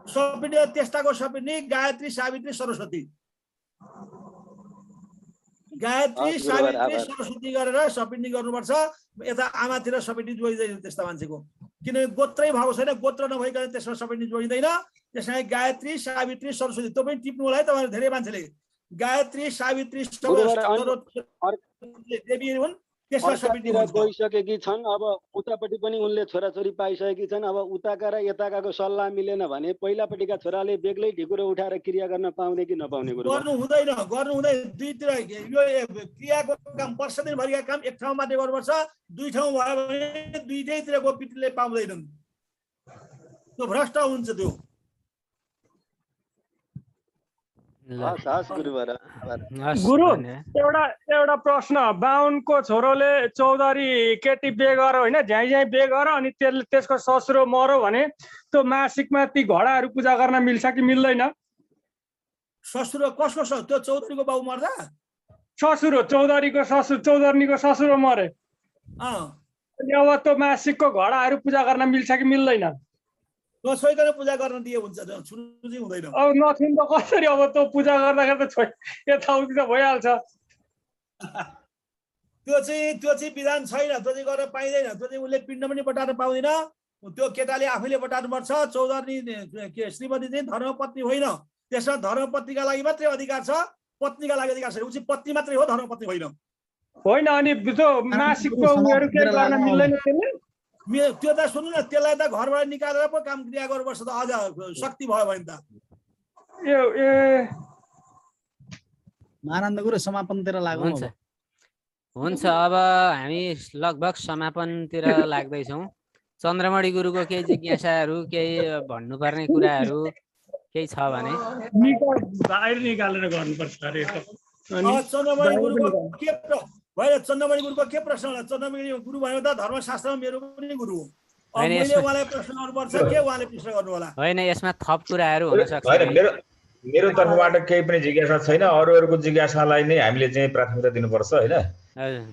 सपिन्डी त्यस्ताको सपिन्डी गायत्री सावित्री सरस्वती, गायत्री सावित्री सरस्वती गरेर सपिन्डी गर्नुपर्छ। यता आमातिर सपिन्डी जोडिँदैन त्यस्ता मान्छेको, किनभने गोत्रै भएको छैन, गोत्र नभइकन त्यसमा सपिन्डी जोडिँदैन। त्यसमा गायत्री सावित्री सरस्वती त्यो पनि टिप्नु होला है तपाईँहरू धेरै मान्छेले। गायत्री सावित्री देवी हुन्, त्यसमा सपिन्डी गइसकेकी छन्। अब उतापट्टि पनि उनले छोराछोरी पाइसकेकी छन्। अब उताका र यताकाको सल्लाह मिलेन भने पहिलापट्टिका छोराले बेग्लै ढिकुरो उठाएर क्रिया गर्न पाउने कि नपाउने? गर्नु हुँदैन। दुईतिर यो क्रियाको काम वर्ष दिनभरिका काम एक ठाउँ मात्रै गर्नुपर्छ। दुई ठाउँ भयो भने दुईटैतिरको पितृले पाउँदैनन्, त्यो भ्रष्ट हुन्छ। त्यो गुरु एउटा प्रश्न, बाहुनको छोरोले चौधरी केटी बिहे गर होइन, झ्याइ बिहे गर अनि त्यसको ससुरो मर्यो भने त्यो मासिकमा ती घडाहरू पूजा गर्न मिल्छ कि मिल्दैन? ससुरो कसको? त्यो चौधरीको बाउ मर्दा ससुरो, चौधरीको ससुरो मरे, अब त्यो मासिकको घडाहरू पूजा गर्न मिल्छ कि मिल्दैन? नछोइकन पूजा गर्न दिए हुन्छ छुनु चाहिँ हुँदैन। अब नछुन त कसरी अब त्यो पूजा गर्दाखेरि त यताउति त भइहाल्छ। त्यो चाहिँ विधान छैन, त्यो चाहिँ गर्न पाइँदैन। त्यो चाहिँ उसले पिण्ड पनि बटार्न पाउँदैन। त्यो केटाले आफैले बटार्नुपर्छ। चौधरी के श्रीमती चाहिँ धर्मपत्नी होइन, त्यसमा धर्मपत्नीका लागि मात्रै अधिकार छ, पत्नीका लागि अधिकार छैन। ऊ चाहिँ पत्नी मात्रै हो, धर्मपत्नी होइन। होइन अनि त्यो मासिकको उयोहरू के गर्न मिल्दैन त्यसले? त्यो त सुन्नु न, त्यसलाई त घरबाट निकालेर पो काम क्रिया गर्नुपर्छ त, अझ शक्ति भयो भने त। महानन्द गुरु समापनतिर लागौँ। हुन्छ, अब हामी लगभग समापनतिर लाग्दैछौँ। चन्द्रमणि गुरुको केही जिज्ञासाहरू, केही भन्नुपर्ने कुराहरू केही छ भने निकालेर गर्नुपर्छ अरे। चन्द्रमणि गुरुको के प्रश्न होला? चन्द्रमणि गुरु भयो त धर्मशास्त्रमा मेरो पनि गुरु हो। मैले उहाँलाई प्रश्न गर्नुपर्छ, के उहाँले प्रश्न गर्नु होला? होइन, यसमा थप कुराहरू हुन सक्छ। मेरो तर्फबाट केही पनि जिज्ञासा छैन। अरूहरूको जिज्ञासालाई नै हामीले चाहिँ प्राथमिकता दिनुपर्छ होइन।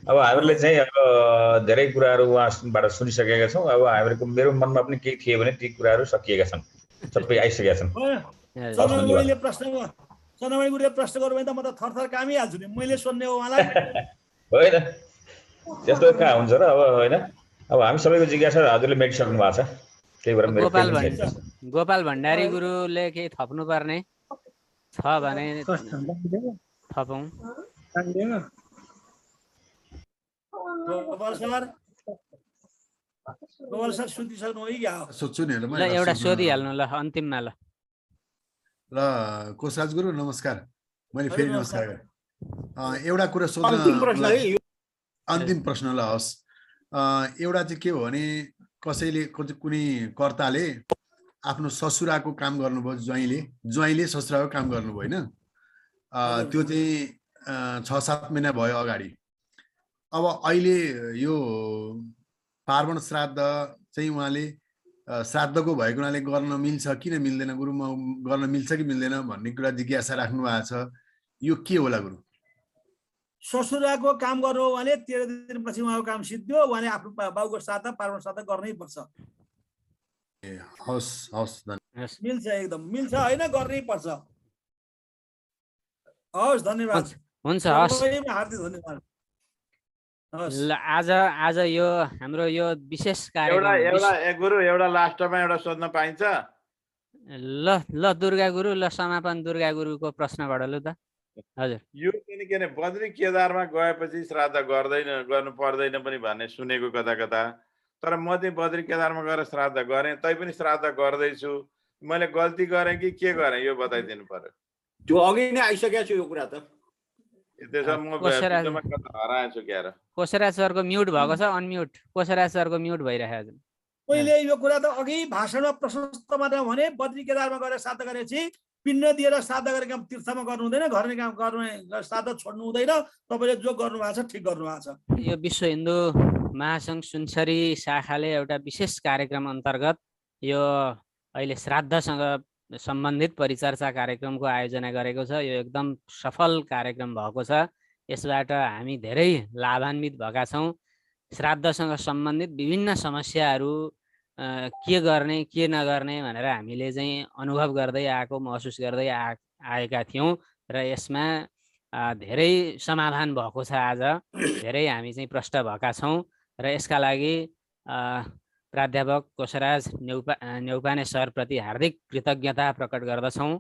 अब हामीले चाहिँ अब धेरै कुराहरू उहाँबाट सुनिसकेका छौँ। अब हामीहरूको मेरो मनमा पनि केही थिए भने ती कुराहरू सकिएका छन्, सबै आइसकेका छन्। चन्द्रमणिले प्रश्न गर्नु भने त म त थरथर कामिहाल्छु नि। मैले सोध्ने हो उहाँलाई होइन, त्यस्तो कहाँ हुन्छ र। अब होइन, अब हामी सबैको जिज्ञासा हजुरले मेटिसक्नु भएको छ, त्यही भएर गोपाल भण्डारी गुरुले केही थप्नु पर्ने छ भने थपौँ। सोध्छु नि ल, एउटा सोधिहाल्नु ल अन्तिममा। ल कोशराज गुरु नमस्कार। मैले फेरि नमस्कार गरेँ। एउटा कुरा सोध्न, अन्तिम प्रश्न ल हस्। एउटा चाहिँ के हो भने कसैले कुनै कर्ताले आफ्नो ससुराको काम गर्नुभयो, ज्वाइँले ससुराको काम गर्नुभयो होइन। त्यो चाहिँ 6-7 महिना भयो अगाडि। अब अहिले यो पार्वण श्राद्ध चाहिँ उहाँले श्राद्धको भएको हुनाले गर्न मिल्छ किन मिल्दैन गुरुमा, गर्न मिल्छ कि मिल्दैन भन्ने कुरा जिज्ञासा राख्नु भएको छ। यो के होला गुरु? ससुराको काम गर्नु हो भने 13 दिनपछि उहाँको काम सिद्धियो, उहाँले आफ्नो बाउको श्राद्ध पार्वण श्राद्ध गर्नै पर्छ। हस् मिल्छ, एकदम मिल्छ होइन, गर्नै पर्छ। हस्, धन्यवाद। हुन्छ, हस्, हार्दिक धन्यवाद। ल आज यो हाम्रो यो विशेष कार्यक्रम गुरु एउटा लास्टमा एउटा सोध्न पाइन्छ? ल दुर्गा गुरु, ल समापन दुर्गा गुरुको प्रश्नबाट लु त। हजुर, यो किन बद्री केदारमा गएपछि श्राद्ध गर्नु पर्दैन पनि भन्ने सुनेको कता कता। तर म चाहिँ बद्री केदारमा गएर श्राद्ध गरेँ, तै पनि श्राद्ध गर्दैछु। मैले गल्ती गरेँ कि के गरेँ यो बताइदिनु पर्यो। त्यो अघि नै आइसकेको छु यो कुरा त। कोशराज सरको म्युट भएको छ, अनम्युट। कोशराज सरको म्युट भइरहेको छ। मैले यो कुरा त अघि भाषणमा प्रशस्त मात्रामा भने, बद्री केदारमा गएर श्राद्ध गरेपछि पिण्ड दिएर श्राद्ध गरेको काम तीर्थमा गर्नु हुँदैन, घरमै काम गर्ने श्राद्ध छोड्नु हुँदैन। तपाईँले जो गर्नु भएको छ ठिक गर्नु भएको छ। यो विश्व हिन्दू महासङ्घ सुनसरी शाखाले एउटा विशेष कार्यक्रम अन्तर्गत यो अहिले श्राद्धसँग सम्बन्धित परिचर्चा कार्यक्रमको आयोजना गरेको छ। यो एकदम सफल कार्यक्रम भएको छ। यसबाट हामी धेरै लाभान्वित भएका छौँ। श्राद्धसँग सम्बन्धित विभिन्न समस्याहरू के गर्ने के नगर्ने भनेर हामीले चाहिँ अनुभव गर्दै आएको, महसुस गर्दै आएका थियौँ र यसमा धेरै समाधान भएको छ। आज धेरै हामी चाहिँ प्रष्ट भएका छौँ र यसका लागि प्राध्यापक कोशराज न्यौपाने सरप्रति हार्दिक कृतज्ञता प्रकट गर्दछौँ।